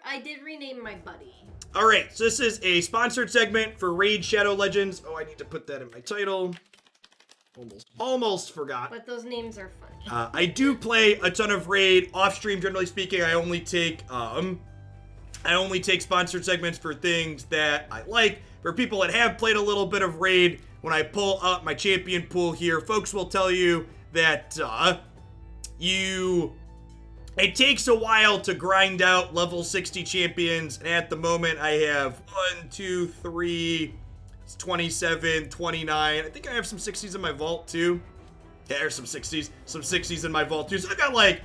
I did rename my buddy. All right, so this is a sponsored segment for Raid Shadow Legends. Oh, I need to put that in my title. Almost forgot. But those names are funny. I do play a ton of Raid off stream. Generally speaking, I only take sponsored segments for things that I like. For people that have played a little bit of Raid, when I pull up my champion pool here, folks will tell you that it takes a while to grind out level 60 champions. And at the moment, I have 27, 29. I think I have some 60s in my vault too. Yeah, there's some 60s in my vault too. So I got like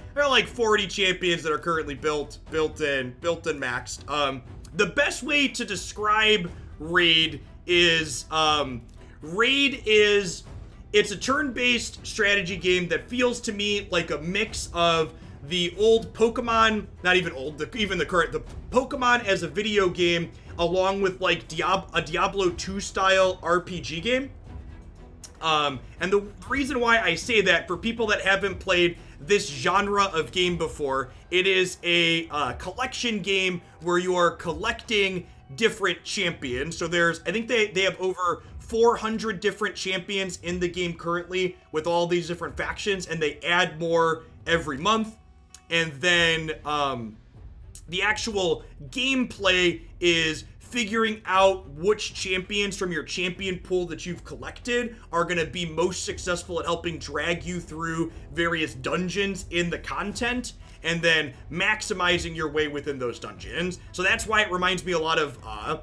40 champions that are currently built and maxed. The best way to describe Raid is it's a turn-based strategy game that feels to me like a mix of the old Pokemon, not even old, even the current, the Pokemon as a video game, along with like a Diablo 2 style RPG game. And the reason why I say that, for people that haven't played this genre of game before, it is a collection game where you are collecting different champions. So I think they have over 400 different champions in the game currently with all these different factions, and they add more every month. And then the actual gameplay is figuring out which champions from your champion pool that you've collected are going to be most successful at helping drag you through various dungeons in the content, and then maximizing your way within those dungeons. So that's why it reminds me a lot of the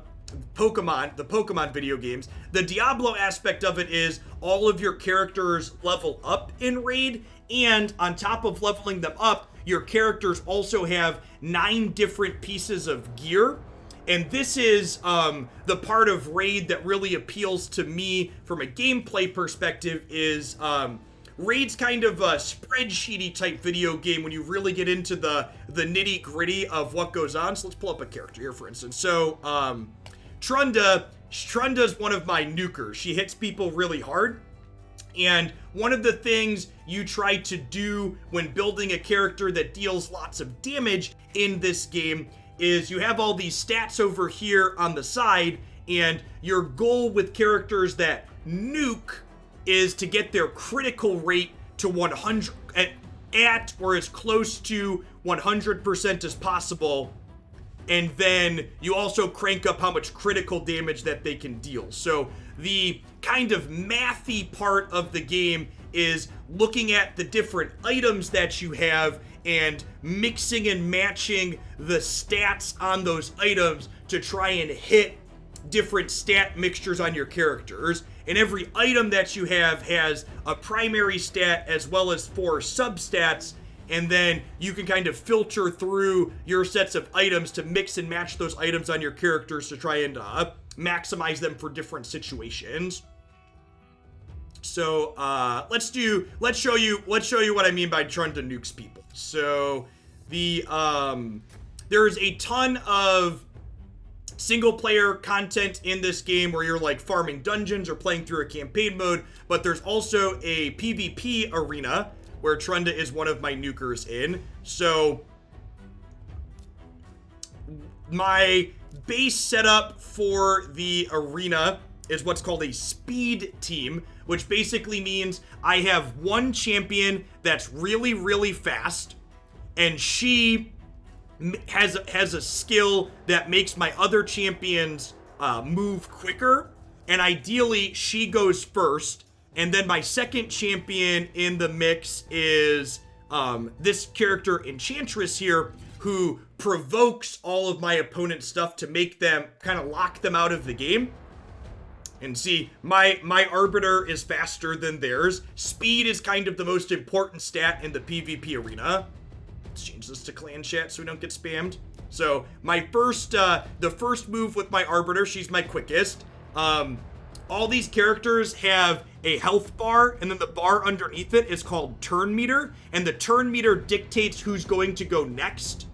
Pokemon video games. The Diablo aspect of it is all of your characters level up in Raid, and on top of leveling them up, your characters also have 9 different pieces of gear. And this is the part of Raid that really appeals to me from a gameplay perspective. Is Raid's kind of a spreadsheety type video game when you really get into the nitty gritty of what goes on. So let's pull up a character here, for instance. So Trunda's one of my nukers. She hits people really hard. And one of the things you try to do when building a character that deals lots of damage in this game is you have all these stats over here on the side, and your goal with characters that nuke is to get their critical rate to 100 at or as close to 100% as possible. And then you also crank up how much critical damage that they can deal. So the kind of mathy part of the game is looking at the different items that you have and mixing and matching the stats on those items to try and hit different stat mixtures on your characters. And every item that you have has a primary stat as well as 4 substats, and then you can kind of filter through your sets of items to mix and match those items on your characters to try and maximize them for different situations. So let's show you what I mean by trying to nukes people. So there's a ton of single player content in this game where you're like farming dungeons or playing through a campaign mode, but there's also a PvP arena where Trunda is one of my nukers in. So my base setup for the arena is what's called a speed team, which basically means I have one champion that's really, really fast, and she has a skill that makes my other champions move quicker, and ideally she goes first. And then my second champion in the mix is this character Enchantress here, who provokes all of my opponent's stuff to make them kind of lock them out of the game. And see, my Arbiter is faster than theirs. Speed is kind of the most important stat in the PvP arena. Let's change this to clan chat so we don't get spammed. So my the first move with my Arbiter, she's my quickest. All these characters have a health bar, and then the bar underneath it is called turn meter, and the turn meter dictates who's going to go next.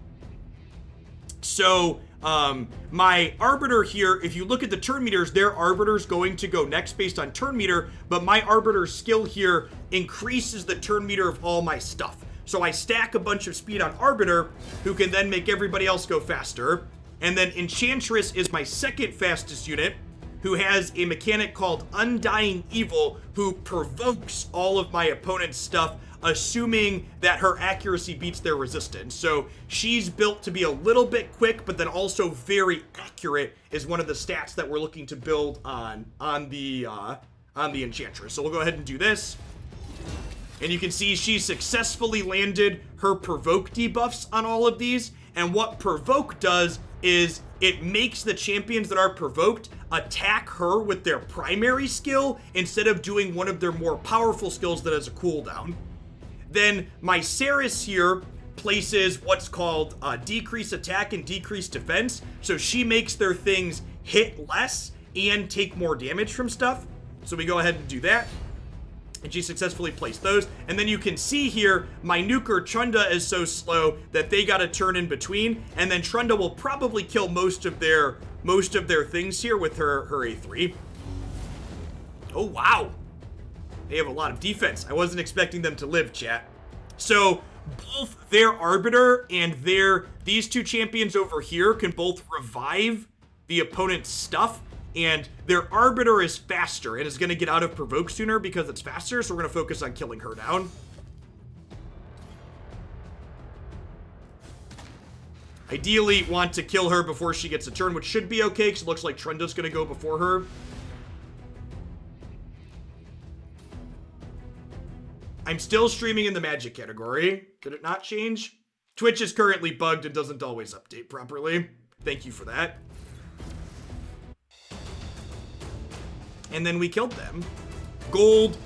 So my Arbiter here, if you look at the turn meters, their Arbiter's going to go next based on turn meter, but my Arbiter's skill here increases the turn meter of all my stuff. So I stack a bunch of speed on Arbiter, who can then make everybody else go faster. And then Enchantress is my second fastest unit, who has a mechanic called Undying Evil, who provokes all of my opponent's stuff, assuming that her accuracy beats their resistance. So she's built to be a little bit quick, but then also very accurate is one of the stats that we're looking to build on the Enchantress. So we'll go ahead and do this. And you can see she successfully landed her provoke debuffs on all of these. And what provoke does is it makes the champions that are provoked attack her with their primary skill instead of doing one of their more powerful skills that has a cooldown. Then my Ceres here places what's called decrease attack and decrease defense. So she makes their things hit less and take more damage from stuff. So we go ahead and do that. And she successfully placed those. And then you can see here, my nuker Trunda is so slow that they got to turn in between. And then Trunda will probably kill most of their things here with her A3. Oh, wow. They have a lot of defense. I wasn't expecting them to live, chat. So both their Arbiter and these two champions over here can both revive the opponent's stuff. And their Arbiter is faster and is going to get out of provoke sooner because it's faster, so we're going to focus on killing her down. Ideally, want to kill her before she gets a turn, which should be okay, because it looks like Trunda's going to go before her. I'm still streaming in the Magic category. Did it not change? Twitch is currently bugged and doesn't always update properly. Thank you for that. And then we killed them. Gold.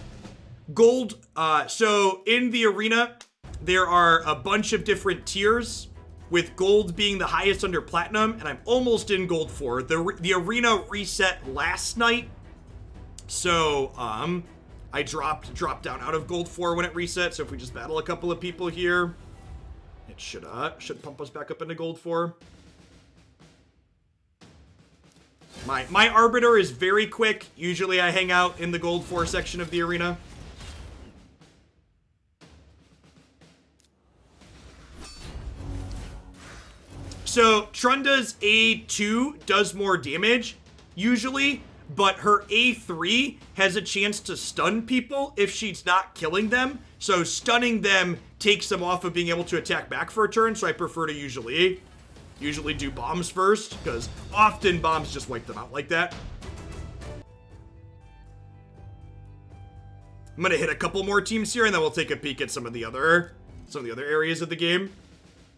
So in the arena, there are a bunch of different tiers, with gold being the highest under platinum, and I'm almost in gold 4. The arena reset last night, so I dropped down out of gold 4 when it reset. So if we just battle a couple of people here, it should pump us back up into gold 4. My Arbiter is very quick. Usually I hang out in the gold 4 section of the arena. So Trunda's A2 does more damage, usually, but her A3 has a chance to stun people if she's not killing them. So stunning them takes them off of being able to attack back for a turn, so I prefer to usually do bombs first, because often bombs just wipe them out like that. I'm gonna hit a couple more teams here, and then we'll take a peek at some of the other areas of the game.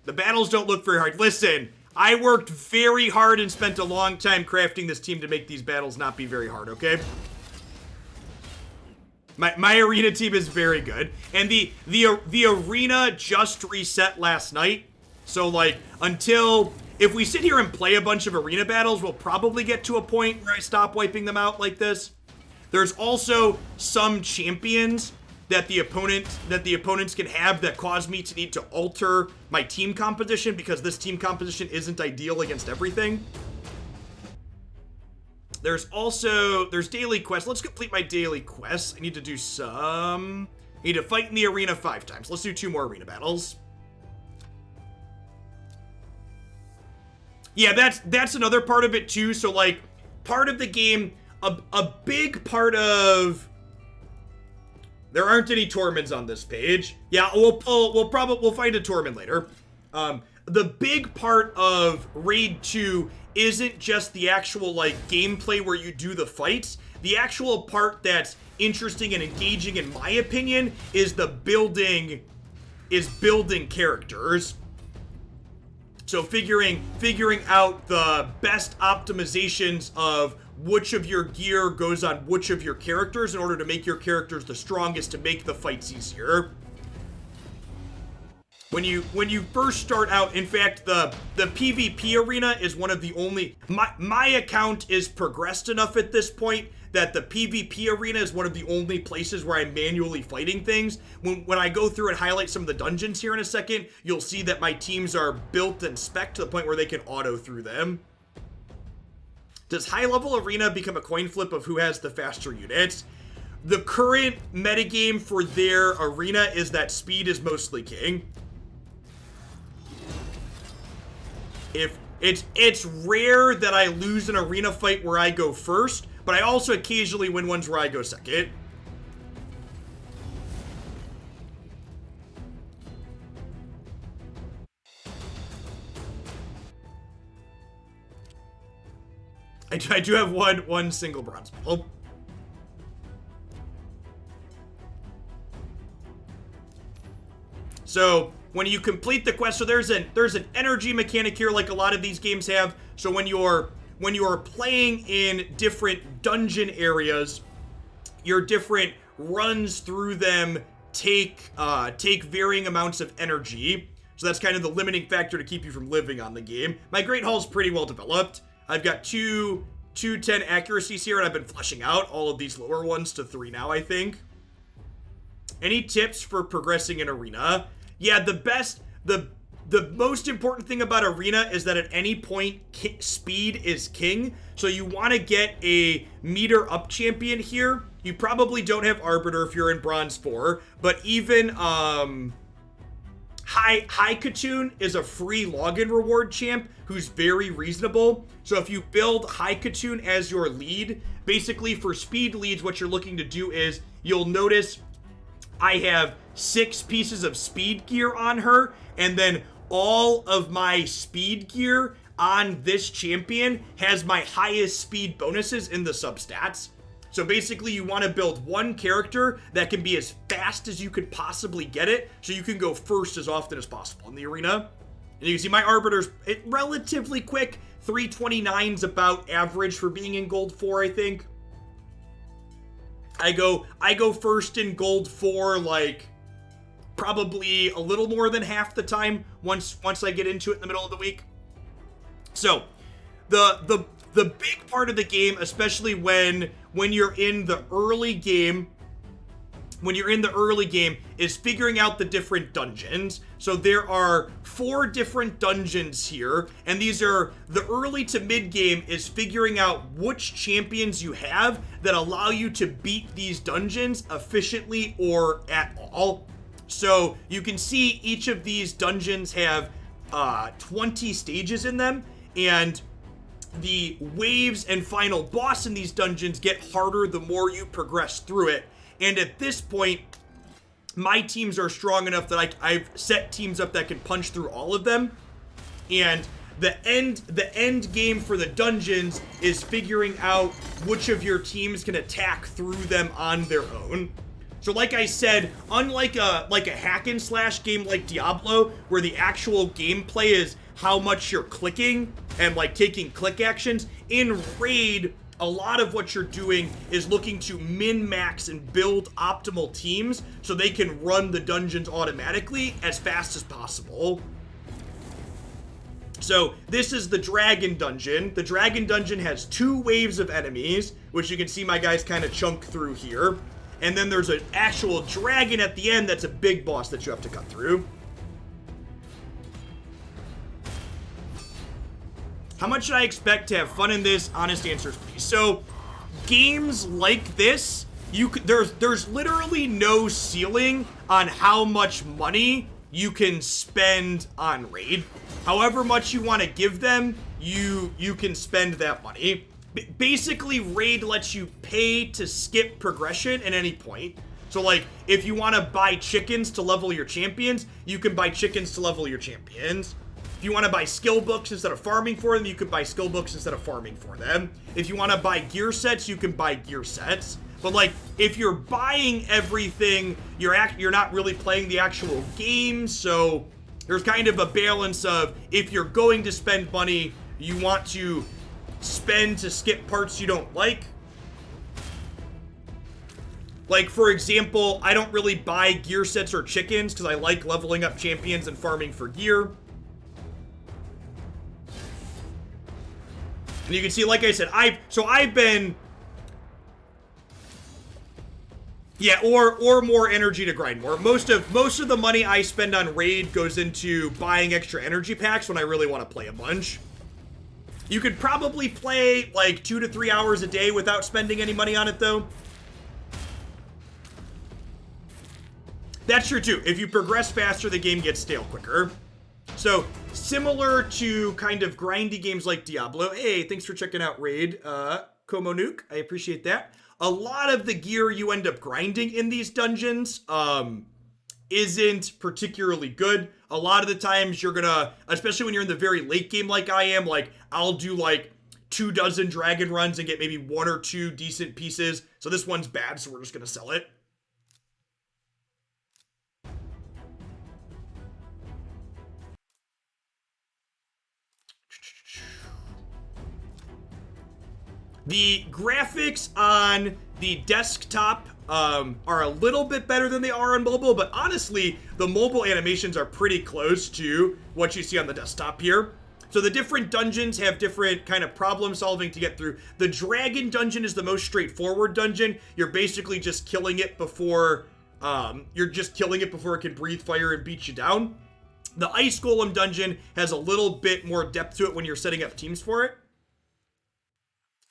The battles don't look very hard. Listen, I worked very hard and spent a long time crafting this team to make these battles not be very hard, okay? My arena team is very good. And the arena just reset last night. So, like, if we sit here and play a bunch of arena battles, we'll probably get to a point where I stop wiping them out like this. There's also some champions that the opponents can have that cause me to need to alter my team composition, because this team composition isn't ideal against everything. There's daily quests. Let's complete my daily quests. I need to fight in the arena 5 times. Let's do 2 more arena battles. Yeah, that's another part of it too. So, like, part of the game, a big part of... There aren't any Torments on this page. Yeah, we'll find a Torment later. The big part of Raid 2 isn't just the actual, like, gameplay where you do the fights. The actual part that's interesting and engaging, in my opinion, is building characters. So figuring out the best optimizations of which of your gear goes on which of your characters in order to make your characters the strongest to make the fights easier. When you first start out, in fact, the PvP arena is one of the only... My account is progressed enough at this point that the PvP arena is one of the only places where I'm manually fighting things. When I go through and highlight some of the dungeons here in a second, you'll see that my teams are built and spec'd to the point where they can auto through them. Does high-level arena become a coin flip of who has the faster units? the current metagame for their arena is that speed is mostly king. If it's rare that I lose an arena fight where I go first, but I also occasionally win ones where I go second. I do have one single bronze medal. So when you complete the quest, so there's an energy mechanic here, like a lot of these games have. So when you're playing in different dungeon areas, your different runs through them take varying amounts of energy. So that's kind of the limiting factor to keep you from living on the game. My Great Hall's pretty well developed. I've got 210 accuracies here, and I've been fleshing out all of these lower ones to 3 now, I think. Any tips for progressing in Arena? Yeah, the most important thing about Arena is that at any point, speed is king. So you want to get a meter up champion here. You probably don't have Arbiter if you're in Bronze 4, but even High Katoon is a free login reward champ who's very reasonable. So if you build High Katoon as your lead, basically for speed leads, what you're looking to do is you'll notice I have 6 pieces of speed gear on her, and then all of my speed gear on this champion has my highest speed bonuses in the substats. So basically you want to build one character that can be as fast as you could possibly get it, so you can go first as often as possible in the arena. And you can see my Arbiter's relatively quick. 329's about average for being in Gold 4, I think. I go first in Gold 4, like, probably a little more than half the time once I get into it in the middle of the week. So, the big part of the game, especially when you're in the early game, is figuring out the different dungeons. So there are 4 different dungeons here, and these are the early to mid game is figuring out which champions you have that allow you to beat these dungeons efficiently or at all. So you can see each of these dungeons have 20 stages in them, and the waves and final boss in these dungeons get harder the more you progress through it. And at this point, my teams are strong enough that I've set teams up that can punch through all of them. And the end game for the dungeons is figuring out which of your teams can attack through them on their own. So like I said, unlike a hack and slash game like Diablo, where the actual gameplay is how much you're clicking and like taking click actions, in Raid, a lot of what you're doing is looking to min-max and build optimal teams so they can run the dungeons automatically as fast as possible. So this is the Dragon Dungeon. The Dragon Dungeon has 2 waves of enemies, which you can see my guys kind of chunk through here. And then there's an actual dragon at the end that's a big boss that you have to cut through. How much should I expect to have fun in this? Honest answers, please. So, games like this, there's literally no ceiling on how much money you can spend on Raid. However much you want to give them, you can spend that money. Basically, Raid lets you pay to skip progression at any point. So, like, if you want to buy chickens to level your champions, you can buy chickens to level your champions. If you want to buy skill books instead of farming for them, you can buy skill books instead of farming for them. If you want to buy gear sets, you can buy gear sets. But like, if you're buying everything, you're not really playing the actual game. So there's kind of a balance of, if you're going to spend money, you want to spend to skip parts you don't like. Like, for example, I don't really buy gear sets or chickens because I like leveling up champions and farming for gear. And you can see, like I said, I've been, yeah, or more energy to grind more. Most of the money I spend on Raid goes into buying extra energy packs when I really want to play a bunch. You could probably play like 2 to 3 hours a day without spending any money on it, though. That's true too. If you progress faster, the game gets stale quicker. So similar to kind of grindy games like Diablo. Hey, thanks for checking out Raid, Como Nuke. I appreciate that. A lot of the gear you end up grinding in these dungeons isn't particularly good. A lot of the times you're gonna, especially when you're in the very late game like I am, like I'll do like 24 dragon runs and get maybe 1 or 2 decent pieces. So this one's bad, so we're just gonna sell it. The graphics on the desktop are a little bit better than they are on mobile, but honestly, the mobile animations are pretty close to what you see on the desktop here. So the different dungeons have different kind of problem solving to get through. The dragon dungeon is the most straightforward dungeon. You're basically just killing it before it can breathe fire and beat you down. The ice golem dungeon has a little bit more depth to it when you're setting up teams for it.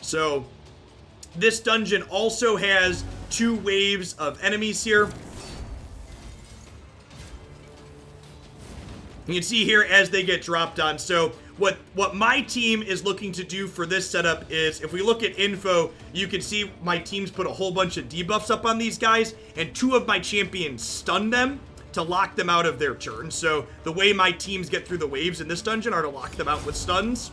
So this dungeon also has 2 waves of enemies here. You can see here as they get dropped on. So what my team is looking to do for this setup is, if we look at info, you can see my team's put a whole bunch of debuffs up on these guys, and 2 of my champions stun them to lock them out of their turn. So the way my teams get through the waves in this dungeon are to lock them out with stuns.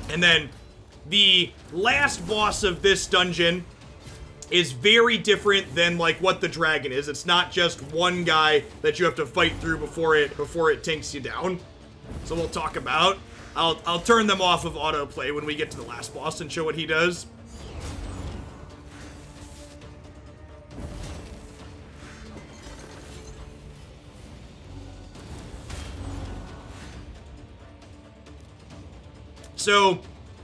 And then the last boss of this dungeon is very different than like what the dragon is. It's not just one guy that you have to fight through before it takes you down. So we'll talk about. I'll turn them off of autoplay when we get to the last boss and show what he does. So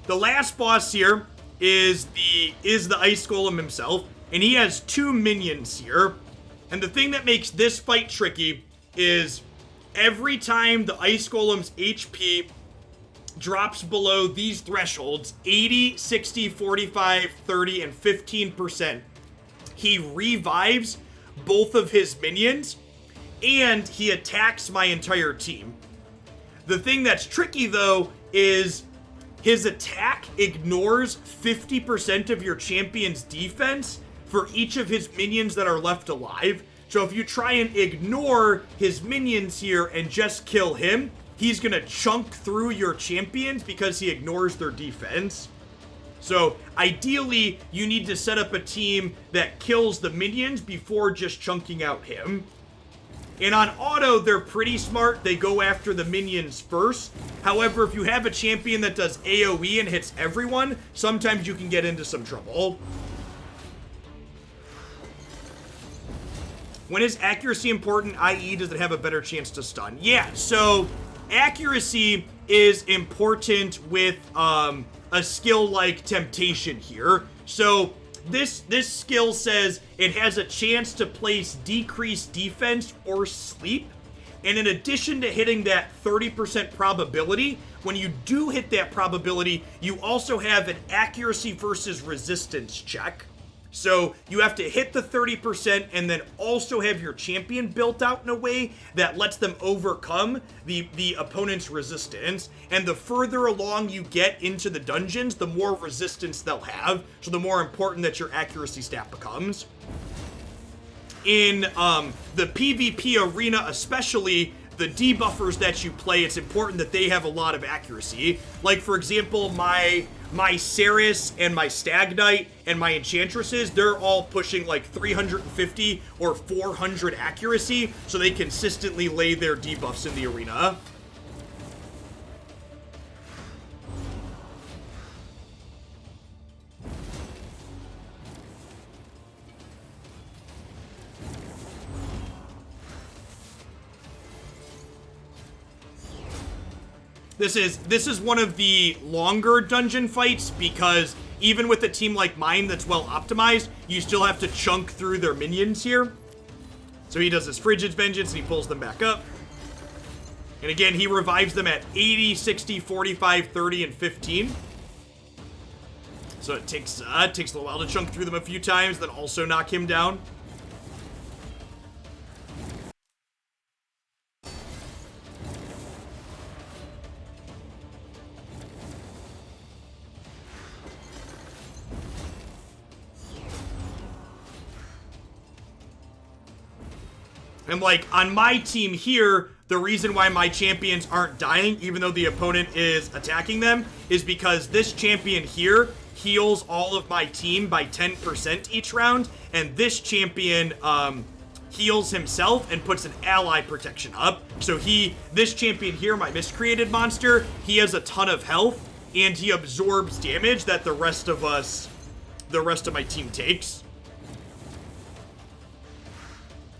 the last boss here is the ice golem himself, and he has 2 minions here. And the thing that makes this fight tricky is every time the ice golem's HP drops below these thresholds, 80, 60, 45, 30, and 15%, he revives both of his minions, and he attacks my entire team. The thing that's tricky though is his attack ignores 50% of your champion's defense for each of his minions that are left alive. So if you try and ignore his minions here and just kill him, he's gonna chunk through your champions because he ignores their defense. So ideally, you need to set up a team that kills the minions before just chunking out him. And on auto, they're pretty smart. They go after the minions first. However, if you have a champion that does AoE and hits everyone, sometimes you can get into some trouble. When is accuracy important, i.e. does it have a better chance to stun? Yeah, so accuracy is important with a skill like Temptation here. So this skill says it has a chance to place decreased defense or sleep. And in addition to hitting that 30% probability, when you do hit that probability, you also have an accuracy versus resistance check. So you have to hit the 30% and then also have your champion built out in a way that lets them overcome the opponent's resistance. And the further along you get into the dungeons, the more resistance they'll have. So the more important that your accuracy stat becomes. In the PvP arena especially, the debuffers that you play, it's important that they have a lot of accuracy. Like, for example, my Ceres and my Stag Knight and my Enchantresses, they're all pushing like 350 or 400 accuracy, so they consistently lay their debuffs in the arena. This is one of the longer dungeon fights because even with a team like mine that's well optimized, you still have to chunk through their minions here. So he does his Frigid Vengeance and he pulls them back up. And again, he revives them at 80, 60, 45, 30, and 15. So it takes a little while to chunk through them a few times, then also knock him down. And like on my team here, the reason why my champions aren't dying, even though the opponent is attacking them, is because this champion here heals all of my team by 10% each round, and this champion heals himself and puts an ally protection up. So this champion here, my miscreated monster, he has a ton of health, and he absorbs damage that the rest of my team takes.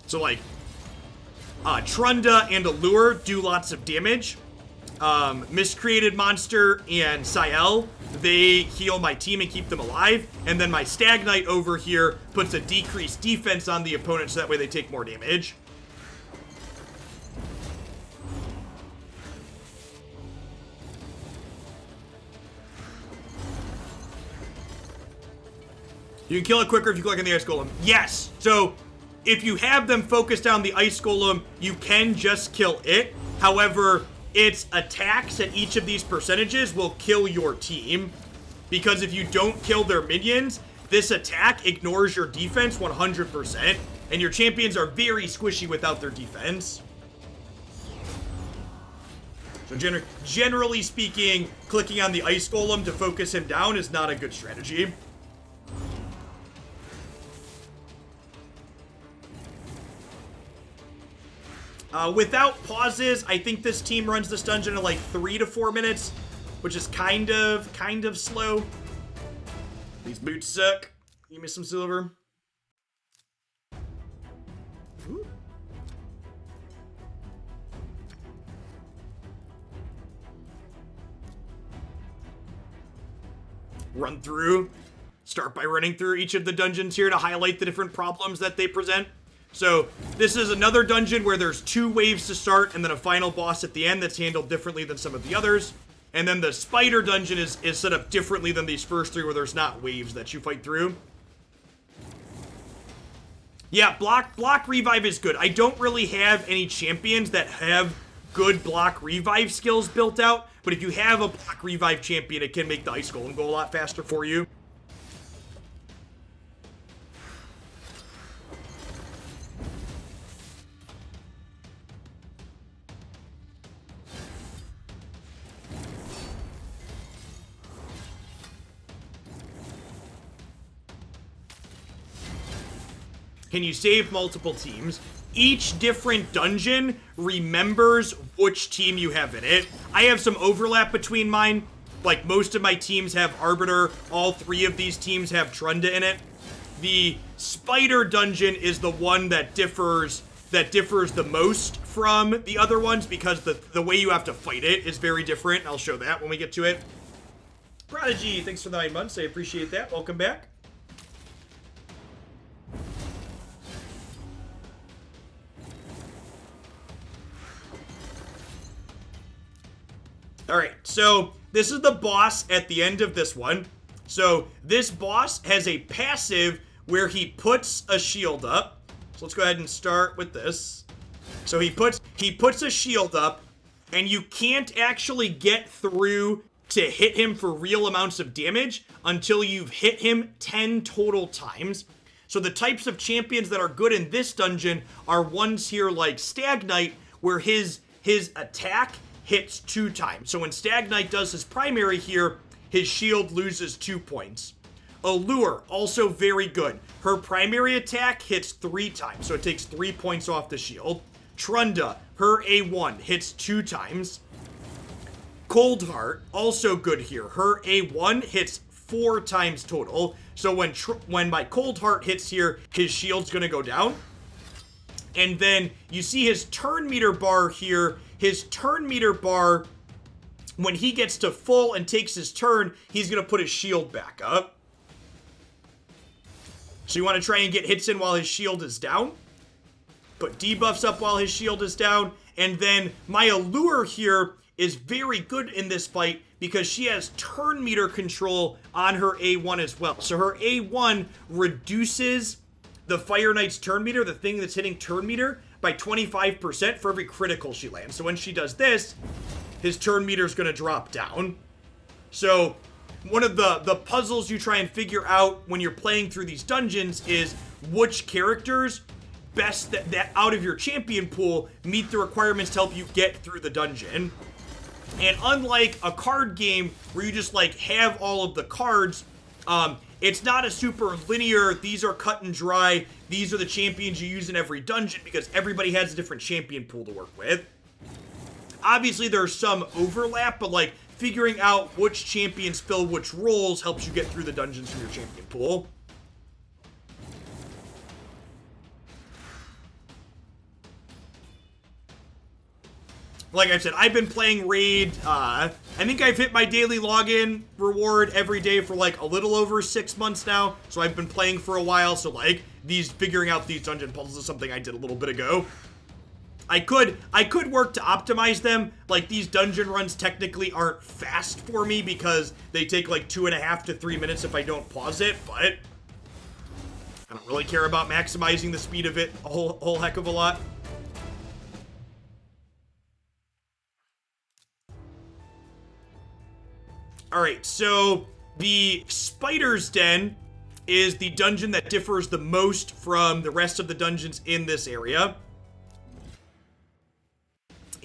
So like, Trunda and Allure do lots of damage. Miscreated Monster and Sael, they heal my team and keep them alive. And then my Stag Knight over here puts a decreased defense on the opponent so that way they take more damage. You can kill it quicker if you click on the Ice Golem. Yes! So, if you have them focused on the Ice Golem, you can just kill it. However, its attacks at each of these percentages will kill your team. Because if you don't kill their minions, this attack ignores your defense 100%. And your champions are very squishy without their defense. So generally speaking, clicking on the Ice Golem to focus him down is not a good strategy. Without pauses, I think this team runs this dungeon in like 3 to 4 minutes, which is kind of slow. These boots suck. Give me some silver. Ooh. Run through. Start by running through each of the dungeons here to highlight the different problems that they present. So this is another dungeon where there's 2 waves to start and then a final boss at the end that's handled differently than some of the others. And then the spider dungeon is set up differently than these first 3 where there's not waves that you fight through. Yeah, block revive is good. I don't really have any champions that have good block revive skills built out, but if you have a block revive champion, it can make the Ice Golem go a lot faster for you. Can you save multiple teams? Each different dungeon remembers which team you have in it. I have some overlap between mine. Like, most of my teams have Arbiter. All 3 of these teams have Trunda in it. The Spider dungeon is the one that differs the most from the other ones because the way you have to fight it is very different. I'll show that when we get to it. Prodigy, thanks for the 9 months. I appreciate that. Welcome back. Alright, so this is the boss at the end of this one. So this boss has a passive where he puts a shield up. So let's go ahead and start with this. So he puts a shield up, and you can't actually get through to hit him for real amounts of damage until you've hit him 10 total times. So the types of champions that are good in this dungeon are ones here like Stag Knight, where his attack hits 2 times. So when Stag Knight does his primary here, his shield loses 2 points. Allure, also very good. Her primary attack hits 3 times, so it takes 3 points off the shield. Trunda, her A1 hits 2 times. Coldheart, also good here. Her A1 hits 4 times total. So when my Coldheart hits here, his shield's gonna go down. And then you see his turn meter bar here. His turn meter bar when he gets to full and takes his turn, he's going to put his shield back up. So you want to try and get hits in while his shield is down. Put debuffs up while his shield is down. And then my Allure here is very good in this fight because she has turn meter control on her A1 as well. So her A1 reduces the Fire Knight's turn meter, the thing that's hitting turn meter, by 25% for every critical she lands. So when she does this, his turn meter is going to drop down. So one of the puzzles you try and figure out when you're playing through these dungeons is which characters best that out of your champion pool meet the requirements to help you get through the dungeon. And unlike a card game where you just like have all of the cards, it's not a super linear, these are cut and dry, these are the champions you use in every dungeon because everybody has a different champion pool to work with. Obviously there's some overlap, but like figuring out which champions fill which roles helps you get through the dungeons from your champion pool. Like I said, I've been playing Raid. I think I've hit my daily login reward every day for like a little over 6 months now. So I've been playing for a while. So like figuring out these dungeon puzzles is something I did a little bit ago. I could work to optimize them. Like these dungeon runs technically aren't fast for me because they take like 2.5 to 3 minutes if I don't pause it. But I don't really care about maximizing the speed of it a whole heck of a lot. Alright, so the Spider's Den is the dungeon that differs the most from the rest of the dungeons in this area.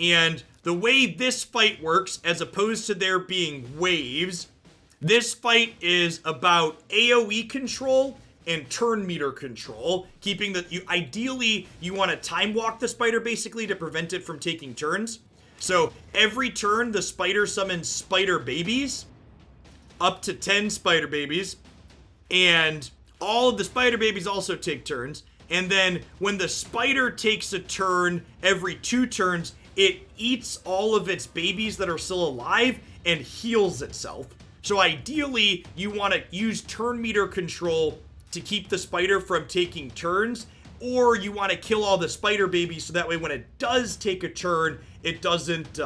And the way this fight works, as opposed to there being waves, this fight is about AoE control and turn meter control, keeping ideally you want to time walk the spider basically to prevent it from taking turns. So every turn the spider summons spider babies, up to 10 spider babies, and all of the spider babies also take turns. And then when the spider takes a turn every 2 turns, it eats all of its babies that are still alive and heals itself. So ideally, you want to use turn meter control to keep the spider from taking turns, or you want to kill all the spider babies so that way when it does take a turn, it doesn't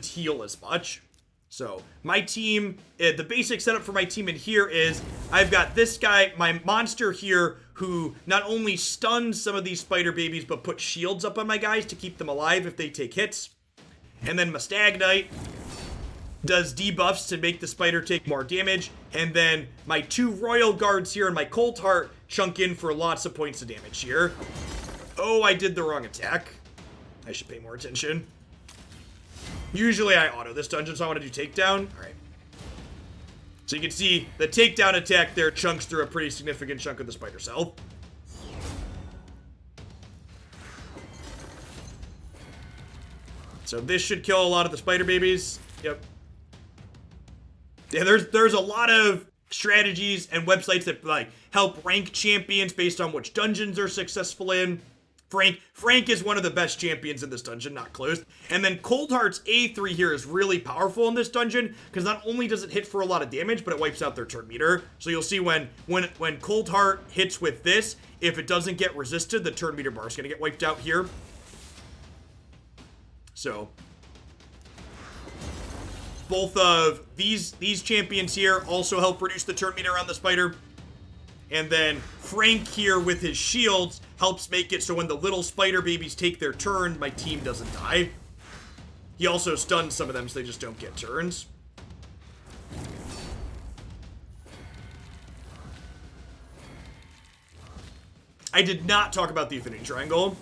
heal as much. So my team, the basic setup for my team in here is I've got this guy, my monster here, who not only stuns some of these spider babies, but puts shields up on my guys to keep them alive if they take hits. And then my Stag Knight does debuffs to make the spider take more damage. And then my 2 Royal Guards here and my Cold Heart chunk in for lots of points of damage here. Oh, I did the wrong attack. I should pay more attention. Usually I auto this dungeon, so I want to do takedown. Alright. So you can see the takedown attack there chunks through a pretty significant chunk of the spider's health. So this should kill a lot of the spider babies. Yep. Yeah, there's a lot of strategies and websites that like help rank champions based on which dungeons they're successful in. Frank is one of the best champions in this dungeon, not close. And then Cold Heart's A3 here is really powerful in this dungeon because not only does it hit for a lot of damage, but it wipes out their turn meter. So you'll see when Cold Heart hits with this, if it doesn't get resisted, the turn meter bar is going to get wiped out here. So both of these champions here also help reduce the turn meter on the spider. And then Frank here with his shields helps make it so when the little spider babies take their turn, my team doesn't die. He also stuns some of them so they just don't get turns. I did not talk about the Infinity Triangle.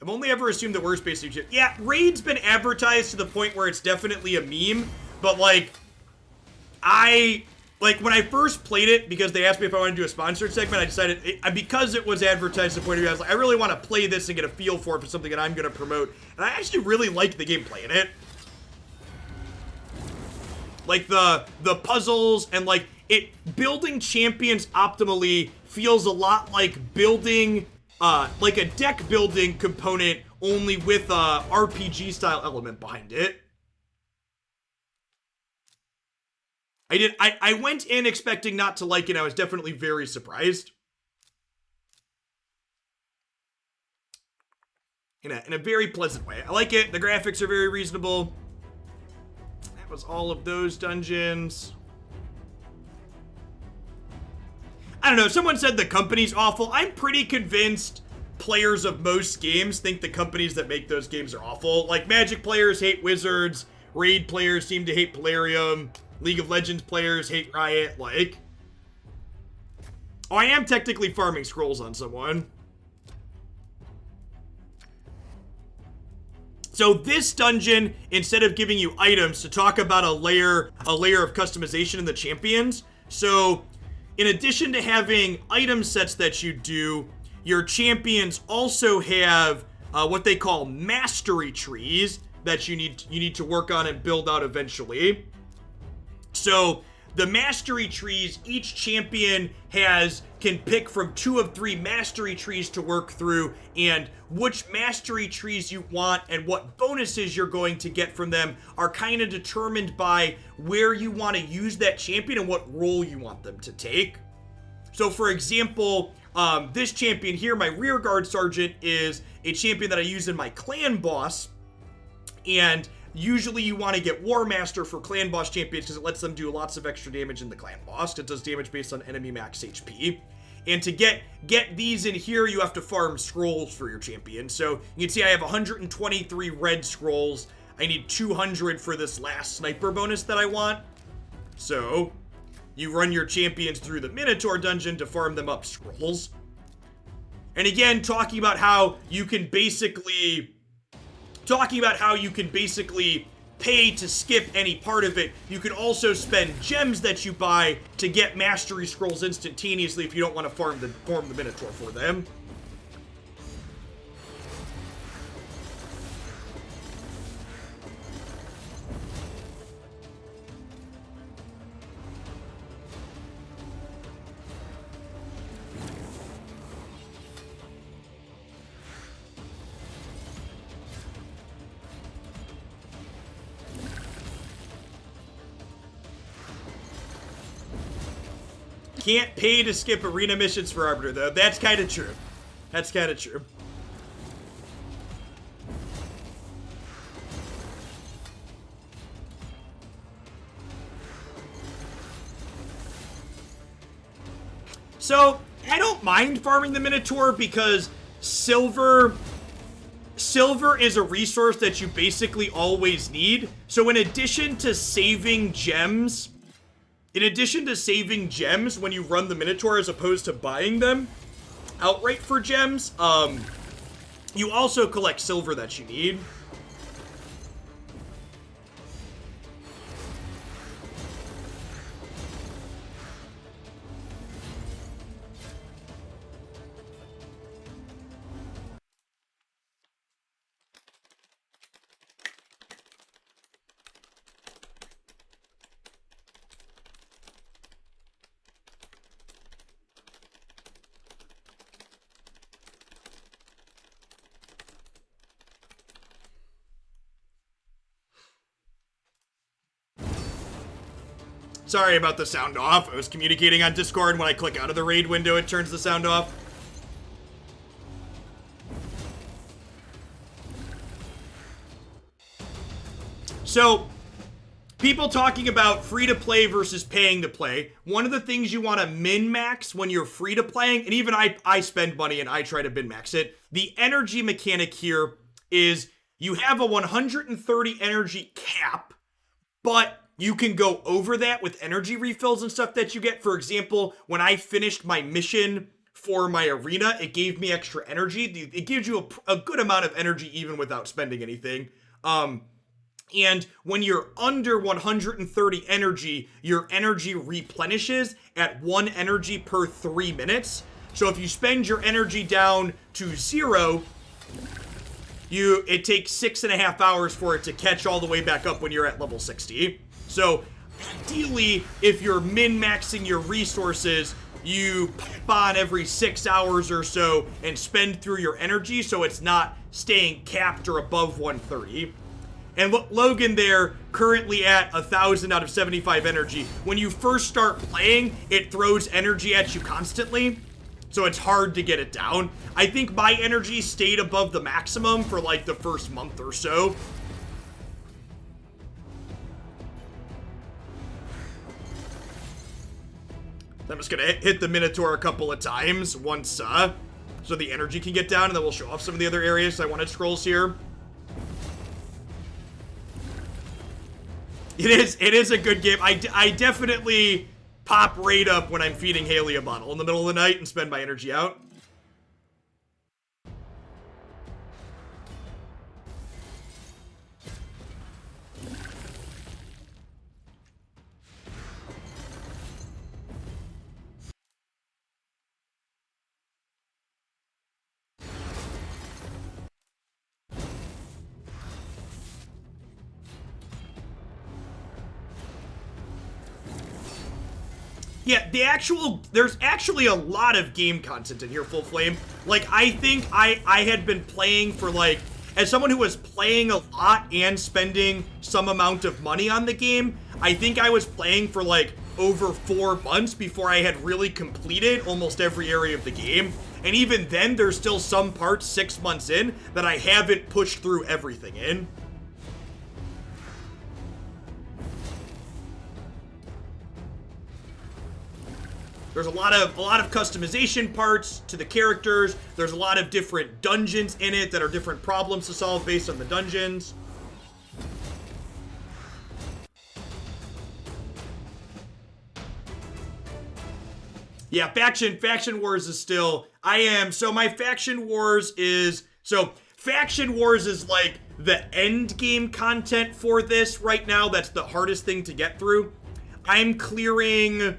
I've only ever assumed that we're basically... Yeah, Raid's been advertised to the point where it's definitely a meme, but like, when I first played it, because they asked me if I wanted to do a sponsored segment, I decided, because it was advertised to the point of view, I was like, I really want to play this and get a feel for it for something that I'm going to promote. And I actually really liked the gameplay in it. Like, the puzzles and, like, building champions optimally feels a lot like building, like a deck building component only with a RPG style element behind it. I went in expecting not to like it. I was definitely very surprised. In a very pleasant way. I like it. The graphics are very reasonable. That was all of those dungeons. I don't know. Someone said the company's awful. I'm pretty convinced players of most games think the companies that make those games are awful. Like, Magic players hate Wizards. Raid players seem to hate Polarium. League of Legends players hate Riot. Like, oh, I am technically farming scrolls on someone. So this dungeon, instead of giving you items, to talk about a layer of customization in the champions. So in addition to having item sets that you do, your champions also have what they call mastery trees that you need to work on and build out eventually. So the mastery trees, each champion can pick from 2 of 3 mastery trees to work through, and which mastery trees you want and what bonuses you're going to get from them are kind of determined by where you want to use that champion and what role you want them to take. So for example, this champion here, my rearguard sergeant, is a champion that I use in my clan boss, and usually you want to get War Master for clan boss champions because it lets them do lots of extra damage in the clan boss. It does damage based on enemy max HP. And to get these in here, you have to farm scrolls for your champion. So you can see I have 123 red scrolls. I need 200 for this last sniper bonus that I want. So you run your champions through the Minotaur dungeon to farm them up scrolls. And again, talking about how you can basically pay to skip any part of it. You can also spend gems that you buy to get mastery scrolls instantaneously if you don't want to farm the Minotaur for them. Can't pay to skip arena missions for Arbiter, though. That's kind of true. That's kind of true. So, I don't mind farming the Minotaur because silver is a resource that you basically always need. So in addition to saving gems when you run the Minotaur as opposed to buying them outright for gems, you also collect silver that you need. Sorry about the sound off. I was communicating on Discord. When I click out of the raid window, it turns the sound off. So, people talking about free-to-play versus paying to play. One of the things you want to min-max when you're free-to-playing, and even I spend money and I try to min-max it, the energy mechanic here is you have a 130 energy cap, but you can go over that with energy refills and stuff that you get. For example, when I finished my mission for my arena, it gave me extra energy. It gives you a good amount of energy even without spending anything. And when you're under 130 energy, your energy replenishes at 1 energy per 3 minutes. So if you spend your energy down to 0, it takes 6.5 hours for it to catch all the way back up when you're at level 60. So, ideally, if you're min-maxing your resources, you pop on every 6 hours or so and spend through your energy so it's not staying capped or above 130. And Logan there, currently at 1,000 out of 75 energy. When you first start playing, it throws energy at you constantly, so it's hard to get it down. I think my energy stayed above the maximum for like the first month or so. I'm just gonna hit the Minotaur a couple of times once, so the energy can get down, and then we'll show off some of the other areas I wanted scrolls here. It is a good game. I definitely pop right up when I'm feeding Haley a bottle in the middle of the night and spend my energy out. Yeah, there's actually a lot of game content in here, Full Flame. Like, I think I had been playing for, like, as someone who was playing a lot and spending some amount of money on the game, I think I was playing for, like, over 4 months before I had really completed almost every area of the game. And even then, there's still some parts 6 months in that I haven't pushed through everything in. There's a lot of customization parts to the characters. There's a lot of different dungeons in it that are different problems to solve based on the dungeons. Yeah, Faction Wars is still... So my Faction Wars is... So, Faction Wars is like the end game content for this right now. That's the hardest thing to get through. I'm clearing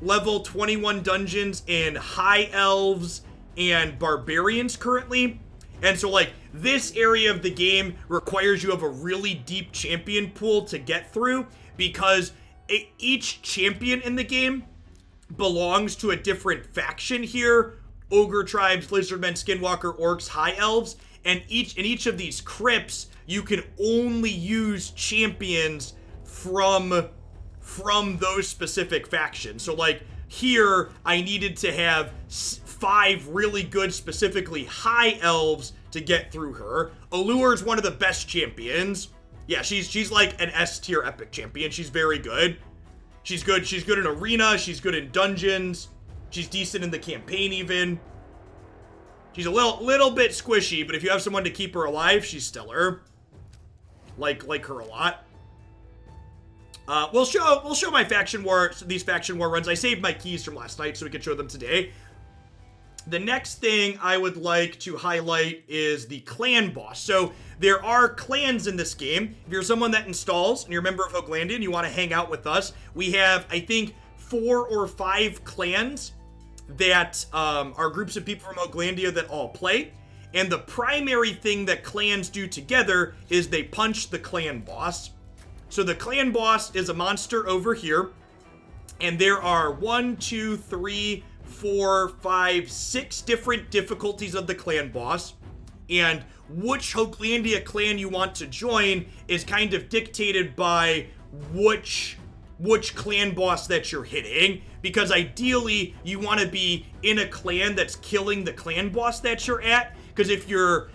level 21 dungeons in High Elves and Barbarians currently. And so, like, this area of the game requires you have a really deep champion pool to get through, because each champion in the game belongs to a different faction here. Ogre tribes, lizardmen, skinwalker, orcs, high elves. And in each of these crypts, you can only use champions from those specific factions. So, like, here, I needed to have 5 really good, specifically high elves to get through her. Allure is one of the best champions. Yeah, she's like an S tier epic champion. She's very good. She's good in arena, she's good in dungeons. She's decent in the campaign even. She's a little bit squishy, but if you have someone to keep her alive, she's stellar. Like her a lot. We'll show my these faction war runs. I saved my keys from last night so we could show them today. The next thing I would like to highlight is the clan boss. So there are clans in this game. If you're someone that installs and you're a member of Hoaglandia and you want to hang out with us, we have, I think, 4 or 5 clans that are groups of people from Hoaglandia that all play. And the primary thing that clans do together is they punch the clan boss. So the clan boss is a monster over here, and there are 1, 2, 3, 4, 5, 6 different difficulties of the clan boss, and which Hoaglandia clan you want to join is kind of dictated by which clan boss that you're hitting, because ideally you want to be in a clan that's killing the clan boss that you're at, because if your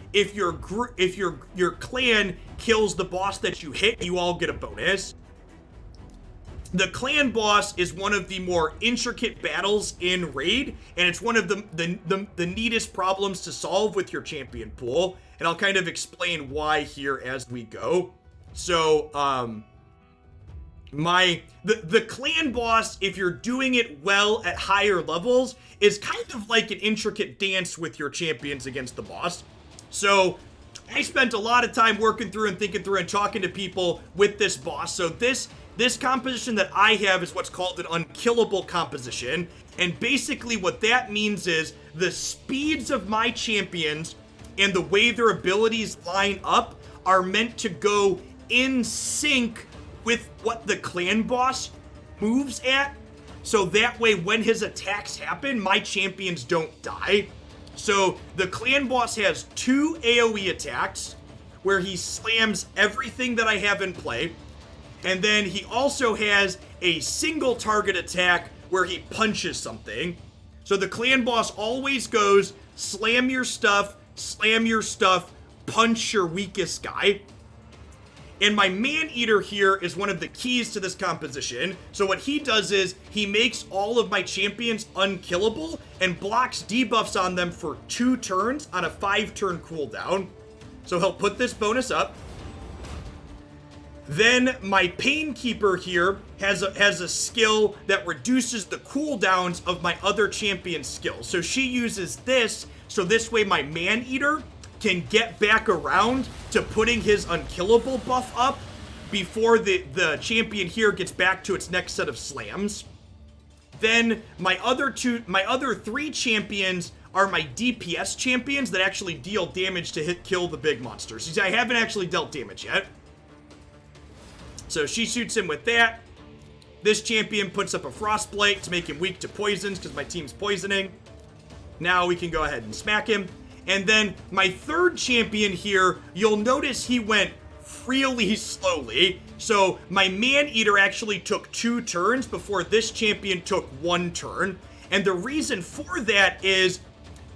clan kills the boss that you hit, you all get a bonus. The clan boss is one of the more intricate battles in Raid, and it's one of the neatest problems to solve with your champion pool, and I'll kind of explain why here as we go. So, the clan boss, if you're doing it well at higher levels, is kind of like an intricate dance with your champions against the boss. So I spent a lot of time working through and thinking through and talking to people with this boss. So this composition that I have is what's called an unkillable composition. And basically what that means is the speeds of my champions and the way their abilities line up are meant to go in sync with what the clan boss moves at. So that way when his attacks happen, my champions don't die. So the clan boss has 2 AoE attacks where he slams everything that I have in play. And then he also has a single target attack where he punches something. So the clan boss always goes slam your stuff, punch your weakest guy. And my man-eater here is one of the keys to this composition. So what he does is he makes all of my champions unkillable and blocks debuffs on them for 2 turns on a 5-turn cooldown. So he'll put this bonus up. Then my Painkeeper here has a skill that reduces the cooldowns of my other champion's skills. So she uses this, so this way my Man-Eater can get back around to putting his unkillable buff up before the champion here gets back to its next set of slams. Then my other 3 champions are my DPS champions that actually deal damage to kill the big monsters. See, I haven't actually dealt damage yet. So she shoots him with that. This champion puts up a Frostblight to make him weak to poisons because my team's poisoning. Now we can go ahead and smack him. And then my 3rd champion here, you'll notice he went really slowly. So my Man-Eater actually took 2 turns before this champion took 1 turn. And the reason for that is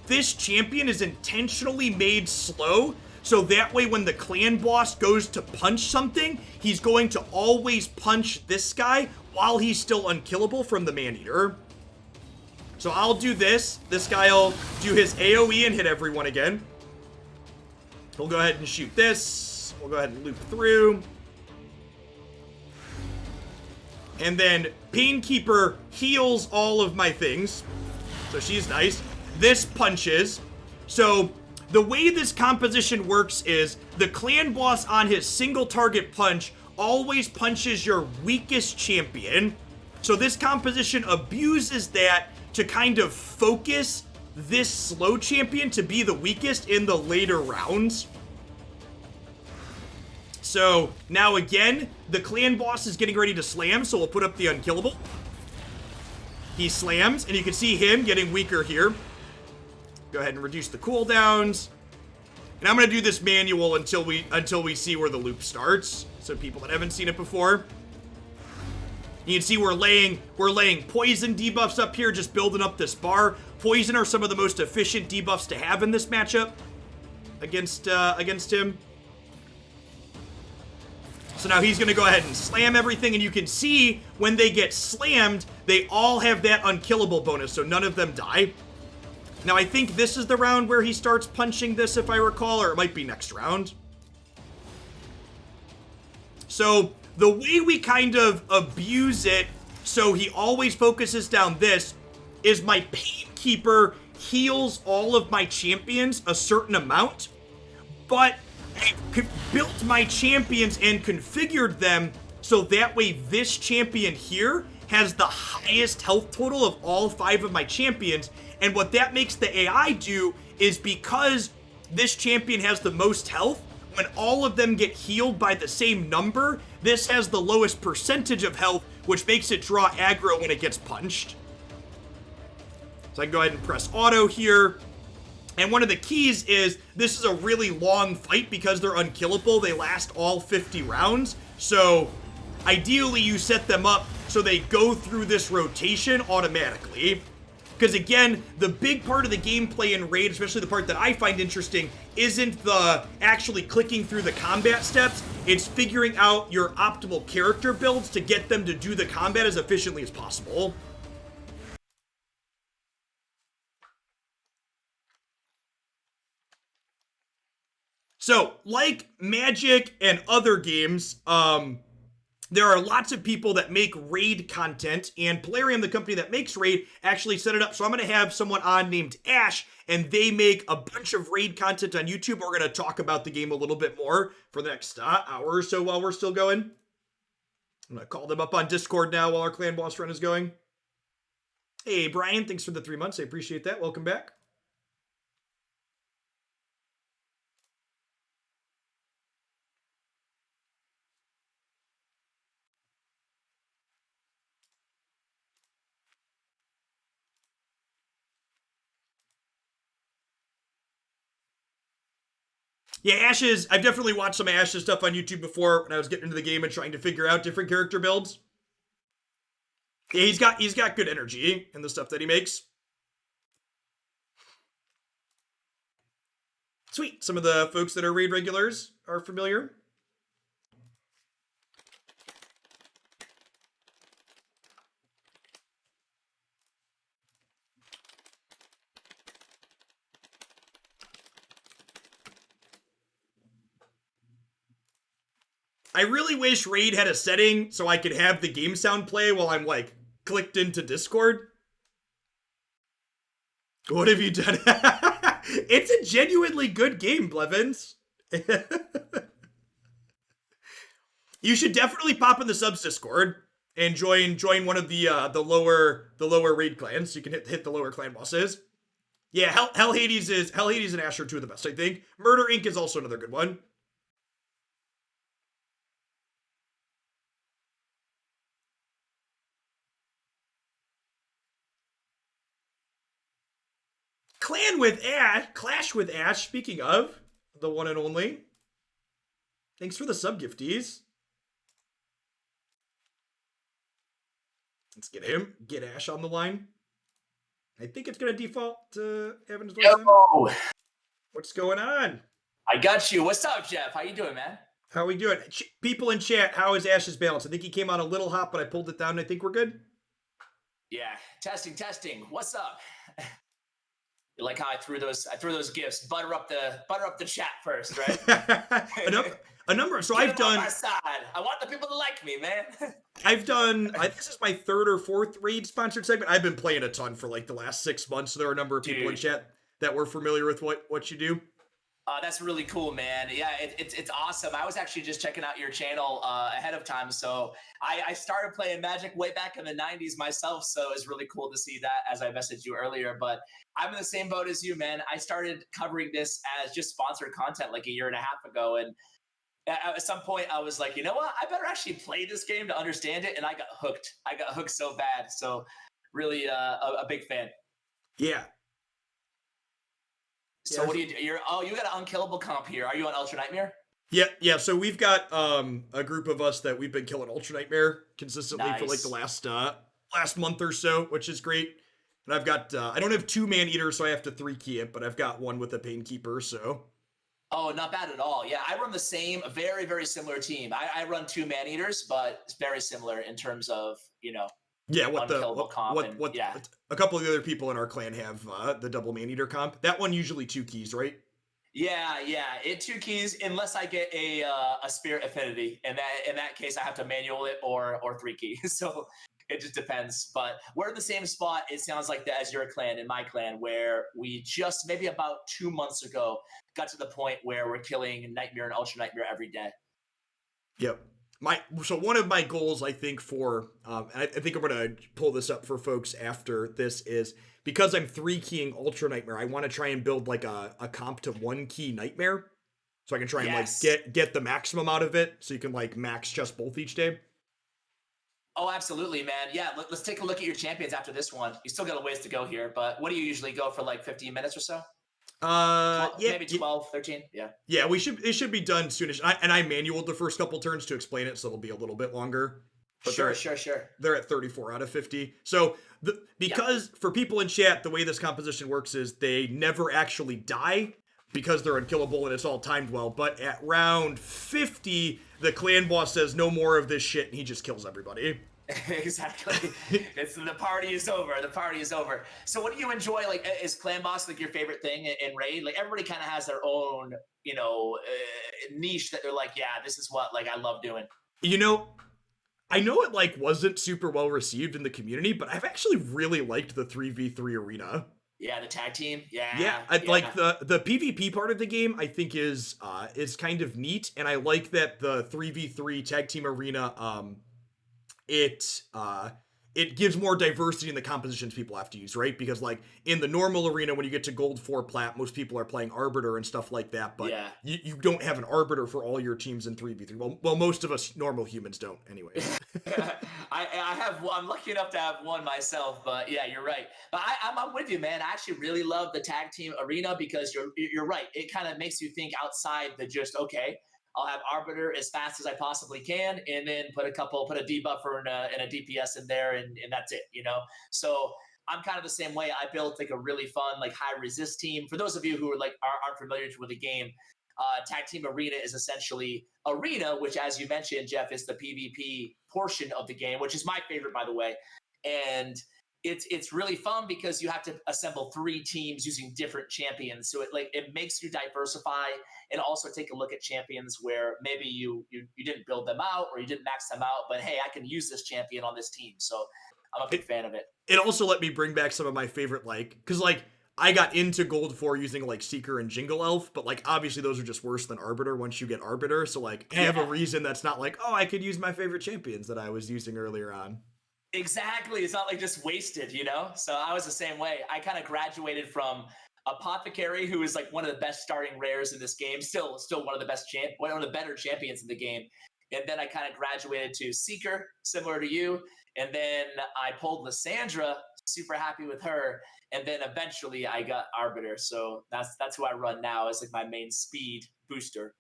this champion is intentionally made slow, so that way when the clan boss goes to punch something, he's going to always punch this guy while he's still unkillable from the Man-Eater. So I'll do this. This guy will do his AoE and hit everyone again. We'll go ahead and shoot this. We'll go ahead and loop through. And then Painkeeper heals all of my things. So she's nice. This punches. So the way this composition works is the clan boss on his single target punch always punches your weakest champion. So this composition abuses that to kind of focus this slow champion to be the weakest in the later rounds. So now again, the clan boss is getting ready to slam, so we'll put up the unkillable. He slams, and you can see him getting weaker here. Go ahead and reduce the cooldowns. And I'm gonna do this manual until we see where the loop starts. So people that haven't seen it before. You can see we're laying poison debuffs up here, just building up this bar. Poison are some of the most efficient debuffs to have in this matchup against him. So now he's gonna go ahead and slam everything, and you can see when they get slammed, they all have that unkillable bonus, so none of them die. Now I think this is the round where he starts punching this, if I recall, or it might be next round. So the way we kind of abuse it, so he always focuses down this, is my Painkeeper heals all of my champions a certain amount, but I built my champions and configured them so that way this champion here has the highest health total of all 5 of my champions. And what that makes the AI do is because this champion has the most health, when all of them get healed by the same number, this has the lowest percentage of health, which makes it draw aggro when it gets punched. So I can go ahead and press auto here. And one of the keys is this is a really long fight because they're unkillable. They last all 50 rounds. So ideally you set them up so they go through this rotation automatically. Because again, the big part of the gameplay in Raid, especially the part that I find interesting, isn't the actually clicking through the combat steps. It's figuring out your optimal character builds to get them to do the combat as efficiently as possible. So, like Magic and other games, there are lots of people that make Raid content, and Polarium, the company that makes Raid, actually set it up. So I'm going to have someone on named Ash, and they make a bunch of Raid content on YouTube. We're going to talk about the game a little bit more for the next hour or so while we're still going. I'm going to call them up on Discord now while our clan boss run is going. Hey, Brian, thanks for the 3 months. I appreciate that. Welcome back. Yeah, Ashes. I've definitely watched some Ashes stuff on YouTube before when I was getting into the game and trying to figure out different character builds. Yeah, he's got good energy in the stuff that he makes. Sweet. Some of the folks that are raid regulars are familiar. I really wish Raid had a setting so I could have the game sound play while I'm like clicked into Discord. What have you done? It's a genuinely good game, Blevins. You should definitely pop in the subs Discord and join one of the lower raid clans. So you can hit the lower clan bosses. Yeah, Hell Hades and Ash are two of the best, I think. Murder Inc. is also another good one. Clash with Ash, speaking of, the one and only. Thanks for the sub gifties. Let's get Ash on the line. I think it's gonna default to Evan's voice. Yo! What's going on? I got you. What's up, Jeff? How you doing, man? How are we doing? People in chat, how is Ash's balance? I think he came on a little hot, but I pulled it down and I think we're good. Yeah, testing. What's up? You like how I threw those gifts? Butter up the chat first, right? a number. So Get I've done. On my side. I want the people to like me, man. I've done. This is my third or fourth raid sponsored segment. I've been playing a ton for like the last 6 months. So there are a number of people in chat that were familiar with what you do. That's really cool, man. Yeah, it's awesome. I was actually just checking out your channel ahead of time. So I started playing Magic way back in the 90s myself. So it's really cool to see that as I messaged you earlier. But I'm in the same boat as you, man. I started covering this as just sponsored content like a year and a half ago. And at some point I was like, you know what? I better actually play this game to understand it. And I got hooked. I got hooked so bad. So really a big fan. Yeah. So what do you do? You got an unkillable comp here. Are you on Ultra Nightmare? Yeah. So we've got a group of us that we've been killing Ultra Nightmare consistently for like the last month or so, which is great. And I've got I don't have 2 man-eaters, so I have to 3-key it, but I've got one with a Painkeeper, so. Oh, not bad at all. Yeah, I run the same, very, very similar team. I run 2 man-eaters, but it's very similar in terms of, yeah, comp. Yeah. A couple of the other people in our clan have the double man-eater comp. That one usually 2 keys, right? Yeah. It 2 keys unless I get a spirit affinity. And in that case, I have to manual it or 3 keys. So it just depends. But we're in the same spot. It sounds like that as your clan and my clan, where we just maybe about 2 months ago got to the point where we're killing Nightmare and Ultra Nightmare every day. Yep. So one of my goals, I think, for I think I'm gonna pull this up for folks after this, is because I'm 3-keying Ultra Nightmare, I want to try and build like a comp to 1-key Nightmare, so I can try and like get the maximum out of it, so you can like max chest both each day. Oh, absolutely, man. Yeah, let's take a look at your champions after this one. You still got a ways to go here, but what do you usually go for, like 15 minutes or so? Maybe 12, 13. Yeah. Yeah, it should be done soonish. And I manualed the first couple turns to explain it, so it'll be a little bit longer. But sure. They're at 34 out of 50. So because for people in chat, the way this composition works is they never actually die because they're unkillable and it's all timed well. But at round 50, the clan boss says no more of this shit and he just kills everybody. Exactly. The party is over. The party is over. So what do you enjoy? Like, is clan boss like your favorite thing in raid? Like, everybody kind of has their own, niche that they're like, yeah, this is what like I love doing. I know it like wasn't super well received in the community, but I've actually really liked the 3v3 arena. Yeah, the tag team. Yeah. Yeah, like the PvP part of the game I think is kind of neat, and I like that the 3v3 tag team arena it gives more diversity in the compositions people have to use, right? Because like in the normal arena, when you get to gold 4 plat, most people are playing Arbiter and stuff like that, but you don't have an Arbiter for all your teams in 3v3. Well, most of us normal humans don't anyway. I'm lucky enough to have one myself, but yeah, you're right. But I'm with you, man. I actually really love the tag team arena because you're right. It kind of makes you think outside the just okay. I'll have Arbiter as fast as I possibly can, and then put a debuffer and a DPS in there, and that's it. So I'm kind of the same way. I built like a really fun like high resist team. For those of you who are like aren't familiar with the game, Tag Team Arena is essentially Arena, which, as you mentioned, Jeff, is the PvP portion of the game, which is my favorite, by the way. And it's really fun because you have to assemble 3 teams using different champions. So it makes you diversify and also take a look at champions where maybe you didn't build them out or you didn't max them out, but hey, I can use this champion on this team. So I'm a big fan of it. It also let me bring back some of my favorite, because I got into Gold 4 using like Seeker and Jingle Elf, but like obviously those are just worse than Arbiter once you get Arbiter. So like I have a reason that's not like, oh, I could use my favorite champions that I was using earlier on. Exactly. It's not like just wasted, So I was the same way. I kind of graduated from Apothecary, who is like one of the best starting rares in this game, still one of the better champions in the game. And then I kind of graduated to Seeker, similar to you. And then I pulled Lysandra, super happy with her. And then eventually I got Arbiter. So that's who I run now as like my main speed booster.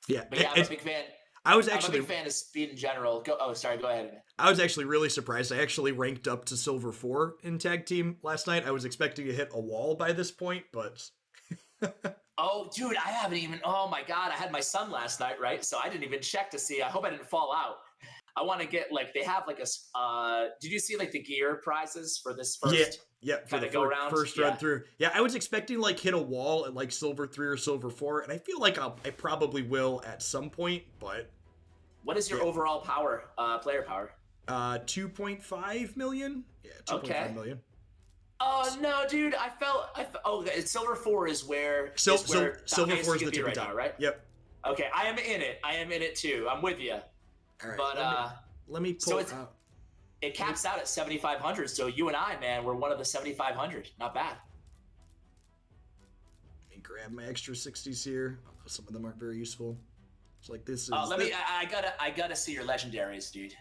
Yeah. But yeah, I'm a big fan. I'm a big fan of speed in general. Go ahead. I was actually really surprised. I actually ranked up to Silver 4 in Tag Team last night. I was expecting to hit a wall by this point, but... Oh, dude, I haven't even... Oh, my God. I had my son last night, right? So I didn't even check to see. I hope I didn't fall out. I want to get, like... They have, like, a... did you see, like, the gear prizes for this first... Yeah, for the first run through. Yeah, I was expecting like hit a wall at like Silver 3 or Silver 4, and I feel like I probably will at some point, but... What is your overall power, player power? 2.5 million? Yeah, 2.5 million. Oh, no, dude, Silver 4 is where... Silver 4 is the right now, right? Yep. Okay, I am in it too. I'm with you. All right, but, let me pull out... It caps out at 7,500, so you and I, man, we're one of the 7,500. Not bad. Let me grab my extra 60s here. Some of them aren't very useful. It's like this is... I gotta see your legendaries, dude.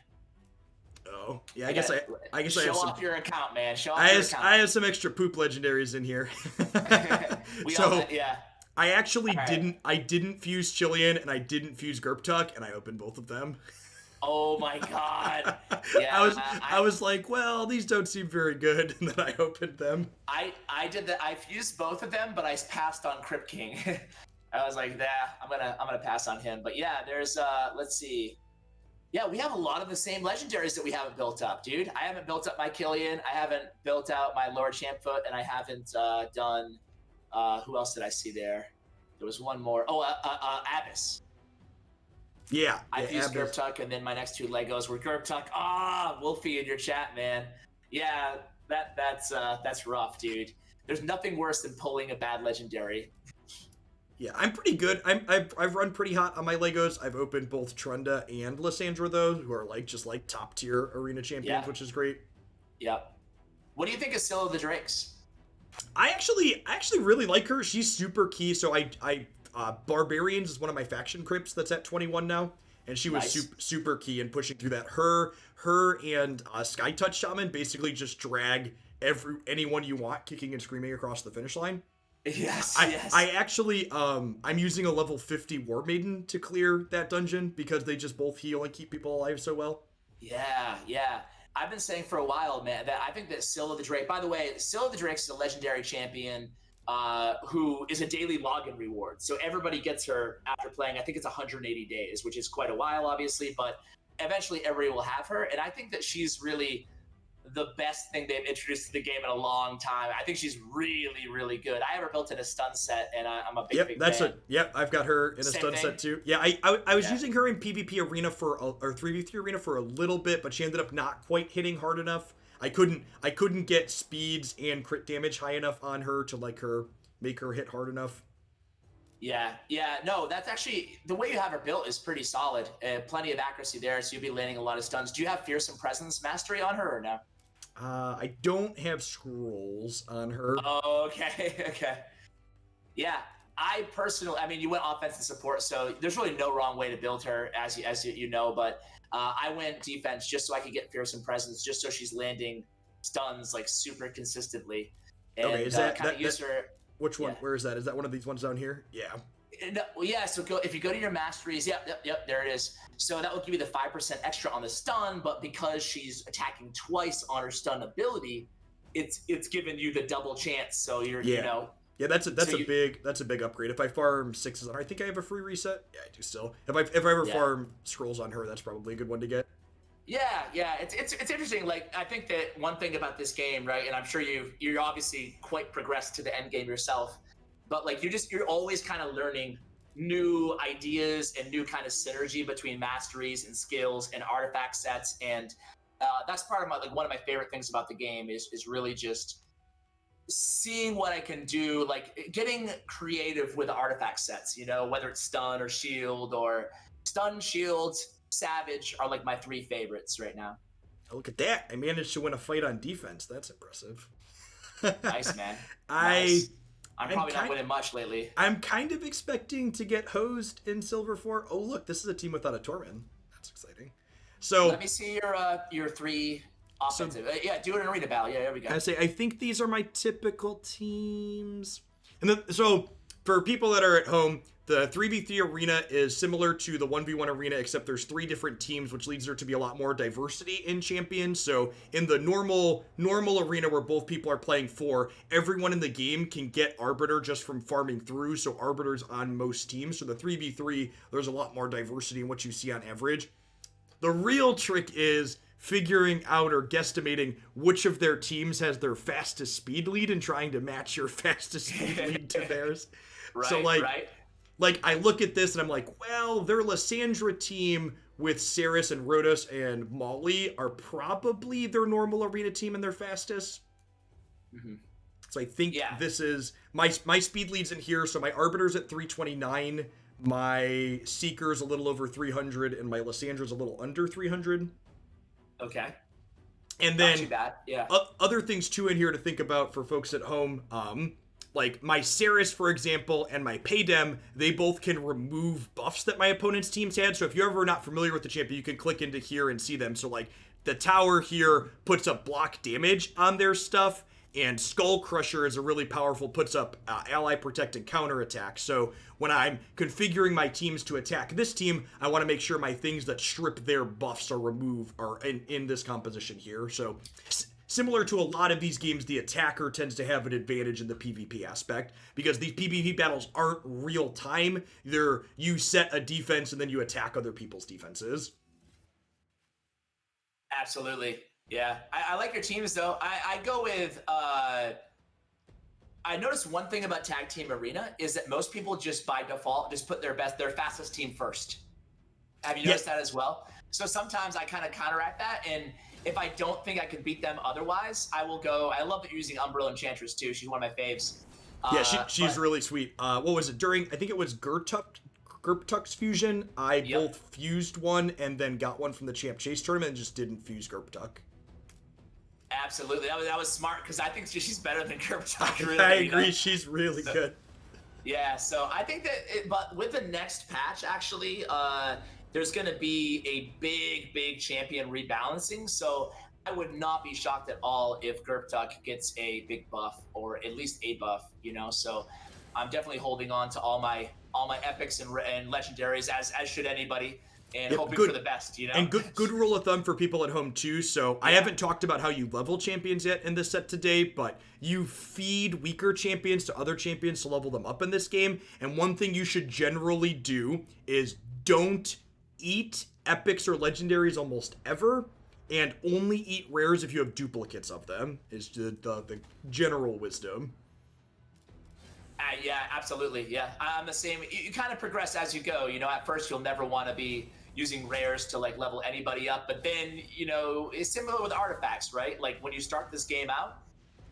Oh, yeah, I guess I have some... Show off your account, man. Show off your account. I have some extra poop legendaries in here. Yeah. I actually didn't fuse Chilean, and I didn't fuse Gerptuck, and I opened both of them. Oh my God! Yeah, I was like, well, these don't seem very good, and then I opened them. I did that. I fused both of them, but I passed on Crypt King. I was like, nah, I'm gonna pass on him. But yeah, there's let's see. Yeah, we have a lot of the same legendaries that we haven't built up, dude. I haven't built up my Killian. I haven't built out my Lord Champfoot, and I haven't done. Who else did I see there? There was one more. Oh, Abyss. Yeah, I fused Gerptuck, and then my next 2 Legos were Gerptuck. Wolfie in your chat, man. Yeah, that's rough, dude. There's nothing worse than pulling a bad legendary. Yeah, I'm pretty good. I've run pretty hot on my Legos. I've opened both Trunda and Lysandra, though, who are like just like top tier arena champions, which is great. Yep. What do you think of Scylla the Drakes? I actually really like her. She's super key. So Barbarians is one of my faction crypts that's at 21 now, and she was super key in pushing through that. Her and Sky Touch Shaman basically just drag anyone you want kicking and screaming across the finish line. Yes. I actually I'm using a level 50 War Maiden to clear that dungeon because they just both heal and keep people alive so well. Yeah. I've been saying for a while, man, that I think that Scylla the Drake. By the way, Scylla the Drake is a legendary champion. Who is a daily login reward. So everybody gets her after playing, I think it's 180 days, which is quite a while, obviously, but eventually everybody will have her. And I think that she's really the best thing they've introduced to the game in a long time. I think she's really, really good. I have her built in a stun set, and I'm a big fan. I've got her in a stun set too. Yeah, I was using her in PvP arena or 3v3 arena for a little bit, but she ended up not quite hitting hard enough. I couldn't get speeds and crit damage high enough on her to make her hit hard enough. Yeah. No, that's actually the way you have her built is pretty solid. Plenty of accuracy there, so you'll be landing a lot of stuns. Do you have Fearsome Presence mastery on her or no? I don't have scrolls on her. Oh, okay. Yeah. I personally, I mean, you went offense and support, so there's really no wrong way to build her, as you know. But I went defense just so I could get fearsome presence, just so she's landing stuns like super consistently, and Okay, is kind of use her. Which one? Yeah. Where is that? Is that one of these ones down here? Yeah. No, well, yeah, so if you go to your masteries, yep, there it is. So that will give you the 5% extra on the stun, but because she's attacking twice on her stun ability, it's giving you the double chance. So you're, Yeah. you know. Yeah, that's a big upgrade. If I farm 6s on her, I think I have a free reset. Yeah, I do still. If I ever farm scrolls on her, that's probably a good one to get. Yeah, it's interesting. Like, I think that one thing about this game, right, and I'm sure you're obviously quite progressed to the end game yourself, but like you're always kind of learning new ideas and new kind of synergy between masteries and skills and artifact sets, and that's part of one of my favorite things about the game is really just seeing what I can do, like getting creative with artifact sets, you know, whether it's stun or shield or stun, shields, savage are like my 3 favorites right now. Oh, look at that. I managed to win a fight on defense. That's impressive. Nice, man. Nice. I'm probably not winning much lately. I'm kind of expecting to get hosed in Silver 4. Oh, look, this is a team without a Torment. That's exciting. So let me see your 3 offensive. Yeah, do it in Arena Battle. Yeah, there we go. I think these are my typical teams. And so for people that are at home, the 3v3 arena is similar to the 1v1 arena, except there's 3 different teams, which leads there to be a lot more diversity in champions. So in the normal arena where both people are playing 4, everyone in the game can get Arbiter just from farming through. So Arbiter's on most teams. So the 3v3, there's a lot more diversity in what you see on average. The real trick is figuring out or guesstimating which of their teams has their fastest speed lead and trying to match your fastest speed lead to theirs. Right, so right. Like, I look at this and I'm like, well, their Lysandra team with Saris and Rhodos and Molly are probably their normal arena team and their fastest. Mm-hmm. So I think this is... My speed lead's in here, so my Arbiter's at 329, my Seeker's a little over 300, and my Lysandra's a little under 300. Okay. And then... Not too bad, yeah. Other things, too, in here to think about for folks at home... like my Saris, for example, and my Paydem, they both can remove buffs that my opponent's teams had. So if you're ever not familiar with the champion, you can click into here and see them. So like the tower here puts up block damage on their stuff, and Skull Crusher is a really powerful, puts up ally protect and counter attack. So when I'm configuring my teams to attack this team, I want to make sure my things that strip their buffs are removed are in this composition here. So similar to a lot of these games, the attacker tends to have an advantage in the PvP aspect because these PvP battles aren't real time. You set a defense and then you attack other people's defenses. Absolutely. Yeah. I like your teams though. I go with, I noticed one thing about Tag Team Arena is that most people just by default just put their fastest team first. Have you noticed that as well? So sometimes I kind of counteract that, and if I don't think I can beat them otherwise, I will go. I love that you're using Umbral Enchantress too. She's one of my faves. Yeah, she's really sweet. What was it? I think it was Gerptuk's fusion. I both fused one and then got one from the Champ Chase tournament and just didn't fuse Gerptuk. Absolutely. That was smart because I think she's better than Gerptuk. Really, I agree. She's really good. Yeah, so I think that, but with the next patch, actually, there's going to be a big champion rebalancing. So I would not be shocked at all if Gerptuk gets a big buff or at least a buff, you know. So I'm definitely holding on to all my epics and legendaries as should anybody, and hoping for the best, you know. And good rule of thumb for people at home too. So I haven't talked about how you level champions yet in this set today, but you feed weaker champions to other champions to level them up in this game. And one thing you should generally do is don't eat epics or legendaries almost ever, and only eat rares if you have duplicates of them, is the general wisdom. Yeah, absolutely. Yeah, I'm the same. You kind of progress as you go. You know, at first you'll never want to be using rares to like level anybody up, but then, you know, it's similar with artifacts, right? Like when you start this game out,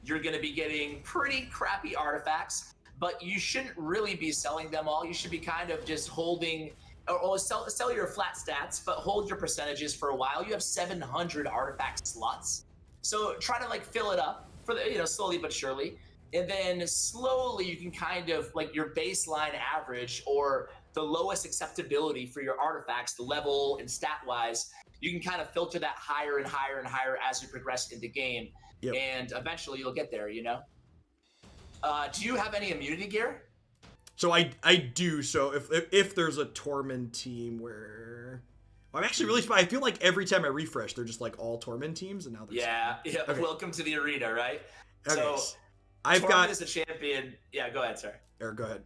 you're going to be getting pretty crappy artifacts, but you shouldn't really be selling them all. You should be kind of just holding, or sell your flat stats, but hold your percentages for a while. You have 700 artifact slots, so try to like fill it up for the, you know, slowly but surely. And then slowly you can kind of like your baseline average or the lowest acceptability for your artifacts, the level and stat wise, you can kind of filter that higher and higher and higher as you progress in the game. Yep. And eventually you'll get there, you know? Do you have any immunity gear? So I do. So if there's a Tormund team where I'm actually really surprised. I feel like every time I refresh, they're just like all Tormund teams, and now there's Yeah. Okay. Welcome to the arena, right? Okay. So I've Tormund got is a champion. Yeah, go ahead, sir. Or go ahead.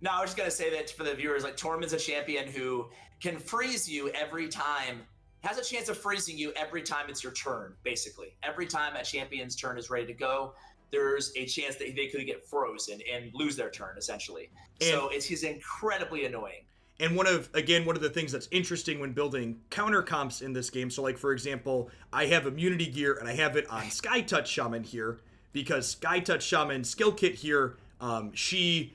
No, I was just gonna say that for the viewers, like Tormund's a champion who can freeze you every time, has a chance of freezing you every time it's your turn, basically. Every time a champion's turn is ready to go, there's a chance that they could get frozen and lose their turn, essentially. So he's incredibly annoying. And one of the things that's interesting when building counter comps in this game, so like for example, I have immunity gear and I have it on Skytouch Shaman here, because Skytouch Shaman skill kit here, she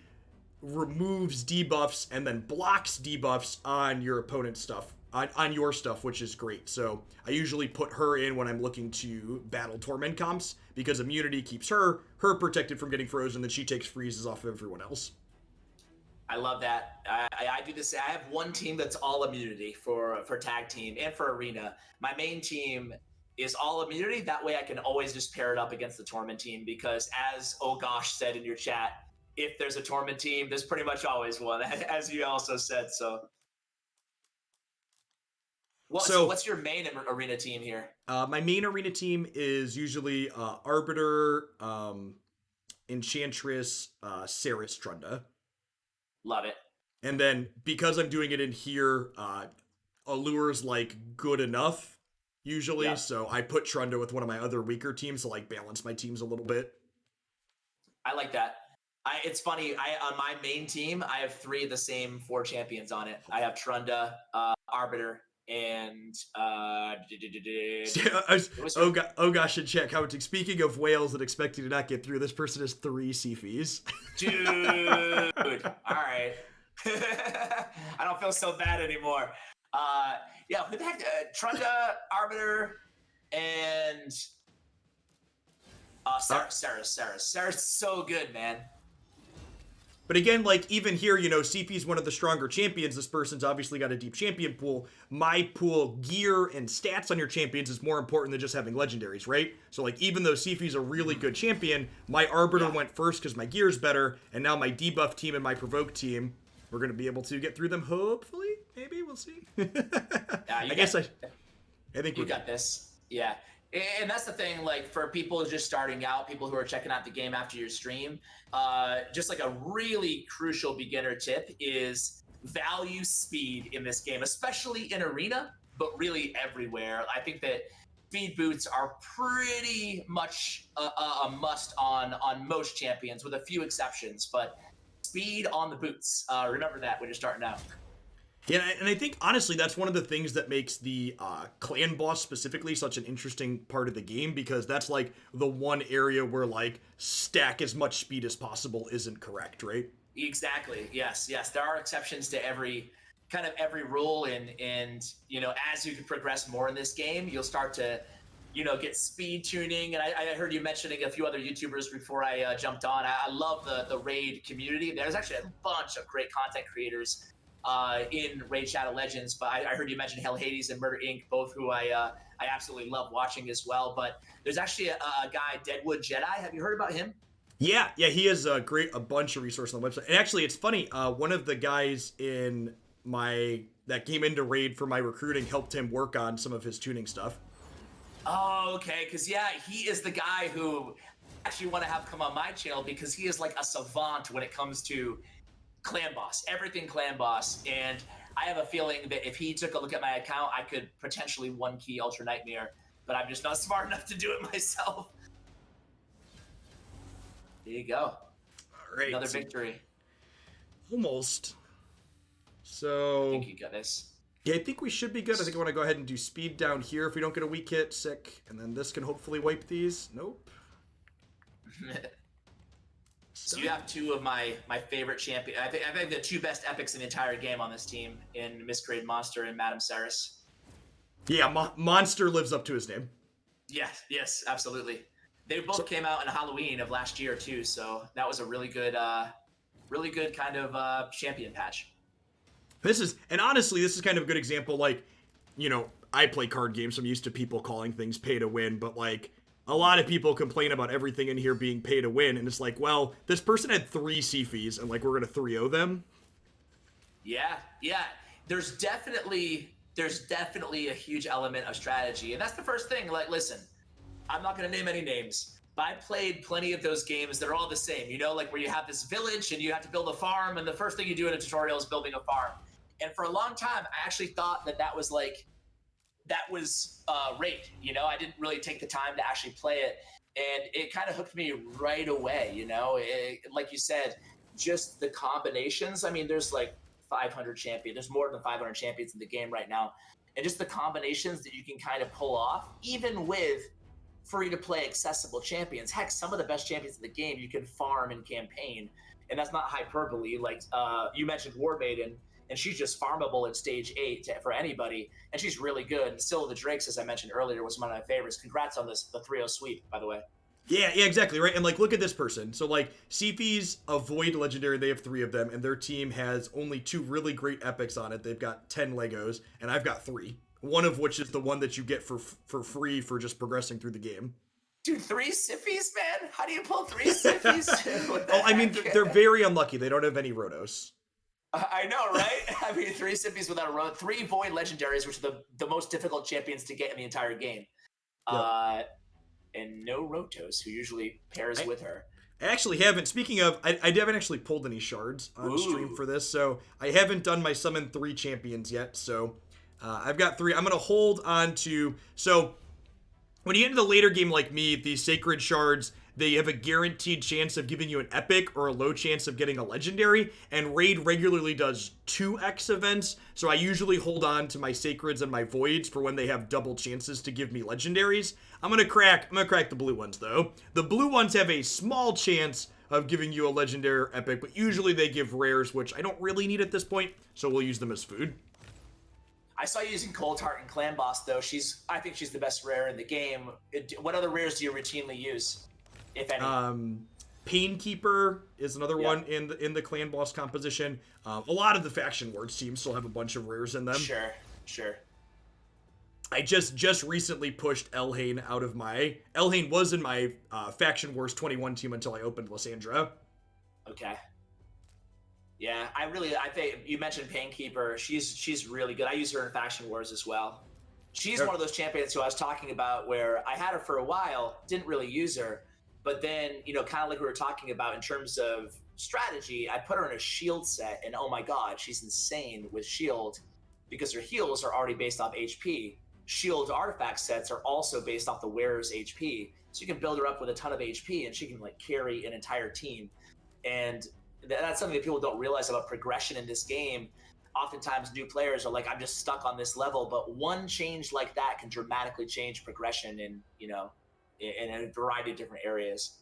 removes debuffs and then blocks debuffs on your opponent's stuff, on your stuff, which is great. So I usually put her in when I'm looking to battle Torment comps, because immunity keeps her protected from getting frozen, then she takes freezes off of everyone else. I love that. I do this. I have one team that's all immunity for tag team and for arena. My main team is all immunity. That way I can always just pair it up against the Torment team, because as Oh Gosh said in your chat, if there's a Torment team, there's pretty much always one, as you also said. So what's your main arena team here? My main arena team is usually Arbiter, Enchantress, Saris, Trunda. Love it. And then because I'm doing it in here, Allure's like good enough usually, yeah. So I put Trunda with one of my other weaker teams to like balance my teams a little bit. I like that. It's funny. On my main team, I have 3 of the same 4 champions on it. I have Trunda, Arbiter, and oh gosh, in chat commenting. Speaking of whales that expect you to not get through, this person has 3 Seafies. Dude, all right. I don't feel so bad anymore. Yeah, who the heck? Trunda, Arbiter, and Saris, so good, man. But again, like even here, you know, CP's one of the stronger champions. This person's obviously got a deep champion pool. My pool, gear, and stats on your champions is more important than just having legendaries, right? So like even though CP's a really good champion, my Arbiter went first because my gear's better, and now my debuff team and my provoke team, we're going to be able to get through them, hopefully. Maybe, we'll see. I think you got this. Yeah. And that's the thing, like for people just starting out, people who are checking out the game after your stream, just like a really crucial beginner tip is value speed in this game, especially in arena, but really everywhere. I think that speed boots are pretty much a must on most champions, with a few exceptions, but speed on the boots. Remember that when you're starting out. Yeah, and I think, honestly, that's one of the things that makes the clan boss specifically such an interesting part of the game, because that's, like, the one area where, like, stack as much speed as possible isn't correct, right? Exactly, yes. There are exceptions to every rule, and you know, as you progress more in this game, you'll start to, you know, get speed tuning. And I heard you mentioning a few other YouTubers before I jumped on. I love the Raid community. There's actually a bunch of great content creators in Raid Shadow Legends, but I heard you mention Hell Hades and Murder Inc., both who I absolutely love watching as well. But there's actually a guy, Deadwood Jedi. Have you heard about him? Yeah, he has a bunch of resources on the website. And actually, it's funny, one of the guys that came into Raid for my recruiting helped him work on some of his tuning stuff. Oh, okay, because yeah, he is the guy who I actually want to have come on my channel, because he is like a savant when it comes to clan boss, everything clan boss. And I have a feeling that if he took a look at my account, I could potentially one key Ultra Nightmare, but I'm just not smart enough to do it myself. There you go. All right. Another victory. Almost. So I think you got this. Yeah, I think we should be good. I think I want to go ahead and do speed down here. If we don't get a weak hit, sick. And then this can hopefully wipe these. Nope. So you have 2 of my favorite champion. I think the 2 best epics in the entire game on this team, in Miscreated Monster and Madame Saris. Yeah, Monster lives up to his name. Yes, absolutely. They both came out in Halloween of last year too, so that was a really good kind of champion patch. And honestly, this is kind of a good example. Like, I play card games, so I'm used to people calling things pay to win, but like, a lot of people complain about everything in here being pay to win, and it's like, well, this person had 3 C-fees, and like, we're gonna 3-0 them. Yeah. There's definitely a huge element of strategy, and that's the first thing. Like, listen, I'm not gonna name any names, but I played plenty of those games that are all the same. Like where you have this village and you have to build a farm, and the first thing you do in a tutorial is building a farm. And for a long time, I actually thought that was raid. I didn't really take the time to actually play it, and it kind of hooked me right away. Like you said, just the combinations. I mean, there's like 500 champions. There's more than 500 champions in the game right now, and just the combinations that you can kind of pull off, even with free-to-play accessible champions. Heck, some of the best champions in the game you can farm in campaign, and that's not hyperbole. Like you mentioned War Maiden, and she's just farmable at stage 8 for anybody, and she's really good. And Still the Drakes, as I mentioned earlier, was one of my favorites. Congrats on the 3-0 sweep, by the way. Yeah, exactly, right? And like, look at this person. So like, CP's avoid legendary, they have 3 of them, and their team has only 2 really great epics on it. They've got 10 Legos, and I've got 3. One of which is the one that you get for free for just progressing through the game. Dude, 3 Siffies, man? How do you pull 3 Siffies? I mean, they're very unlucky. They don't have any Rotos. I know, right? I mean, 3 Siffies without a road, 3 Void Legendaries, which are the most difficult champions to get in the entire game. Yep. And no Rotos, who usually pairs with her. I actually haven't. Speaking of, I haven't actually pulled any shards on stream for this, so I haven't done my summon 3 champions yet, so I've got 3. I'm going to hold on to... So, when you get into the later game like me, these sacred shards, they have a guaranteed chance of giving you an epic or a low chance of getting a legendary, and Raid regularly does 2x events, so I usually hold on to my sacreds and my voids for when they have double chances to give me legendaries. I'm gonna crack the blue ones though. The blue ones have a small chance of giving you a legendary or epic, but usually they give rares, which I don't really need at this point, so we'll use them as food. I saw you using Cold Heart and Clan Boss though. I think she's the best rare in the game. What other rares do you routinely use, if any? Painkeeper is another one in the Clan Boss composition. A lot of the Faction Wars teams still have a bunch of rares in them. Sure. I just recently pushed Elhain out of my... Elhain was in my Faction Wars 21 team until I opened Lysandra. Okay. Yeah, I think you mentioned Painkeeper. She's really good. I use her in Faction Wars as well. She's one of those champions who I was talking about where I had her for a while, didn't really use her, but then, kind of like we were talking about in terms of strategy, I put her in a shield set, and oh my god, she's insane with shield because her heals are already based off HP. Shield artifact sets are also based off the wearer's HP, so you can build her up with a ton of HP, and she can like carry an entire team. And that's something that people don't realize about progression in this game. Oftentimes new players are like, I'm just stuck on this level, but one change like that can dramatically change progression in a variety of different areas.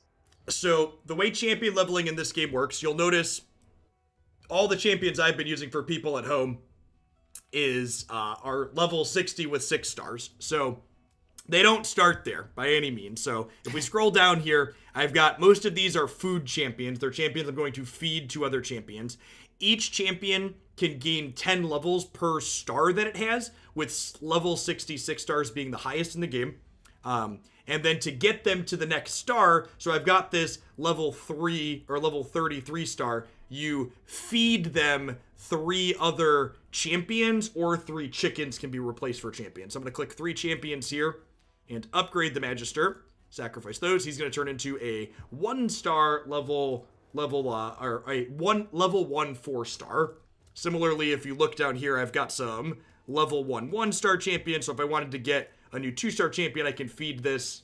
So the way champion leveling in this game works, you'll notice all the champions I've been using for people at home are level 60 with 6 stars. So they don't start there by any means. So if we scroll down here, I've got most of these are food champions. They're champions I'm going to feed to other champions. Each champion can gain 10 levels per star that it has, with level 66 stars being the highest in the game. And then to get them to the next star, so I've got this level 3 or level 33 star, you feed them 3 other champions, or 3 chickens can be replaced for champions. So I'm going to click 3 champions here and upgrade the Magister. Sacrifice those. He's going to turn into a 1-star level 1 4-star. Similarly, if you look down here, I've got some level 1 1-star champions. So if I wanted to get a new 2-star champion, I can feed this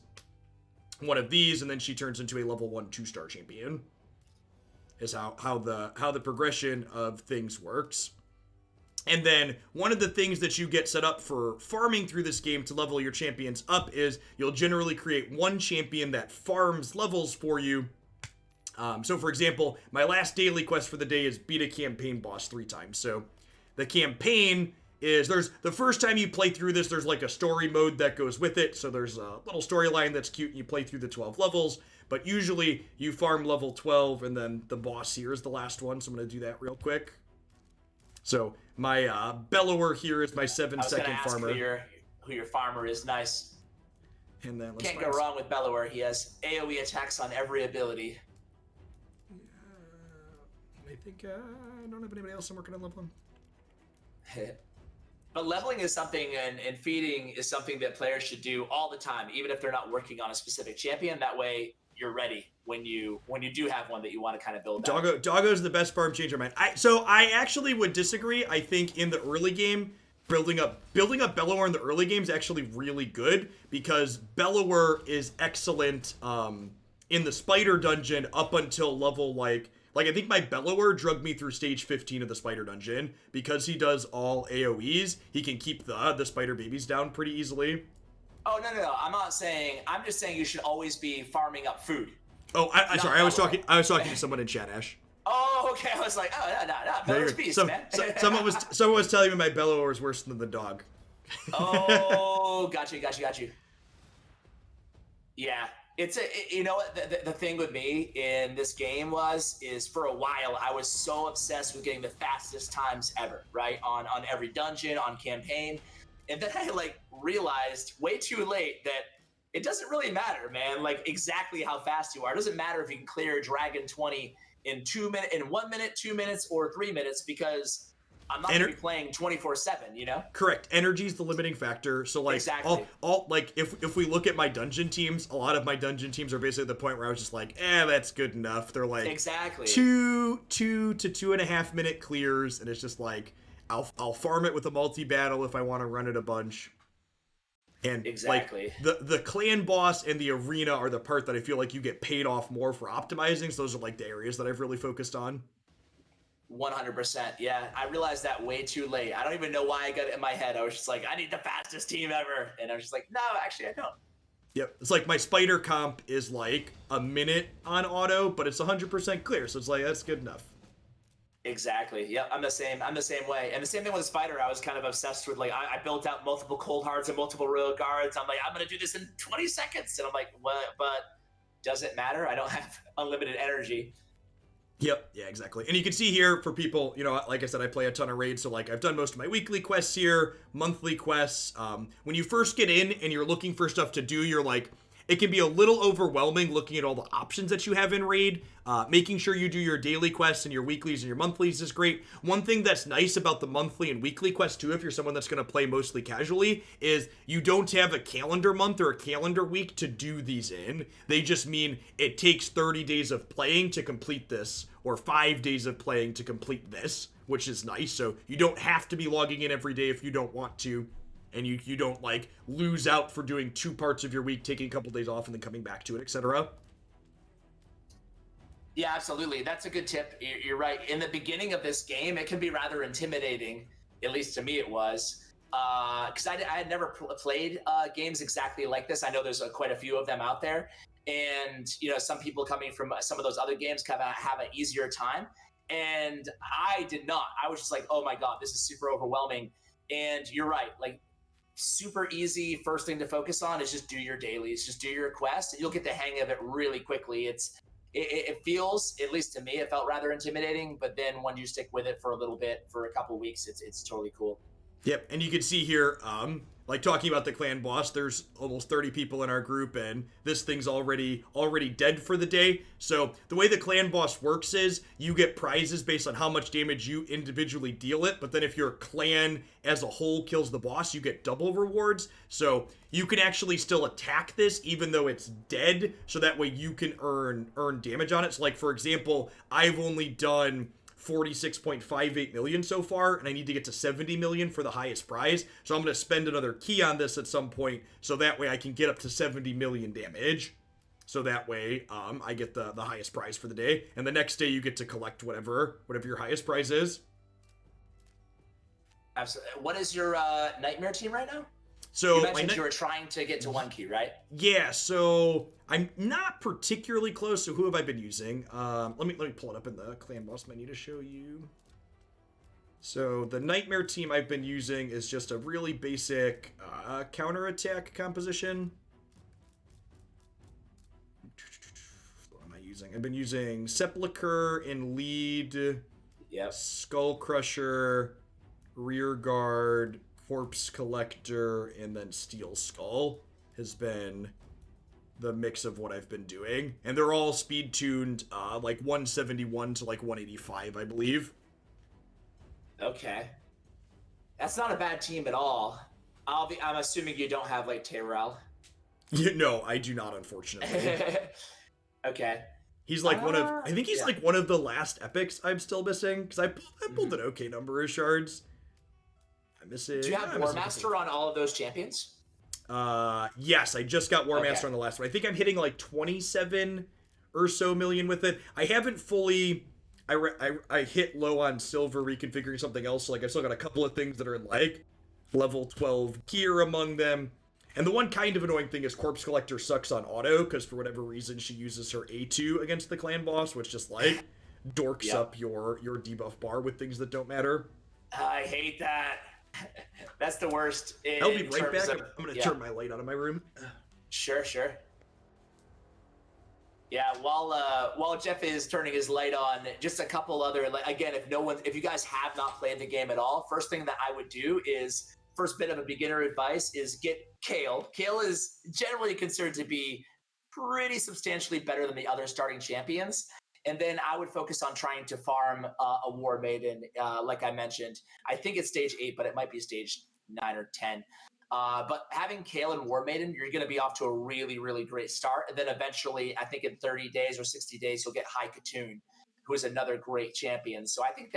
one of these, and then she turns into a level 1 2-star champion. Is how the progression of things works. And then one of the things that you get set up for farming through this game to level your champions up is you'll generally create one champion that farms levels for you. So for example, my last daily quest for the day is beat a campaign boss 3 times. So the campaign is there's the first time you play through this, there's like a story mode that goes with it. So there's a little storyline that's cute and you play through the 12 levels. But usually you farm level 12 and then the boss here is the last one. So I'm going to do that real quick. So my Bellower here is my 7-second farmer. Who your farmer is. Nice. And then Can't go wrong with Bellower. He has AoE attacks on every ability. I think I don't have anybody else I'm working on leveling. But leveling is something, and feeding is something that players should do all the time, even if they're not working on a specific champion. That way, you're ready when you do have one that you want to kind of build out. Doggo's the best farm changer, man. So I actually would disagree. I think in the early game, building up Bellower in the early game is actually really good because Bellower is excellent in the spider dungeon up until level like I think my Bellower drugged me through stage 15 of the spider dungeon because he does all AoEs. He can keep the spider babies down pretty easily. Oh no! I'm just saying you should always be farming up food. Oh, I'm sorry. I was talking to someone in chat, Ash. Oh, okay. I was like, no. Bellow's beast, man. Someone was telling me my Bellower was worse than the dog. Oh, got you. Yeah. You know what the thing with me in this game is for a while I was so obsessed with getting the fastest times ever, right? On every dungeon, on campaign. And then I like realized way too late that it doesn't really matter, man, like exactly how fast you are. It doesn't matter if you can clear Dragon 20 in 1 minute, 2 minutes, or 3 minutes, because I'm not gonna be playing 24/7, you know? Correct. Energy is the limiting factor. So like exactly. all like if we look at my dungeon teams, a lot of my dungeon teams are basically at the point where I was just like, that's good enough. They're like exactly 2 to 2.5 minute clears, and it's just like I'll farm it with a multi-battle if I want to run it a bunch. And exactly. like the clan boss and the arena are the part that I feel like you get paid off more for optimizing. So those are like the areas that I've really focused on. 100%. Yeah, I realized that way too late. I don't even know why I got it in my head. I was just like, I need the fastest team ever. And I was just like, no, actually I don't. Yep. It's like my spider comp is like a minute on auto, but it's 100% clear. So it's like, that's good enough. Exactly. Yep. I'm the same way. And the same thing with the spider. I was kind of obsessed with like, I built out multiple cold hearts and multiple royal guards. I'm like, I'm going to do this in 20 seconds. And I'm like, what? But does it matter? I don't have unlimited energy. Yep, yeah, exactly. And you can see here for people, you know, like I said, I play a ton of raids, so like I've done most of my weekly quests here, monthly quests. When you first get in and you're looking for stuff to do, you're like, it can be a little overwhelming looking at all the options that you have in raid. Making sure you do your daily quests and your weeklies and your monthlies is great. One thing that's nice about the monthly and weekly quests too, if you're someone that's going to play mostly casually, is you don't have a calendar month or a calendar week to do these in. They just mean it takes 30 days of playing to complete this, or 5 days of playing to complete this, which is nice. So you don't have to be logging in every day if you don't want to. And you don't like lose out for doing 2 parts of your week, taking a couple days off and then coming back to it, etc. Yeah, absolutely. That's a good tip. You're right. In the beginning of this game, it can be rather intimidating. At least to me, it was. Because I had never played games exactly like this. I know there's quite a few of them out there. And, you know, some people coming from some of those other games have an easier time. And I did not. I was just like, oh my God, this is super overwhelming. And you're right. Like, super easy first thing to focus on is just do your dailies, just do your quest, and you'll get the hang of it really quickly. It feels, at least to me, it felt rather intimidating, but then when you stick with it for a little bit, for a couple weeks, it's totally cool. Yep, and you can see here, like talking about the clan boss, there's almost 30 people in our group, and this thing's already dead for the day. So the way the clan boss works is you get prizes based on how much damage you individually deal it, but then if your clan as a whole kills the boss, you get double rewards. So you can actually still attack this even though it's dead, so that way you can earn damage on it. So like, for example, I've only done 46.58 million so far, and I need to get to 70 million for the highest prize. So I'm going to spend another key on this at some point, so that way I can get up to 70 million damage. So that way I get the highest prize for the day, and the next day you get to collect whatever your highest prize is. Absolutely. What is your nightmare team right now? So you mentioned you were trying to get to 1 key, right? Yeah, so I'm not particularly close. So who have I been using? Let me pull it up in the clan boss menu to show you. So the Nightmare team I've been using is just a really basic counterattack composition. What am I using? I've been using Sepulcher in lead, Skull Crusher, Rear Guard, Corpse Collector, and then Steel Skull has been the mix of what I've been doing. And they're all speed tuned like 171 to like 185, I believe. Okay. That's not a bad team at all. I'm assuming you don't have like Tyrell. No, I do not, unfortunately. Okay. He's like I think he's like one of the last epics I'm still missing, because I pulled an okay number of shards. I'm missing. Do you have War Master on all of those champions? Yes, I just got War Master on the last one. I think I'm hitting like 27 or so million with it. I haven't fully. I hit low on silver reconfiguring something else, so like I've still got a couple of things that are in like level 12 gear among them. And the one kind of annoying thing is Corpse Collector sucks on auto, because for whatever reason she uses her A2 against the clan boss, which just like dorks up your debuff bar with things that don't matter. I hate that. That's the worst. I'll be right back. I'm gonna turn my light on in my room. Sure. Yeah, while Jeff is turning his light on, just a couple other, again, if you guys have not played the game at all, first thing that I would do is, first bit of a beginner advice is get Kale. Kale is generally considered to be pretty substantially better than the other starting champions. And then I would focus on trying to farm a War Maiden, like I mentioned. I think it's stage 8, but it might be stage 9 or 10. But having Kale and War Maiden, you're going to be off to a really, really great start. And then eventually, I think in 30 days or 60 days, you'll get High Katoon, who is another great champion. So I think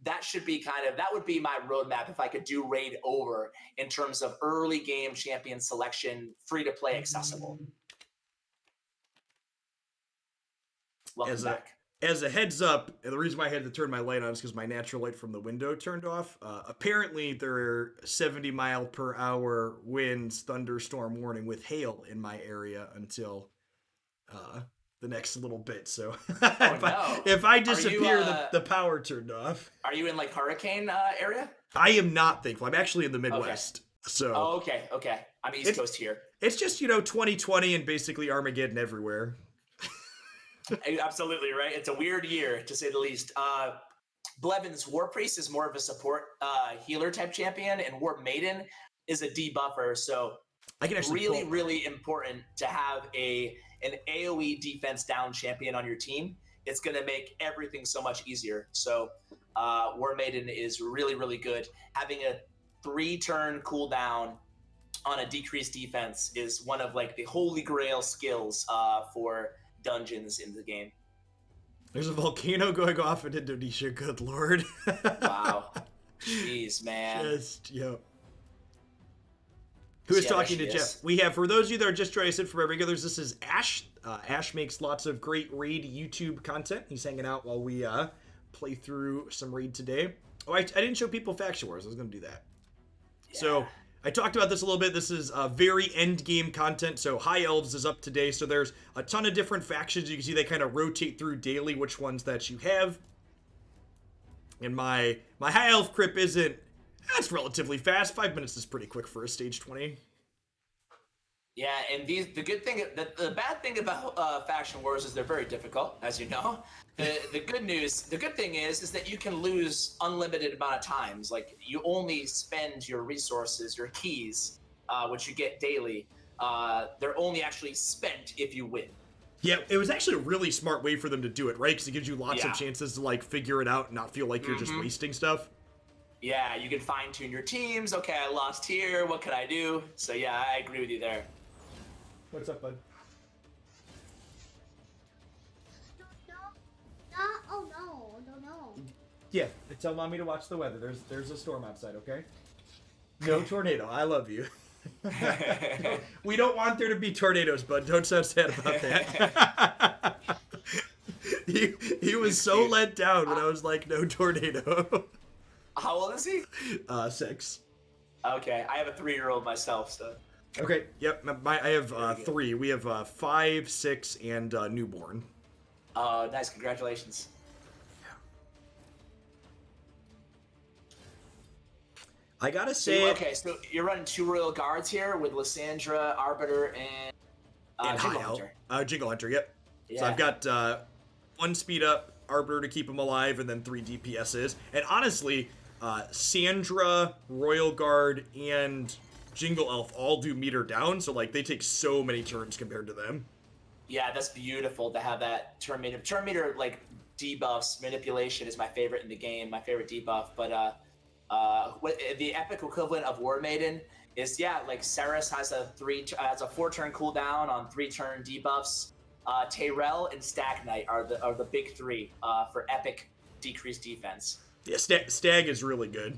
that should be that would be my roadmap if I could do Raid over in terms of early game champion selection, free to play, accessible. Welcome back. As a heads up, and the reason why I had to turn my light on is because my natural light from the window turned off. Apparently, there are 70-mile-per-hour winds, thunderstorm warning with hail in my area until the next little bit. So if I disappear, the power turned off. Are you in like hurricane area? I am not, thankful. I'm actually in the Midwest. Okay. So. Oh, okay. I'm East Coast here. It's just 2020 and basically Armageddon everywhere. Absolutely right. It's a weird year, to say the least. Blevins War Priest is more of a support healer type champion, and War Maiden is a debuffer. So I can actually really important to have an AoE defense down champion on your team. It's going to make everything so much easier. So War Maiden is really good. Having a 3-turn cooldown on a decreased defense is one of like the holy grail skills for dungeons in the game. There's a volcano going off in Indonesia, good lord. Wow. Jeez, man. Who is talking to Jeff? We have, for those of you that are just joining us in from our regulars, this is Ash. Ash makes lots of great Raid YouTube content. He's hanging out while we play through some Raid today. Oh, I didn't show people Faction Wars. I was going to do that. Yeah. So I talked about this a little bit. This is very end game content. So High Elves is up today. So there's a ton of different factions. You can see they kind of rotate through daily which ones that you have. And my High Elf crip that's relatively fast. 5 minutes is pretty quick for a stage 20. Yeah, and the bad thing about Faction Wars is they're very difficult, as you know. The good thing is that you can lose unlimited amount of times. Like, you only spend your resources, your keys, which you get daily. They're only actually spent if you win. Yeah, it was actually a really smart way for them to do it, right? Because it gives you lots of chances to like figure it out and not feel like you're just wasting stuff. Yeah, you can fine tune your teams. Okay, I lost here. What can I do? So yeah, I agree with you there. What's up, bud? No. Yeah, tell mommy to watch the weather. There's a storm outside, okay? No tornado. I love you. We don't want there to be tornadoes, bud. Don't sound sad about that. he was so let down when I was like, no tornado. How old is he? 6. Okay, I have a 3-year-old myself, so. Okay, yep, I have 3. We have 5, 6, and newborn. Nice, congratulations. I gotta So say, okay, so you're running 2 Royal Guards here with Lysandra, Arbiter, and in high Jingle out, Hunter. Jingle Hunter, yep. So I've Yeah. got 1 speed up, Arbiter to keep him alive, and then 3 DPSs. And honestly, Sandra, Royal Guard, and Jingle Elf all do meter down, so like they take so many turns compared to them. Yeah, that's beautiful to have that turn meter. Turn meter like debuffs, manipulation is my favorite in the game, my favorite debuff. But the epic equivalent of War Maiden is like Ceres has a 4-turn cooldown on 3-turn debuffs. Tyrell and Stag Knight are the big 3 for epic decreased defense. Yeah, Stag is really good.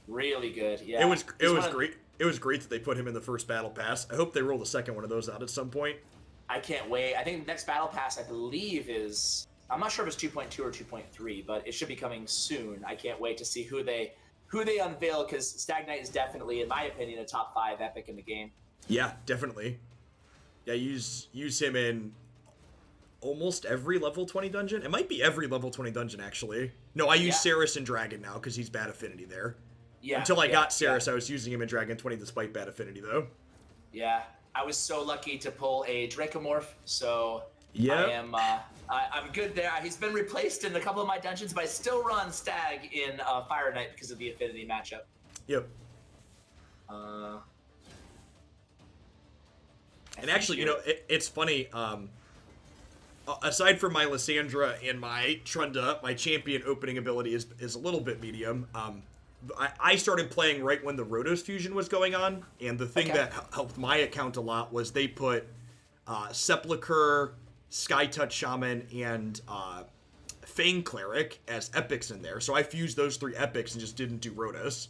Really good. Yeah. It was great. It was great that they put him in the first battle pass. I hope they roll the second one of those out at some point. I can't wait. I think the next battle pass, I believe, I'm not sure if it's 2.2 or 2.3, but it should be coming soon. I can't wait to see who they unveil, because Stag Knight is definitely, in my opinion, a top 5 epic in the game. Yeah, definitely. Yeah, use him in almost every level 20 dungeon. It might be every level 20 dungeon, actually. No, I use Ceres and Dragon now because he's bad affinity there. Yeah. Until I got Ceres, I was using him in Dragon 20 despite bad affinity, though. Yeah, I was so lucky to pull a Dracomorph, so yeah, I'm good there. He's been replaced in a couple of my dungeons, but I still run Stag in Fire Knight because of the affinity matchup. Yep. And actually, it's funny. Aside from my Lysandra and my Trunda, my champion opening ability is a little bit medium. I started playing right when the Rotos fusion was going on, and the thing that helped my account a lot was they put Sepulcher, Skytouch Shaman, and Fang Cleric as epics in there. So I fused those 3 epics and just didn't do Rotos.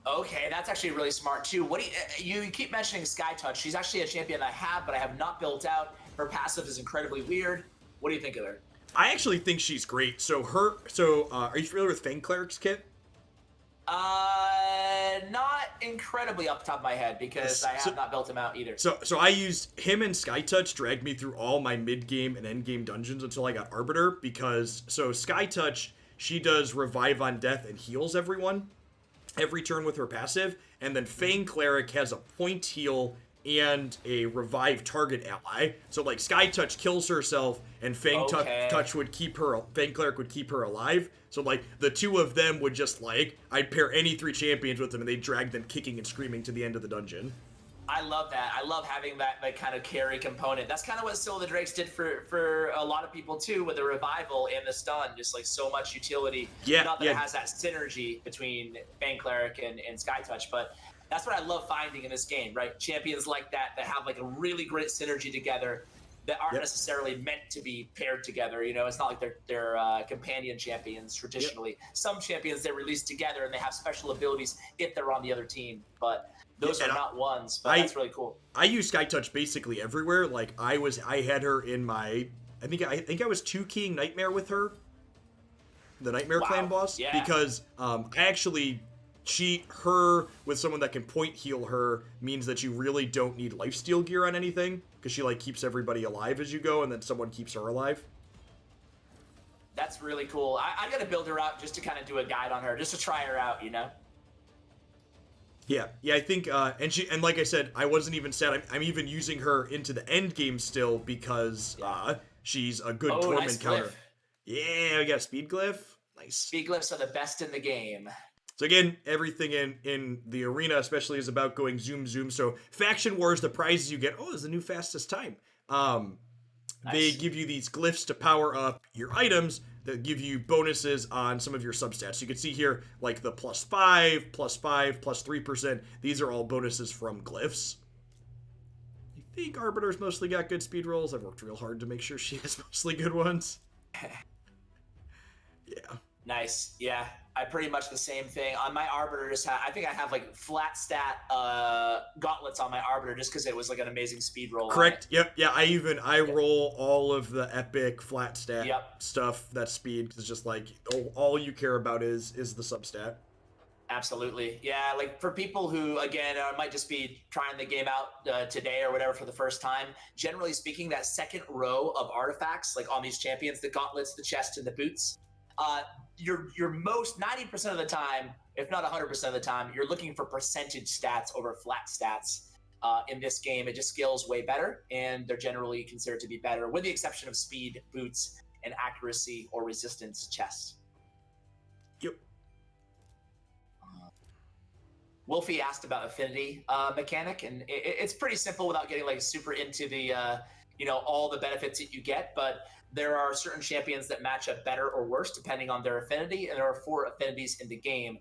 Okay, that's actually really smart too. What do you keep mentioning Skytouch? She's actually a champion I have, but I have not built out. Her passive is incredibly weird. What do you think of her? I actually think she's great. So are you familiar with Fang Cleric's kit? Not incredibly off the top of my head because I have not built him out either. So I used him and Skytouch dragged me through all my mid-game and end-game dungeons until I got Arbiter, because Skytouch, she does Revive on Death and heals everyone every turn with her passive, and then Fang Cleric has a point heal and a revive target ally. So like Skytouch kills herself, and Fang Cleric would keep her alive. So like the 2 of them would just I'd pair any 3 champions with them, and they'd drag them kicking and screaming to the end of the dungeon. I love that. I love having that kind of carry component. That's kind of what Still the Drakes did for a lot of people too, with the revival and the stun. Just so much utility. Yeah. Not that it has that synergy between Fang Cleric and Skytouch, but that's what I love finding in this game, right? Champions like that have a really great synergy together that aren't necessarily meant to be paired together. It's not like they're companion champions traditionally. Some champions they release together and they have special abilities if they're on the other team, but those are not ones. But that's really cool. I use Skytouch basically everywhere. I had her in my, I think I was 2-keying Nightmare with her, the Nightmare Clan boss, because I actually cheat her with someone that can point heal her. Means that you really don't need lifesteal gear on anything, because she keeps everybody alive as you go, and then someone keeps her alive. That's really cool. I gotta build her out just to kind of do a guide on her, just to try her out, Yeah, I think, and like I said, I wasn't even sad. I'm even using her into the end game still because she's a good tournament counter. Glyph. Yeah, we got a speed glyph. Nice. Speed glyphs are the best in the game. So again, everything in the arena especially is about going zoom zoom. So faction wars, the prizes you get, is the new fastest time. They give you these glyphs to power up your items that give you bonuses on some of your substats. You can see here, the +5, +5, +3%. These are all bonuses from glyphs. I think Arbiter's mostly got good speed rolls. I've worked real hard to make sure she has mostly good ones. Yeah. Nice. Yeah. I pretty much the same thing. On my Arbiter, I think I have flat stat gauntlets on my Arbiter just because it was an amazing speed roll. Correct. Yep. Yeah. I roll all of the epic flat stat stuff. That's speed, because it's just all you care about is the substat. Absolutely. Yeah. For people who again might just be trying the game out today or whatever for the first time. Generally speaking, that second row of artifacts on these champions, the gauntlets, the chest, and the boots. you're most 90% of the time, if not 100% of the time, you're looking for percentage stats over flat stats. In this game, it just scales way better, and they're generally considered to be better, with the exception of speed, boots, and accuracy or resistance chests. Yep. Wolfie asked about affinity mechanic, and it's pretty simple without getting like super into the all the benefits that you get, but there are certain champions that match up better or worse depending on their affinity, and there are 4 affinities in the game.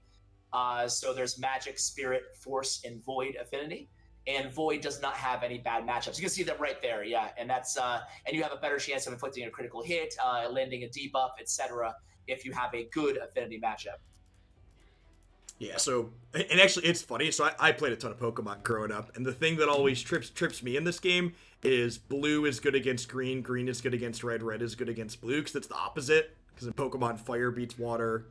So there's magic, spirit, force, and void affinity. And Void does not have any bad matchups. You can see that right there, yeah. And that's and you have a better chance of inflicting a critical hit, landing a debuff, etc. if you have a good affinity matchup. Yeah, so, and actually it's funny, so I played a ton of Pokemon growing up, and the thing that always trips me in this game is blue is good against green, green is good against red, red is good against blue, because it's the opposite, because in Pokemon, fire beats water,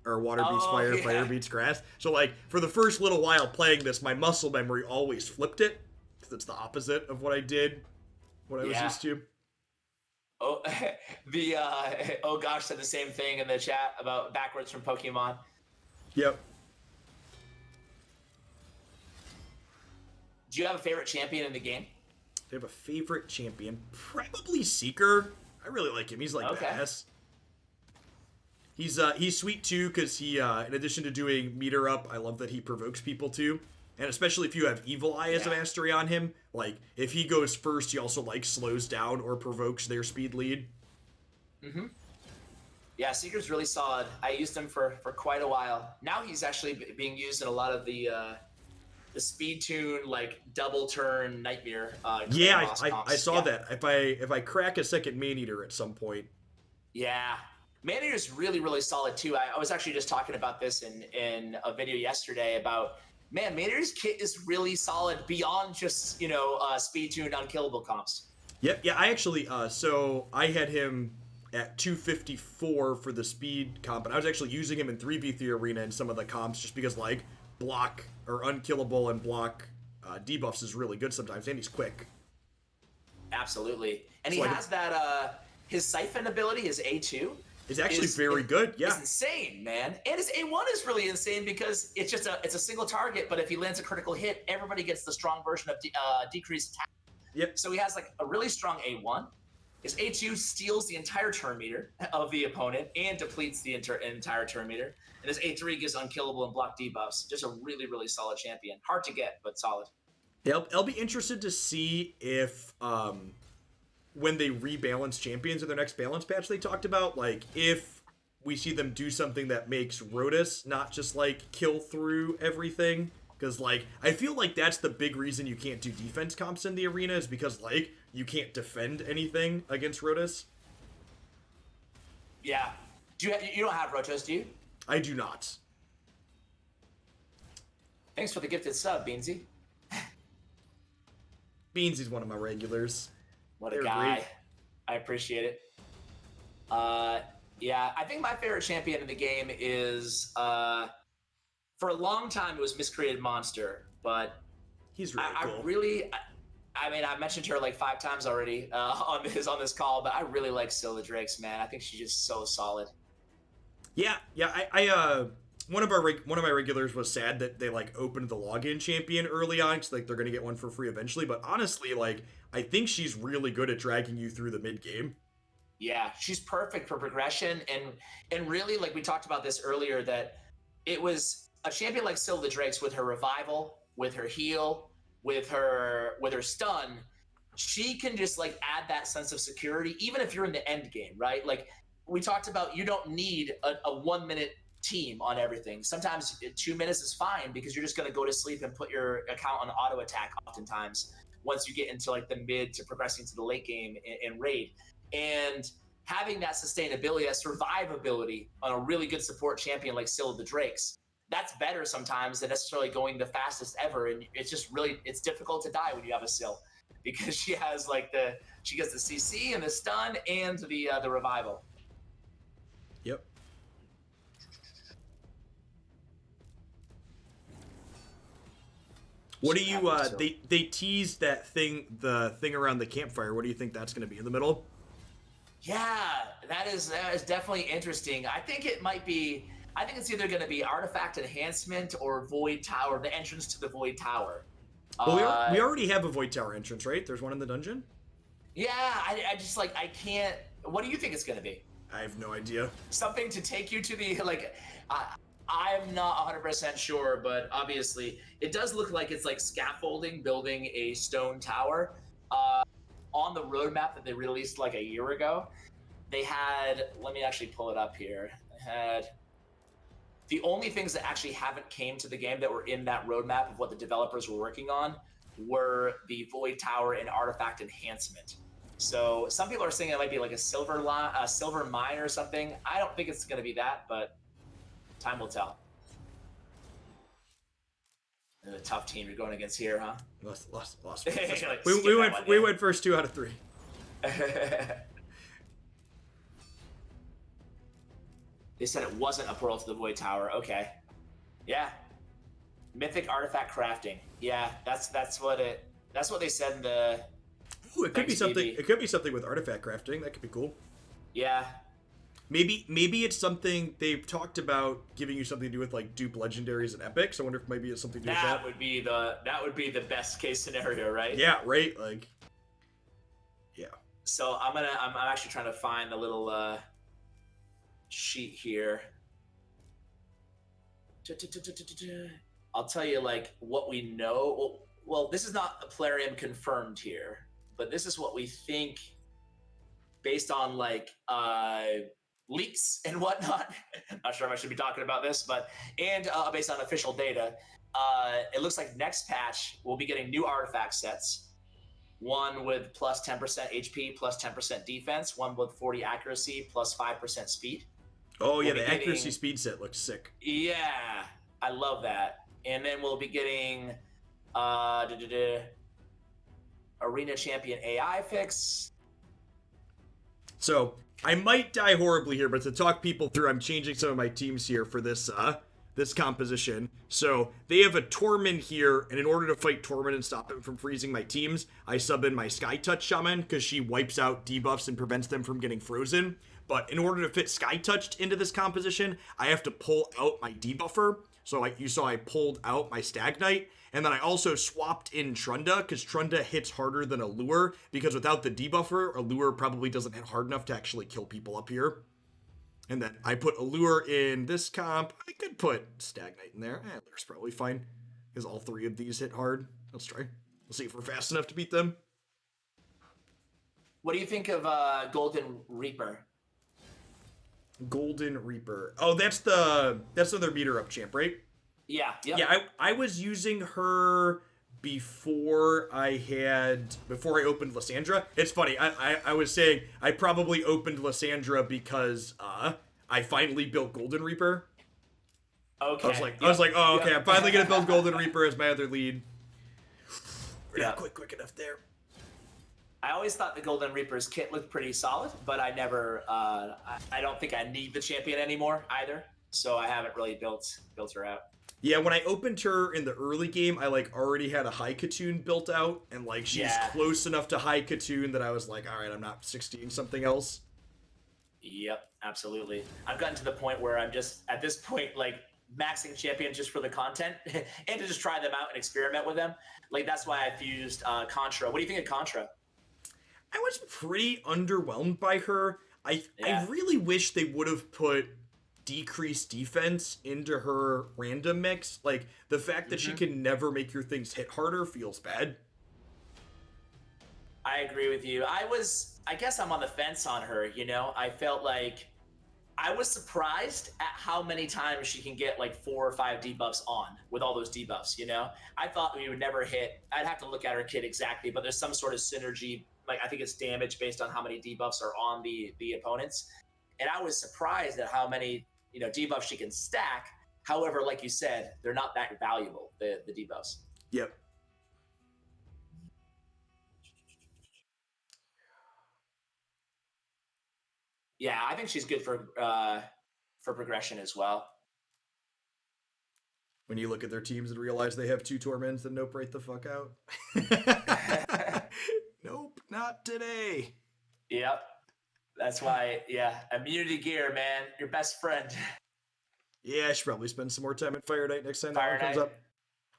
or water beats fire, fire beats grass. So, like, for the first little while playing this, my muscle memory always flipped it, because it's the opposite of what I did, what I was used to. Oh, oh gosh said the same thing in the chat about backwards from Pokemon. Yep. Do you have a favorite champion in the game? I have a favorite champion. Probably Seeker. I really like him. He's like badass. He's sweet too, because he, in addition to doing meter up, I love that he provokes people too. And especially if you have Evil Eye as a mastery on him, like, if he goes first, he also, like, slows down or provokes their speed lead. Mm-hmm. Yeah, Seeker's really solid. I used him for quite a while. Now he's actually being used in a lot of the speed tune, like, double turn Nightmare. Yeah, I saw that. If I crack a second Maneater at some point. Yeah. Maneater's really, really solid too. I was actually just talking about this in a video yesterday about, man, Maneater's kit is really solid beyond just, speed tuned unkillable comps. Yep, yeah, I actually, so I had him at 254 for the speed comp, and I was actually using him in 3v3 Arena in some of the comps just because, like, block or unkillable and block debuffs is really good sometimes, and he's quick. Absolutely. And he has that, his Siphon ability, his A2. It's actually very good, yeah. It's insane, man. And his A1 is really insane because it's a single target, but if he lands a critical hit, everybody gets the strong version of decreased attack. Yep. So he has like a really strong A1. His A2 steals the entire turn meter of the opponent and depletes the entire turn meter. And his A3 gives unkillable and block debuffs. Just a really, really solid champion. Hard to get, but solid. Yeah, I'll be interested to see if when they rebalance champions in their next balance patch they talked about, like, if we see them do something that makes Rotus not just, like, kill through everything. Because, like, I feel like that's the big reason you can't do defense comps in the arena is because, like, you can't defend anything against Rotus. Yeah. You don't have Rotus, do you? I do not. Thanks for the gifted sub, Beansy. Beansy's one of my regulars. What a guy. Great. I appreciate it. Yeah, I think my favorite champion in the game is, for a long time, it was Miscreated Monster, but he's really cool. I mean, I've mentioned her like 5 times already on this call, but I really like Scylla Drakes, man. I think she's just so solid. Yeah. I one of my regulars was sad that they, like, opened the login champion early on, because, like, they're gonna get one for free eventually. But honestly, like, I think she's really good at dragging you through the mid game. Yeah, she's perfect for progression, and really, like we talked about this earlier, that it was a champion like Scylla Drakes with her revival, with her heal, with her stun. She can just, like, add that sense of security, even if you're in the end game, right? Like we talked about, you don't need a 1 minute team on everything. Sometimes 2 minutes is fine because you're just going to go to sleep and put your account on auto attack oftentimes once you get into, like, the mid to progressing to the late game in raid. And having that sustainability, that survivability on a really good support champion like Scylla the Drakes, that's better sometimes than necessarily going the fastest ever. And it's just really, it's difficult to die when you have a Syl because she has, like, she gets the CC and the stun and the revival. Yep. What do you, they teased that thing, the thing around the campfire. What do you think that's going to be in the middle? Yeah, that is definitely interesting. I think it might be. I think it's either going to be artifact enhancement or void tower, the entrance to the void tower. Well, Uh, we already have a Void Tower entrance, right? There's one in the dungeon. yeah, I just like I can't. What do you think it's going to be? I have no idea. Something to take you to the like. I'm not 100% sure, but obviously it does look like it's like scaffolding, building a stone tower. On the roadmap that they released like a year ago, they had. Let me actually pull it up here. They had the only things that actually haven't came to the game that were in that roadmap of what the developers were working on were the Void Tower and Artifact Enhancement. So some people are saying it might be like a silver mine or something. I don't think it's going to be that, but time will tell. A tough team you're going against here, huh? Lost. Like, we went first 2 out of 3. They said it wasn't a portal to the Void Tower. Okay. Yeah. Mythic artifact crafting. Yeah, that's what they said in the. Ooh, it could be something. It could be something with artifact crafting. That could be cool. Yeah. Maybe it's something they've talked about giving you something to do with like dupe legendaries and epics. I wonder if maybe it's something to do with that. That would be the best case scenario, right? Yeah, right. Like, yeah. So I'm actually trying to find the little sheet here. I'll tell you like what we know. Well, this is not a Plarium confirmed here, but this is what we think based on like leaks and whatnot. Not sure if I should be talking about this, but based on official data, it looks like next patch we'll be getting new artifact sets. One with plus 10% HP, plus 10% defense. One with 40 accuracy, plus 5% speed. Oh yeah, the accuracy speed set looks sick. Yeah, I love that. And then we'll be getting Arena Champion AI fix. So I might die horribly here, but to talk people through, I'm changing some of my teams here for this this composition. So they have a Tormund here, and in order to fight Tormund and stop him from freezing my teams, I sub in my Sky Touch Shaman because she wipes out debuffs and prevents them from getting frozen. But in order to fit Sky Touched into this composition, I have to pull out my debuffer. So like you saw, I pulled out my Stag Knight, and then I also swapped in Trunda because Trunda hits harder than Allure, because without the debuffer, Allure probably doesn't hit hard enough to actually kill people up here. And then I put Allure in this comp. I could put Stag Knight in there. Allure's probably fine because all 3 of these hit hard. Let's try. We'll see if we're fast enough to beat them. What do you think of Golden Reaper? Golden Reaper. Oh, that's another meter up champ, right? Yeah. Yep. Yeah, I was using her before I opened Lysandra. It's funny. I was saying I probably opened Lysandra because I finally built Golden Reaper. Okay. I was like, oh, okay, I'm finally gonna build Golden Reaper as my other lead. We're not quick enough there. I always thought the Golden Reaper's kit looked pretty solid, but I never. I don't think I need the champion anymore either, so I haven't really built her out. Yeah, when I opened her in the early game, I like already had a High Katoon built out, and like she's close enough to High Katoon that I was like, all right, I'm not 16 something else. Yep, absolutely. I've gotten to the point where I'm just at this point like maxing champions just for the content and to just try them out and experiment with them. Like that's why I fused Contra. What do you think of Contra? I was pretty underwhelmed by her. I really wish they would have put decreased defense into her random mix. Like the fact that she can never make your things hit harder feels bad. I agree with you. I guess I'm on the fence on her, you know? I felt like I was surprised at how many times she can get like 4 or 5 debuffs on with all those debuffs, you know? I thought we would never hit. I'd have to look at her kit exactly, but there's some sort of synergy. Like I think it's damage based on how many debuffs are on the opponents. And I was surprised at how many, you know, debuffs she can stack. However, like you said, they're not that valuable, the debuffs. Yep. Yeah, I think she's good for progression as well. When you look at their teams and realize they have 2 Torments, then nope, right the fuck out. Nope, not today. Yep. That's why, yeah, immunity gear, man, your best friend. Yeah, I should probably spend some more time at Fire Night next time that Fire one comes Knight. up.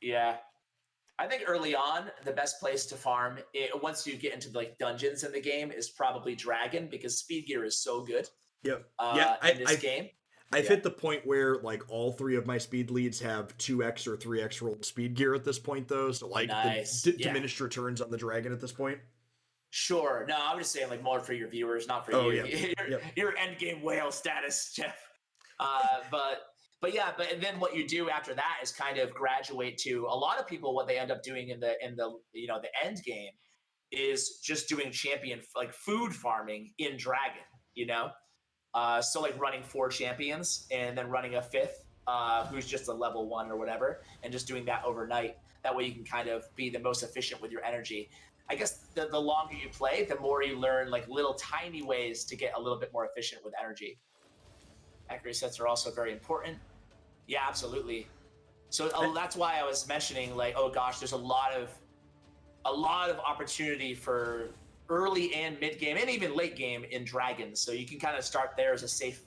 Yeah. I think early on, the best place to farm once you get into like dungeons in the game is probably Dragon because speed gear is so good Yep. Yeah, in this game. I've Yeah. hit the point where like all 3 of my speed leads have 2x or 3x rolled speed gear at this point, though. So like Nice. the Yeah. diminished returns on the dragon at this point. Sure. No, I'm just saying like more for your viewers, not for Oh, you. yeah. Your end game whale status, Jeff. But yeah, but and then what you do after that is kind of graduate to a lot of people. What they end up doing in the the end game is just doing champion like food farming in Dragon. You know, so like running 4 champions and then running a 5th who's just a level 1 or whatever, and just doing that overnight. That way you can kind of be the most efficient with your energy. I guess the longer you play, the more you learn like little tiny ways to get a little bit more efficient with energy. Accuracy sets are also very important. Yeah, absolutely. So that's why I was mentioning like, oh gosh, there's a lot of opportunity for early and mid game and even late game in Dragons. So you can kind of start there as a safe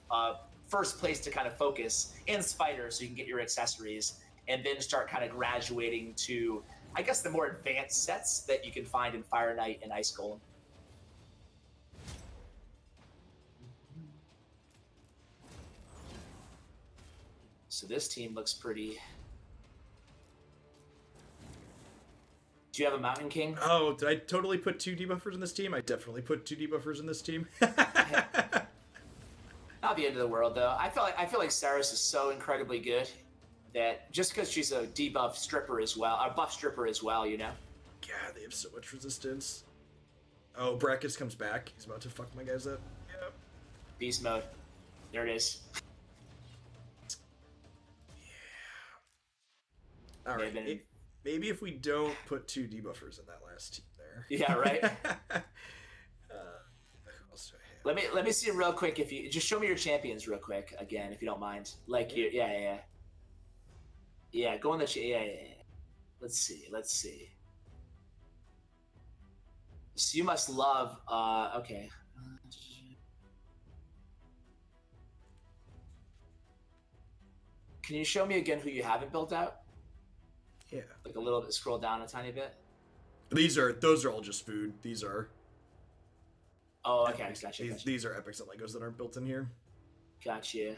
first place to kind of focus, and Spider, so you can get your accessories, and then start kind of graduating to, I guess, the more advanced sets that you can find in Fire Knight and Ice Golem. So this team looks pretty. Do you have a Mountain King? Oh, did I totally put 2 debuffers in this team? I definitely put 2 debuffers in this team. Not the end of the world, though. I feel like Saris is so incredibly good that just because she's a debuff stripper as well, a buff stripper as well, you know. God, they have so much resistance. Oh, Brackets comes back. He's about to fuck my guys up. Yep. Beast mode. There it is. Yeah. All right. Maybe if we don't put 2 debuffers in that last team there. Yeah, right. Who else do I have? Let me see real quick. If you just show me your champions real quick again, if you don't mind. Like yeah. Go on the yeah. Let's see. So you must love. Okay. Can you show me again who you haven't built out? Yeah. Like a little bit, scroll down a tiny bit. Those are all just food. These are. Oh, okay, epics. Gotcha. These are epics and Legos that aren't built in here. Gotcha.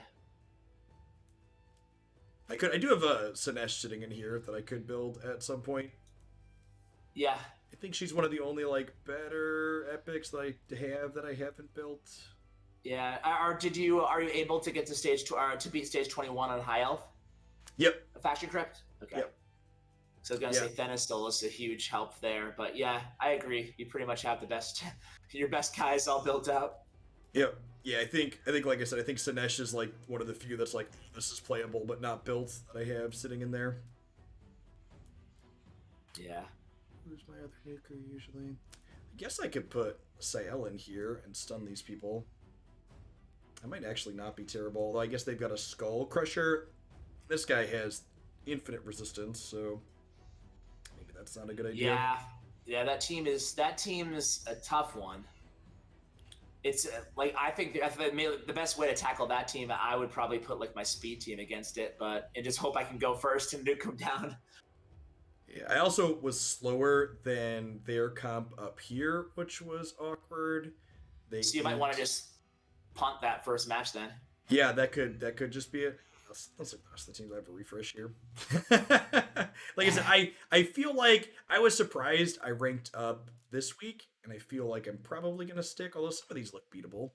I do have a Sinesh sitting in here that I could build at some point. Yeah. I think she's one of the only like better epics that I have that I haven't built. Yeah. Are you able to get to to beat stage 21 on high elf? Yep. A faction crypt? Okay. Yep. So I was gonna say Thenastil is a huge help there, but yeah, I agree. You pretty much have the best, your best guys all built out. Yep. Yeah, I think like I said, I think Sinesh is like one of the few that's like, this is playable but not built that I have sitting in there. Yeah. Where's my other nuker usually? I guess I could put Sael in here and stun these people. That might actually not be terrible, although I guess they've got a Skull Crusher. This guy has infinite resistance, so maybe that's not a good idea. Yeah, that team is a tough one. It's like I think the best way to tackle that team, I would probably put like my speed team against it, and just hope I can go first and nuke them down. Yeah, I also was slower than their comp up here, which was awkward. So you might want to just punt that first match then. Yeah, that could just be it. Let's look at the teams. I have a refresh here. Like I said, I feel like I was surprised I ranked up this week, and I feel like I'm probably gonna stick. Although some of these look beatable.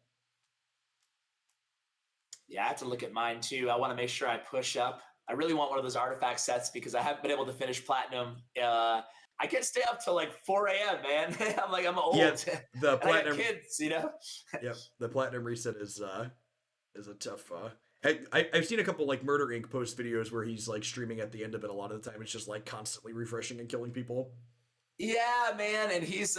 Yeah, I have to look at mine too. I want to make sure I push up. I really want one of those artifact sets because I haven't been able to finish platinum. I can't stay up till like 4 a.m., man. I'm old. Yeah, the platinum I got kids, you know. Yep, the platinum reset is a tough. I've seen a couple like Murder Inc. post videos where he's like streaming at the end of it. A lot of the time, it's just like constantly refreshing and killing people. Yeah, man, and he lives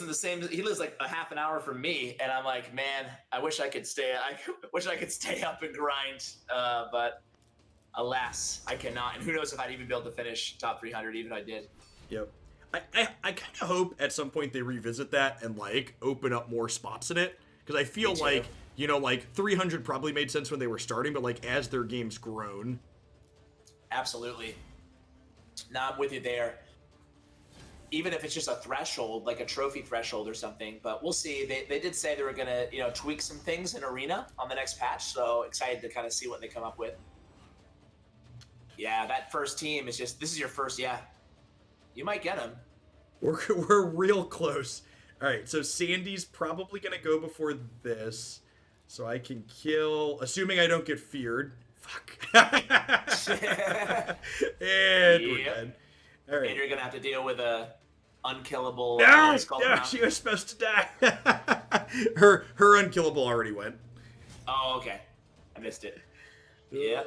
like a half an hour from me, and I'm like, man, I wish I could stay up and grind, but alas, I cannot. And who knows if I'd even be able to finish top 300 even if I did. Yep. I kind of hope at some point they revisit that and like open up more spots in it, Because I feel Me too. like, you know, like 300 probably made sense when they were starting, but like as their game's grown. Absolutely. No, I'm with you there. Even if it's just a threshold, like a trophy threshold or something, but we'll see. They did say they were going to, tweak some things in Arena on the next patch, so excited to kind of see what they come up with. Yeah, that first team is just, this is your first, you might get them. We're real close. All right, so Sandy's probably going to go before this, so I can kill, assuming I don't get feared. Fuck. And we're dead. All right. And you're going to have to deal with a unkillable No, she was supposed to die. her unkillable already went. Oh, okay. I missed it. Yeah.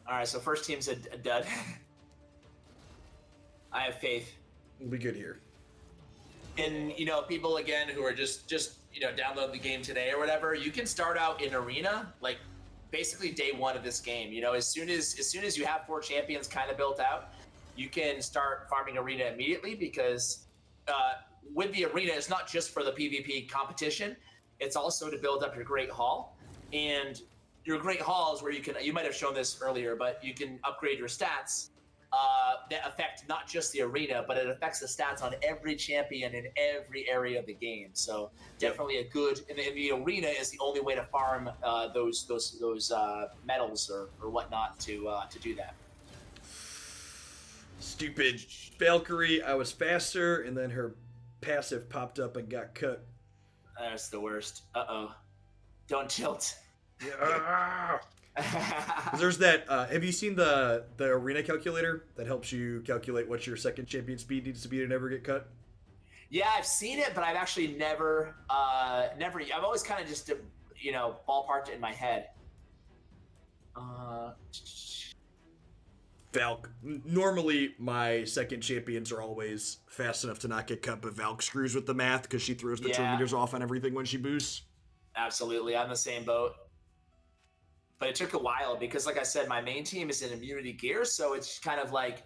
All right, so first team's a dud. I have faith. We'll be good here. And people again who are just download the game today or whatever, you can start out in Arena like basically day one of this game. As soon as you have 4 champions kind of built out, you can start farming Arena immediately because with the Arena, it's not just for the PvP competition. It's also to build up your Great Hall. And your Great Hall is where you might have shown this earlier, but you can upgrade your stats that affect not just the Arena, but it affects the stats on every champion in every area of the game. So definitely a good, and the Arena is the only way to farm those medals or whatnot to do that. Stupid Valkyrie, I was faster, and then her passive popped up and got cut. That's the worst. Uh-oh. Don't tilt. Yeah. There's that, have you seen the Arena calculator that helps you calculate what your second champion speed needs to be to never get cut? Yeah, I've seen it, but I've actually never, I've always kind of just, ballparked it in my head. Valk. Normally, my second champions are always fast enough to not get cut, but Valk screws with the math because she throws the turn meters off on everything when she boosts. Absolutely, I'm the same boat. But it took a while because, like I said, my main team is in immunity gear, so it's kind of like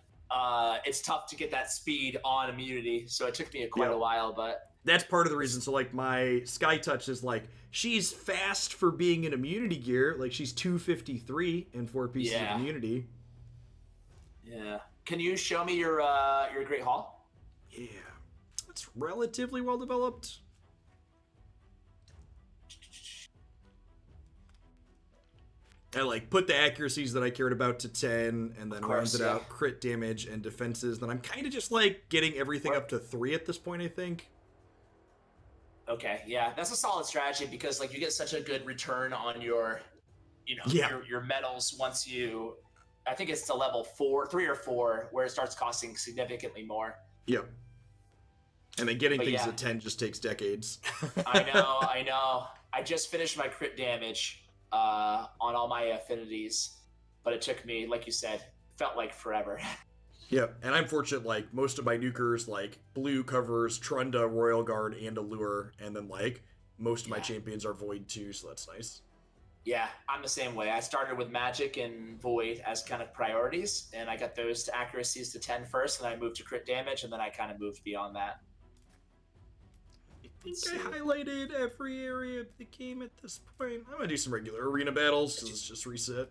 it's tough to get that speed on immunity. So it took me quite a while, but that's part of the reason. So like my Sky Touch is like she's fast for being in immunity gear, like she's 253 and 4 pieces of immunity. Yeah. Can you show me your Great Hall? Yeah, it's relatively well developed. I like put the accuracies that I cared about to 10 and then rounded out crit damage and defenses. Then I'm kind of just like getting everything up to 3 at this point, I think. Okay, yeah, that's a solid strategy because like you get such a good return on your, your medals once you, I think it's to level 3 or 4 where it starts costing significantly more. Yep. And then getting things to 10 just takes decades. I know. I just finished my crit damage on all my affinities, but it took me, like you said, felt like forever. Yep, and I'm fortunate, like, most of my nukers, like, blue covers Trunda, Royal Guard, and Allure, and then, like, most of my champions are Void too, so that's nice. Yeah, I'm the same way. I started with Magic and Void as kind of priorities, and I got those accuracies to 10 first, and then I moved to crit damage, and then I kind of moved beyond that. I think I highlighted every area of the game at this point. I'm gonna do some regular arena battles, because it's just reset.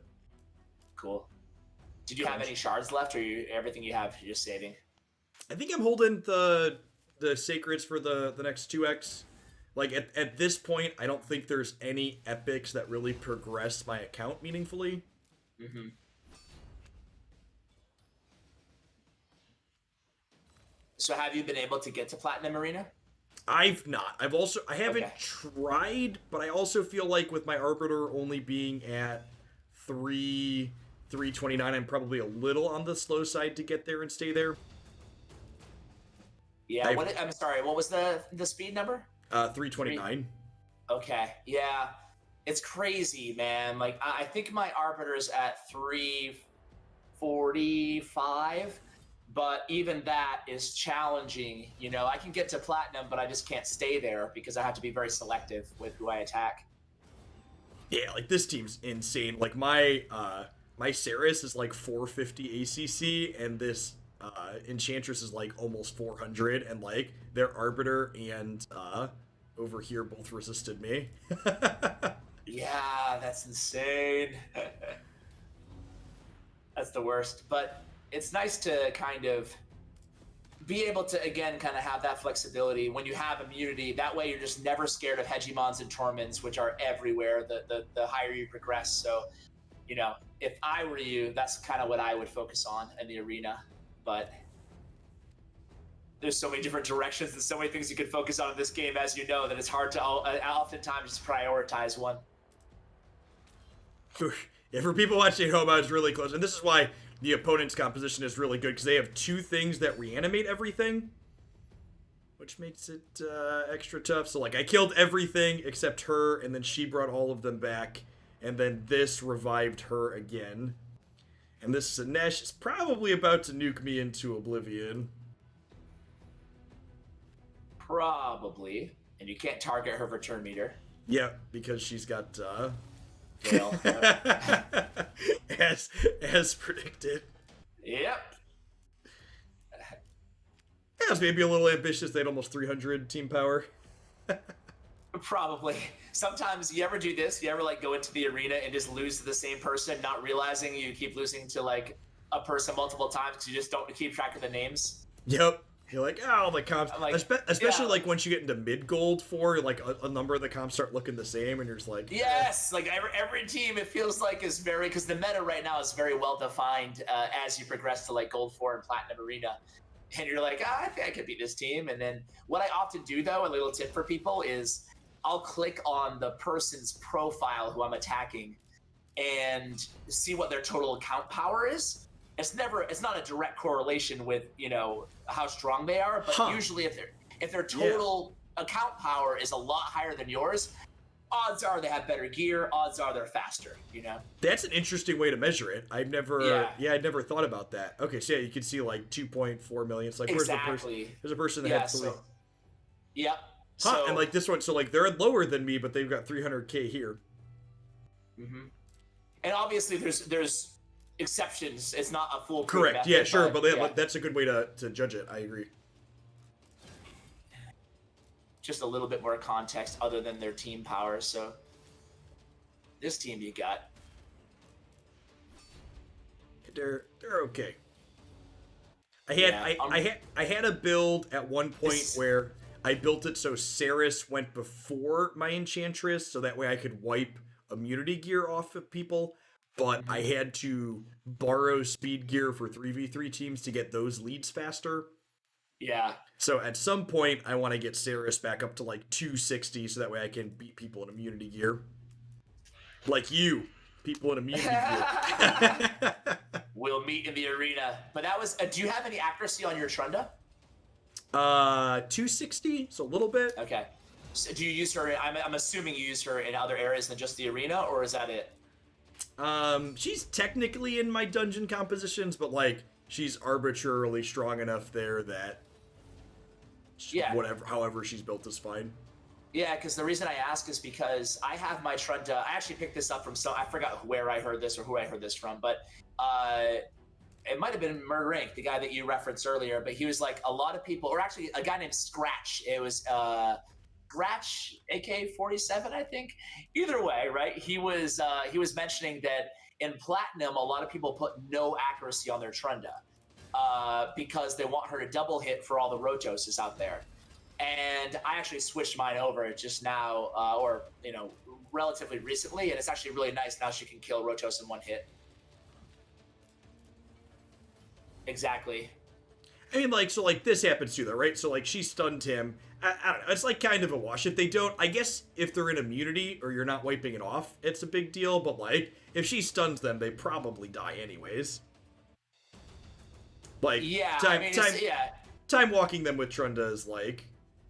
Cool. Did you have any shards left, or everything you have you're just saving? I think I'm holding the sacreds for the next 2x. Like, at this point, I don't think there's any epics that really progress my account meaningfully. Mm-hmm. So have you been able to get to Platinum Arena? I've not. I haven't tried, but I also feel like with my Arbiter only being at 329, I'm probably a little on the slow side to get there and stay there. Yeah, I'm sorry, what was the speed number? 329. Okay, yeah. It's crazy, man. Like, I think my Arbiter's at 345, but even that is challenging. You know, I can get to Platinum, but I just can't stay there because I have to be very selective with who I attack. Yeah, like, this team's insane. Like, my Ceres is like 450 ACC, and this Enchantress is like almost 400, and like their Arbiter and over here both resisted me. Yeah, that's insane. That's the worst. But it's nice to kind of be able to, again, kind of have that flexibility when you have immunity. That way you're just never scared of hegemons and torments, which are everywhere the higher you progress. So, you know, if I were you, that's kind of what I would focus on in the arena. But there's so many different directions and so many things you could focus on in this game, as you know, that it's hard to oftentimes just prioritize one. Yeah, for people watching at home, I was really close. And this is why the opponent's composition is really good, because they have 2 things that reanimate everything, which makes it extra tough. So, like, I killed everything except her, and then she brought all of them back, and then this revived her again. And this Sinesh is probably about to nuke me into oblivion. Probably. And you can't target her return meter. Yeah, because she's got Well, as predicted. Yep. Yeah, it was maybe a little ambitious. They had almost 300 team power. Probably. Sometimes you ever do this? You ever like go into the arena and just lose to the same person, not realizing you keep losing to like a person multiple times because you just don't keep track of the names? Yep. You're like, oh, the comps, like, especially yeah. like once you get into mid gold 4, like a number of the comps start looking the same, and you're just like, yes, like every team, it feels like is very, because the meta right now is very well defined as you progress to like gold 4 and platinum arena, and you're like, I think I could beat this team. And then what I often do though, a little tip for people is I'll click on the person's profile who I'm attacking and see what their total account power is. It's not a direct correlation with, you know, how strong they are, but usually if their total account power is a lot higher than yours, odds are they have better gear, odds are they're faster, you know? That's an interesting way to measure it. I'd never thought about that. Okay, so yeah, you can see like 2.4 million. It's like, exactly. There's a person that had 3. Yep. Huh, So, and like this one, so like they're lower than me, but they've got 300k here. Mm-hmm. And obviously there's exceptions. It's not a foolproof Correct. method, Yeah, sure, but yeah. that's a good way to judge it. I agree. Just a little bit more context other than their team power. So this team you got, they're okay. I had a build at one point where I built it so Saris went before my Enchantress, so that way I could wipe immunity gear off of people. But I had to borrow speed gear for 3v3 teams to get those leads faster. Yeah. So at some point, I want to get Saris back up to like 260, so that way I can beat people in immunity gear. Like you, people in immunity gear. We'll meet in the arena. But that was, do you have any accuracy on your Trunda? 260, so a little bit. Okay. So do you use her, I'm assuming you use her in other areas than just the arena, or is that it? She's technically in my dungeon compositions, but like she's arbitrarily strong enough there that however she's built is fine. Yeah, because the reason I ask is because I have my Trunda. I actually picked this up from I forgot where I heard this or who I heard this from, but it might have been Murder Inc., the guy that you referenced earlier. But he was like, a lot of people, or actually a guy named Scratch. It was Scratch, AK-47, I think. Either way, right? He was mentioning that in Platinum, a lot of people put no accuracy on their Trunda because they want her to double hit for all the Rotoses out there. And I actually switched mine over just now, or relatively recently, and it's actually really nice. Now she can kill Rotos in one hit. Exactly. I mean, like, so, like, this happens too, though, right? So, like, she stunned him. I don't know. It's, like, kind of a wash. If they don't, I guess if they're in immunity or you're not wiping it off, it's a big deal. But, like, if she stuns them, they probably die anyways. Like, yeah, time walking them with Trunda is, like,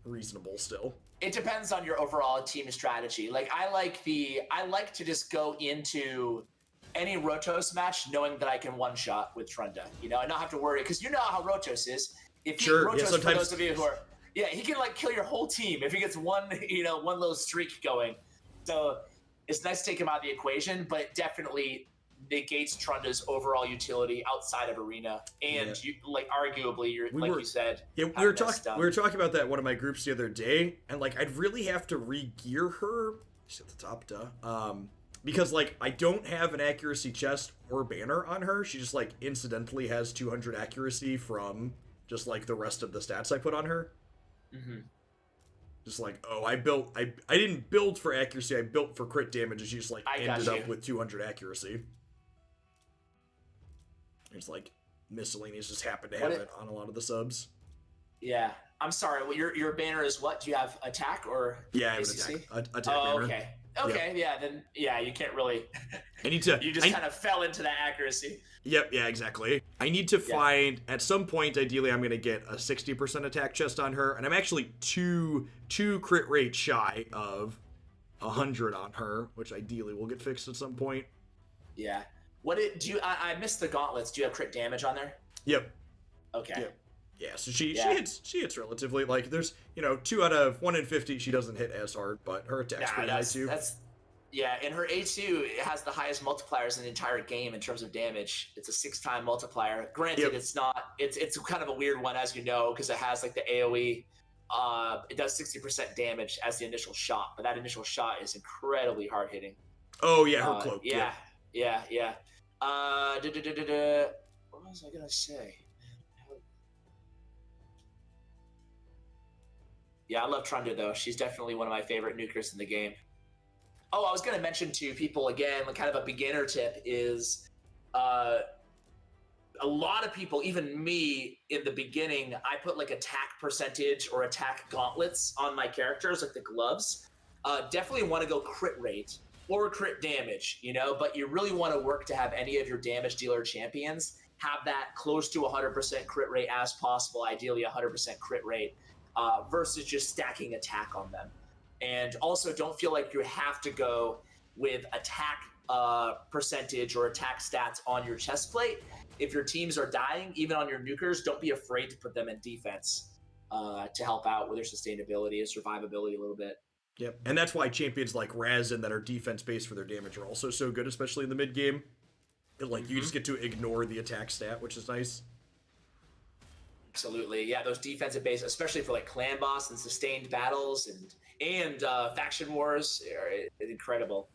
reasonable still. It depends on your overall team strategy. Like, I like to just go into any Rotos match knowing that I can one-shot with Trunda, and not have to worry, because you know how Rotos is. Rotos, for those of you who are, he can like kill your whole team if he gets one little streak going. So it's nice to take him out of the equation, but definitely negates Trunda's overall utility outside of arena, and you like arguably, you said, yeah, we were talking about that in one of my groups the other day, and like I'd really have to re-gear her. She's at the top, duh. Because like I don't have an accuracy chest or banner on her. She just like incidentally has 200 accuracy from just like the rest of the stats I put on her. Mm-hmm. Just like, oh, I didn't build for accuracy, I built for crit damage, and she just like ended up with 200 accuracy. It's like miscellaneous just happened to have it on a lot of the subs. Yeah, I'm sorry. Well, your banner is what? Do you have attack or yeah, I have an attack banner. Okay. Okay, yep. Then you can't really. I need to. You just kind of fell into that accuracy. Yep. Yeah. Exactly. I need to find at some point. Ideally, I'm going to get a 60% attack chest on her, and I'm actually two crit rate shy of 100 on her, which ideally will get fixed at some point. Yeah. I missed the gauntlets. Do you have crit damage on there? Yep. Okay. Yep. Yeah, so she hits relatively, like, there's 2 out of 1 in 50 she doesn't hit as hard, but her attack's pretty high too. And her A2 it has the highest multipliers in the entire game in terms of damage. It's a 6-time multiplier. Granted, it's kind of a weird one, as you know, because it has like the AoE. It does 60% damage as the initial shot, but that initial shot is incredibly hard hitting. Oh yeah, her cloak. Yeah. What was I gonna say? Yeah, I love Trunda, though. She's definitely one of my favorite nukers in the game. Oh, I was going to mention to people, again, kind of a beginner tip is a lot of people, even me, in the beginning, I put like attack percentage or attack gauntlets on my characters, like the gloves. Definitely want to go crit rate or crit damage, but you really want to work to have any of your damage dealer champions have that close to 100% crit rate as possible, ideally 100% crit rate. Versus just stacking attack on them. And also don't feel like you have to go with attack percentage or attack stats on your chest plate. If your teams are dying, even on your nukers, don't be afraid to put them in defense to help out with their sustainability and survivability a little bit. Yep, and that's why champions like Razin that are defense-based for their damage are also so good, especially in the mid-game. You just get to ignore the attack stat, which is nice. Absolutely, yeah. Those defensive base, especially for like clan boss and sustained battles and faction wars, are incredible.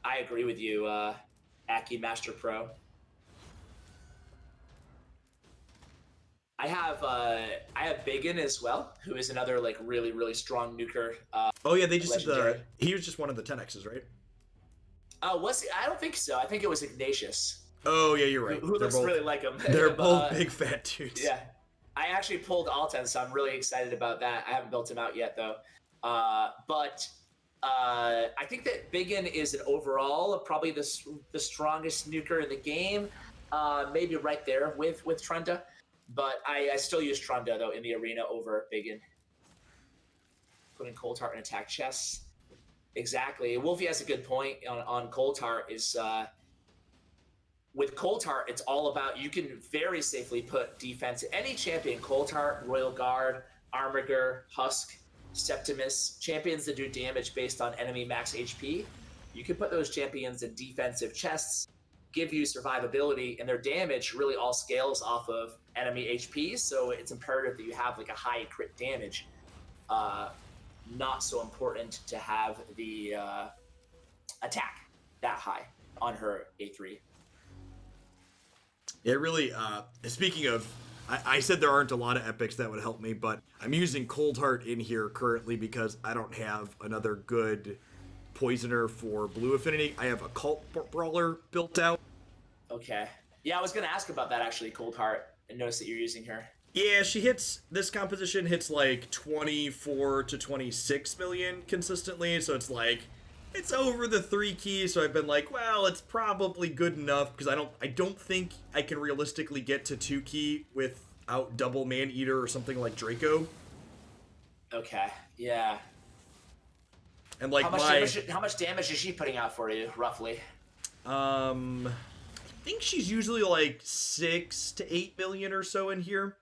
I agree with you, Aki Master Pro. I have Biggin as well, who is another like really really strong nuker. Oh yeah, they just did he was just one of the 10x's, right? Was he? I don't think so. I think it was Ignatius. Oh yeah, you're right. Who looks really like him. They're both big fat dudes. Yeah. I actually pulled Alten, so I'm really excited about that. I haven't built him out yet, though. But I think that Biggin is an overall probably the strongest nuker in the game. Maybe right there with Trunda. But I still use Trunda, though, in the arena over Biggin. Putting Cold Heart in attack chests. Exactly. Wolfie has a good point on Cold Heart is... with Cold Heart, it's all about, you can very safely put defense, any champion, Cold Heart, Royal Guard, Armiger, Husk, Septimus, champions that do damage based on enemy max HP. You can put those champions in defensive chests, give you survivability, and their damage really all scales off of enemy HP, so it's imperative that you have like a high crit damage. Not so important to have the attack that high on her A3. It really, speaking of, I said there aren't a lot of epics that would help me, but I'm using Cold Heart in here currently because I don't have another good poisoner for blue affinity. I have a Cult Brawler built out. Okay. Yeah, I was going to ask about that actually, Cold Heart, and notice that you're using her. Yeah, this composition hits like 24 to 26 million consistently, so it's like, it's over the 3 keys, so I've been like, well, it's probably good enough, because I don't think I can realistically get to 2 key without double Man-Eater or something like Draco. Okay, yeah. And like how much damage is she putting out for you, roughly? I think she's usually like 6 to 8 million or so in here.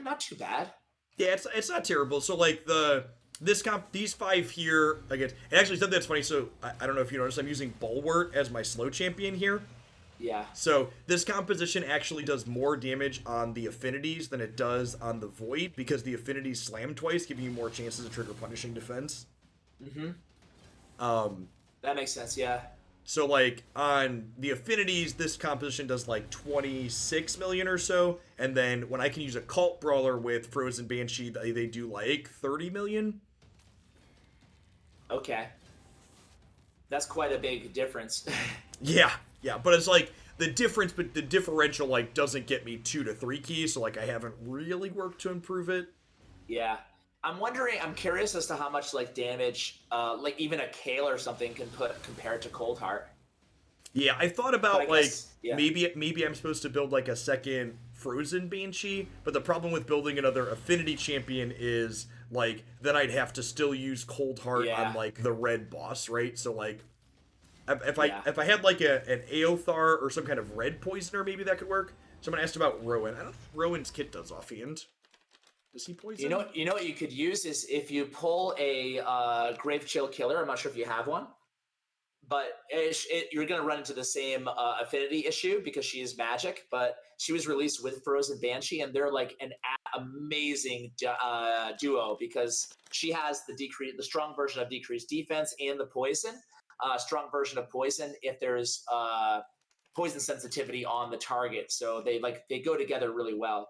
Not too bad. Yeah, it's not terrible. So like the these 5 here against. And actually, something that's funny. So I don't know if you noticed, I'm using Bulwart as my slow champion here. Yeah. So this composition actually does more damage on the affinities than it does on the void, because the affinities slam twice, giving you more chances to trigger punishing defense. That makes sense. Yeah. So like on the affinities, this composition does like 26 million or so, and then when I can use a Cult Brawler with Frozen Banshee, they do like 30 million. Okay. That's quite a big difference. Yeah, but it's like the differential like doesn't get me 2 to 3 keys, so like I haven't really worked to improve it. Yeah. I'm curious as to how much like damage, like even a Kale or something can put compared to Cold Heart. Yeah, I thought about guess, maybe I'm supposed to build like a second Frozen Banshee, but the problem with building another affinity champion is like then I'd have to still use Cold Heart on like the red boss, right? So like if I had like an Aothar or some kind of red poisoner, maybe that could work. Someone asked about Rowan. I don't know if Rowan's kit does offhand. Does he poison? You know what you could use is if you pull a Grave Chill Killer. I'm not sure if you have one, but you're going to run into the same affinity issue because she is magic. But she was released with Frozen Banshee, and they're like an amazing duo because she has the strong version of decreased defense and the poison. Strong version of poison if there's poison sensitivity on the target. So they go together really well.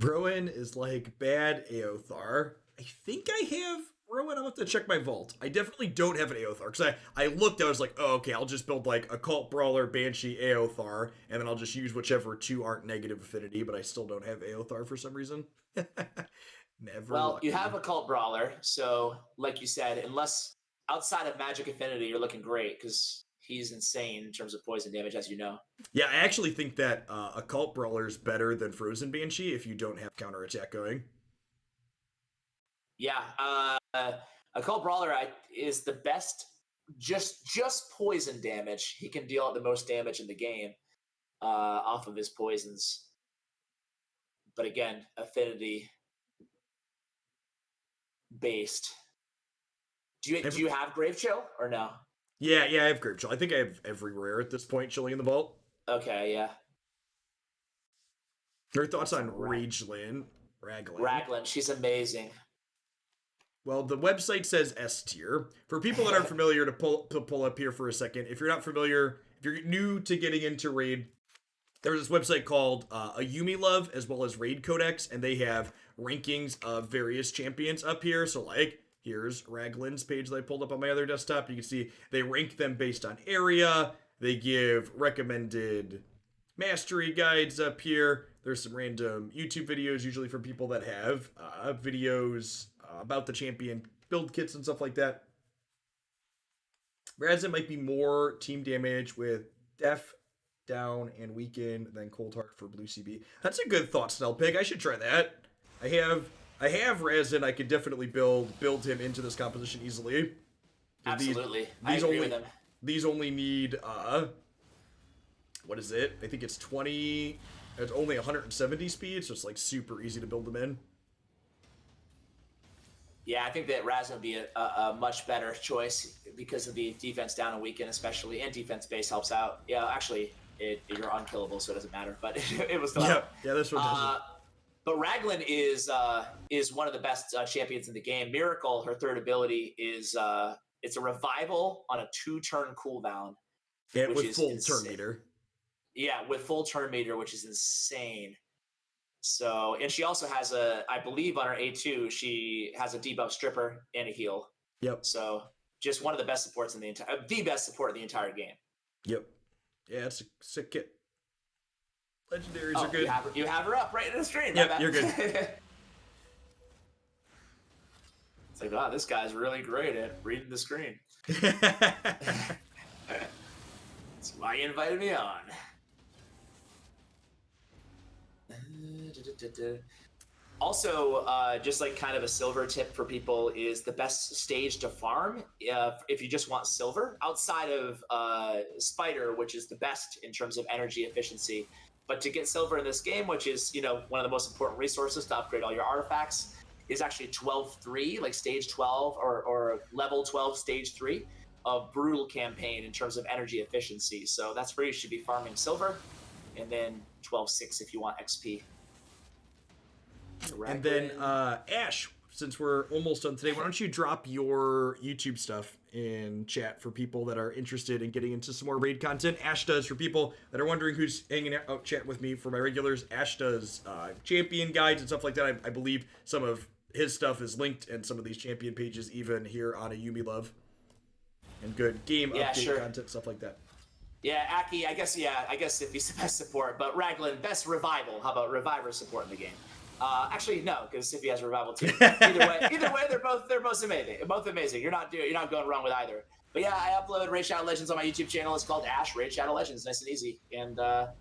Rowan is like bad Aothar. I think I have Rowan. I'll have to check my vault. I definitely don't have an Aothar, because I looked, I was like, oh, okay, I'll just build like a Cult Brawler, Banshee, Aothar, and then I'll just use whichever 2 aren't negative affinity, but I still don't have Aothar for some reason. Never Well, lucky. you have a Cult Brawler, so like you said, unless outside of magic affinity, you're looking great because he's insane in terms of poison damage, as you know. Yeah, I actually think that a Cult Brawler is better than Frozen Banshee if you don't have counterattack going. Yeah, a Cult Brawler is the best. Just poison damage. He can deal the most damage in the game off of his poisons. But again, affinity based. Do you have Grave Chill or no? Yeah, I have Grave Chill. I think I have every rare at this point chilling in the vault. Okay, yeah. Your thoughts on Raglan? Raglan, she's amazing. Well, the website says S tier. For people that aren't familiar, to pull up here for a second, if you're not familiar, if you're new to getting into Raid, there's this website called Ayumi Love, as well as Raid Codex, and they have rankings of various champions up here. So, like, here's Raglan's page that I pulled up on my other desktop. You can see they rank them based on area. They give recommended mastery guides up here. There's some random YouTube videos, usually for people that have videos about the champion build kits and stuff like that. Whereas it might be more team damage with Def, Down, and Weaken than Cold Heart for Blue CB. That's a good thought, Snellpig. I should try that. I have Razin. I could definitely build him into this composition easily. Absolutely. I agree with him. These only need what is it? I think it's 20. It's only 170 speed, so it's like super easy to build them in. Yeah, I think that Razin would be a much better choice because of the defense down and weaken, especially, and defense base helps out. Yeah, actually, you're unkillable, so it doesn't matter. But it was still yeah, this one doesn't. But Raglan is one of the best champions in the game. Miracle, her third ability is it's a revival on a 2-turn cooldown. Yeah, with full turn meter. Yeah, with full turn meter, which is insane. So, and she also has I believe on her A2, she has a debuff stripper and a heal. Yep. So, just one of the best supports in the best support in the entire game. Yep. Yeah, it's a sick kit. Legendaries are good. You have her up right in the screen. Yep, you're good. It's like, wow, this guy's really great at reading the screen. That's why you invited me on. Also, just like kind of a silver tip for people is the best stage to farm if you just want silver outside of Spider, which is the best in terms of energy efficiency. But to get silver in this game, which is, you know, one of the most important resources to upgrade all your artifacts, is actually 12-3, like stage 12 or level 12, stage 3 of brutal campaign in terms of energy efficiency. So that's where you should be farming silver, and then 12-6 if you want XP. And then Ash, since we're almost done today, why don't you drop your YouTube stuff in chat for people that are interested in getting into some more raid content. Ash does, for people that are wondering who's hanging out chat with me, for my regulars, Ash does champion guides and stuff like that. I believe some of his stuff is linked and some of these champion pages even here on Ayumi Love. And good game update content, stuff like that. Yeah, Aki, I guess if he's the best support, but Raglan, best revival. How about reviver support in the game? Actually, no, because Siffy has a revival too. Either way, they're both amazing. Both amazing. You're not going wrong with either. But yeah, I upload Raid Shadow Legends on my YouTube channel. It's called Ash Raid Shadow Legends, nice and easy, and a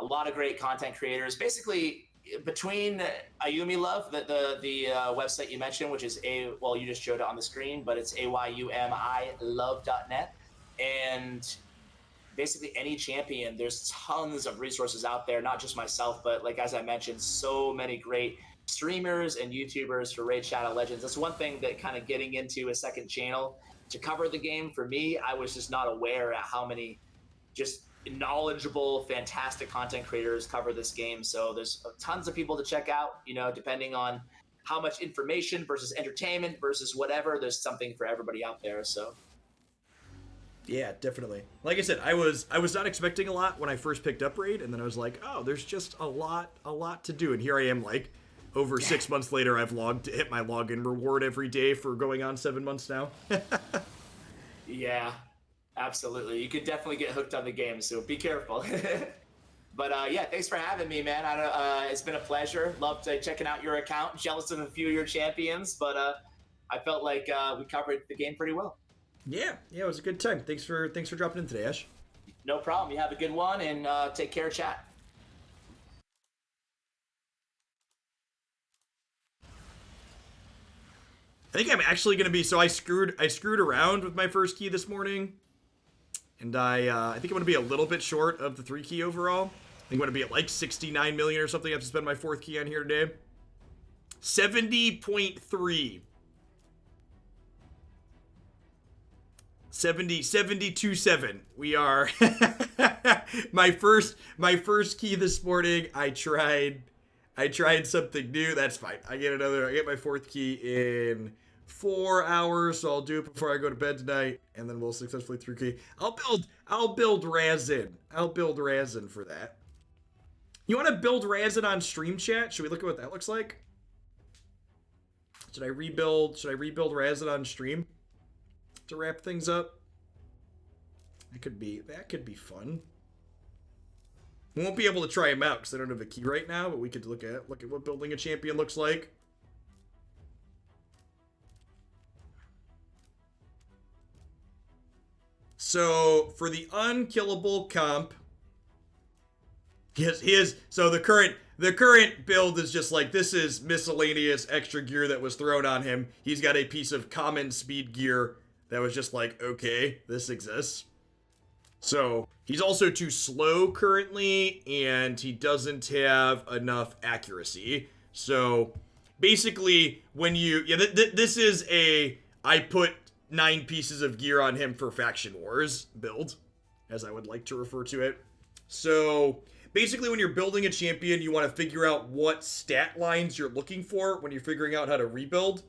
lot of great content creators. Basically, between Ayumi Love, the website you mentioned, which is you just showed it on the screen, but it's AYUMILove.net, and basically any champion, there's tons of resources out there, not just myself, but like, as I mentioned, so many great streamers and YouTubers for Raid Shadow Legends. That's one thing that kind of getting into a second channel to cover the game, for me, I was just not aware at how many just knowledgeable, fantastic content creators cover this game. So there's tons of people to check out, you know, depending on how much information versus entertainment versus whatever, there's something for everybody out there. So yeah, definitely. Like I said, I was not expecting a lot when I first picked up Raid, and then I was like, oh, there's just a lot to do. And here I am, like, over 6 months later, I've hit my login reward every day for going on 7 months now. Yeah, absolutely. You could definitely get hooked on the game, so be careful. But yeah, thanks for having me, man. It's been a pleasure. Loved checking out your account. Jealous of a few of your champions, but I felt like we covered the game pretty well. Yeah, it was a good time. Thanks for dropping in today, Ash. No problem. You have a good one, and take care, chat. I think I'm actually gonna be. So I screwed around with my first key this morning, and I think I'm gonna be a little bit short of the 3 key overall. I think I'm gonna be at like 69 million or something. I have to spend my 4th key on here today. 70.3. 72.7. We are my first key this morning. I tried something new. That's fine. I get my 4th key in 4 hours, so I'll do it before I go to bed tonight, and then we'll successfully 3 key. I'll build Razin. I'll build Razin for that. You want to build Razin on stream, chat? Should we look at what that looks like? Should I rebuild Razin on stream to wrap things up? That could be fun. We won't be able to try them out because I don't have a key right now, but we could look at what building a champion looks like. So for the unkillable comp, so the current build is just like, this is miscellaneous extra gear that was thrown on him. He's got a piece of common speed gear that was just like, okay, this exists. So he's also too slow currently, and he doesn't have enough accuracy. So basically, when you this is I put 9 pieces of gear on him for Faction Wars build, as I would like to refer to it. So basically, when you're building a champion, you want to figure out what stat lines you're looking for when you're figuring out how to rebuild.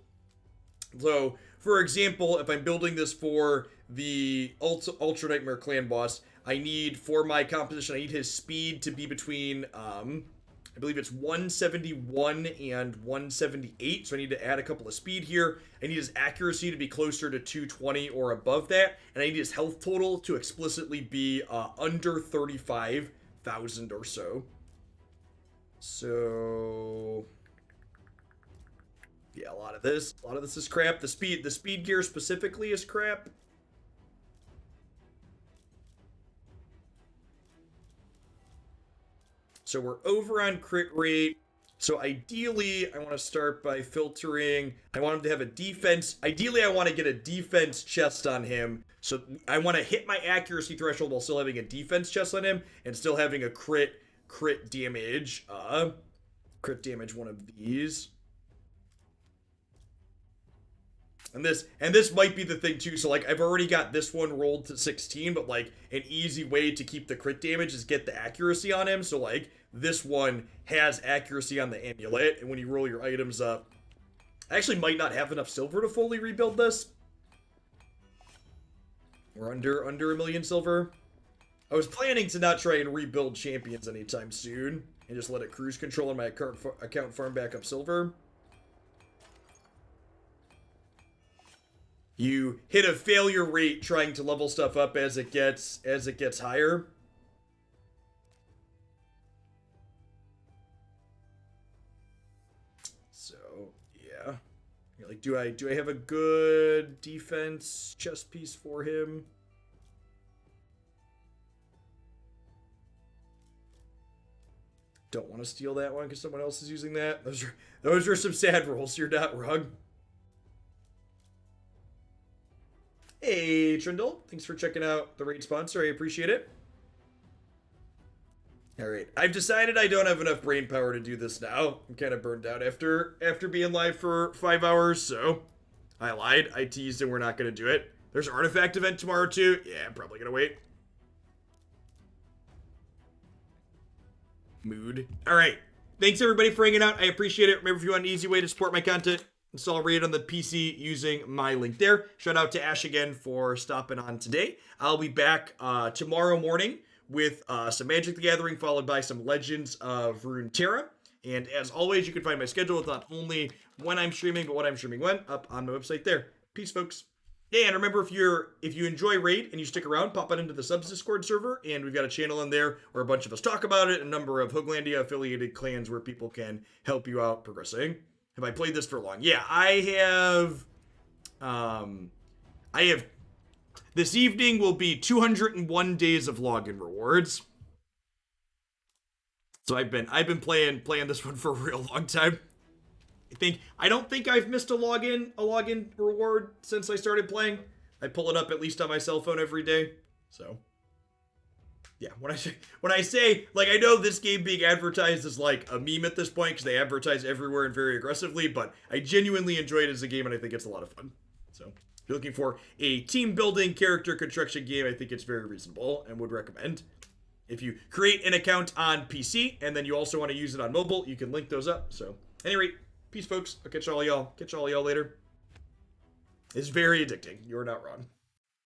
So, for example, if I'm building this for the Ultra Nightmare Clan boss, I need, for my composition, I need his speed to be between, I believe it's 171 and 178, so I need to add a couple of speed here. I need his accuracy to be closer to 220 or above that, and I need his health total to explicitly be under 35,000 or so. So yeah, a lot of this is crap. The speed gear specifically is crap. So we're over on crit rate. So ideally, I want to start by filtering. I want him to have a defense. Ideally, I want to get a defense chest on him. So I want to hit my accuracy threshold while still having a defense chest on him and still having a crit damage. Crit damage one of these. And this might be the thing too. So like I've already got this one rolled to 16, but like an easy way to keep the crit damage is get the accuracy on him. So like this one has accuracy on the amulet, and when you roll your items up, I actually might not have enough silver to fully rebuild this. We're under $1 million silver. I was planning to not try and rebuild champions anytime soon and just let it cruise control on my account farm back up silver. You hit a failure rate trying to level stuff up as it gets higher. So, yeah. You're like, do I have a good defense chest piece for him? Don't want to steal that one because someone else is using that. Those are some sad rolls. You're not wrong. Hey, Trindle. Thanks for checking out the raid sponsor. I appreciate it. All right. I've decided I don't have enough brain power to do this now. I'm kind of burned out after being live for 5 hours, so I lied. I teased and we're not going to do it. There's an artifact event tomorrow, too. Yeah, I'm probably going to wait. Mood. All right. Thanks, everybody, for hanging out. I appreciate it. Remember, if you want an easy way to support my content, install Raid on the PC using my link there. Shout out to Ash again for stopping on today. I'll be back tomorrow morning with some Magic the Gathering, followed by some Legends of Runeterra. And as always, you can find my schedule with not only when I'm streaming, but what I'm streaming when, up on my website there. Peace, folks. Yeah, and remember, if you enjoy Raid and you stick around, pop on into the Subs Discord server, and we've got a channel in there where a bunch of us talk about it, a number of Hooglandia affiliated clans where people can help you out progressing. Have I played this for long? Yeah, I have. This evening will be 201 days of login rewards. So I've been playing this one for a real long time. I don't think I've missed a login reward since I started playing. I pull it up at least on my cell phone every day. So yeah, when I say like, I know this game being advertised as like a meme at this point because they advertise everywhere and very aggressively, but I genuinely enjoy it as a game and I think it's a lot of fun. So if you're looking for a team building character construction game, I think it's very reasonable and would recommend. If you create an account on PC and then you also want to use it on mobile, you can link those up. So at any rate, peace, folks. I'll catch all y'all later. It's very addicting. You're not wrong.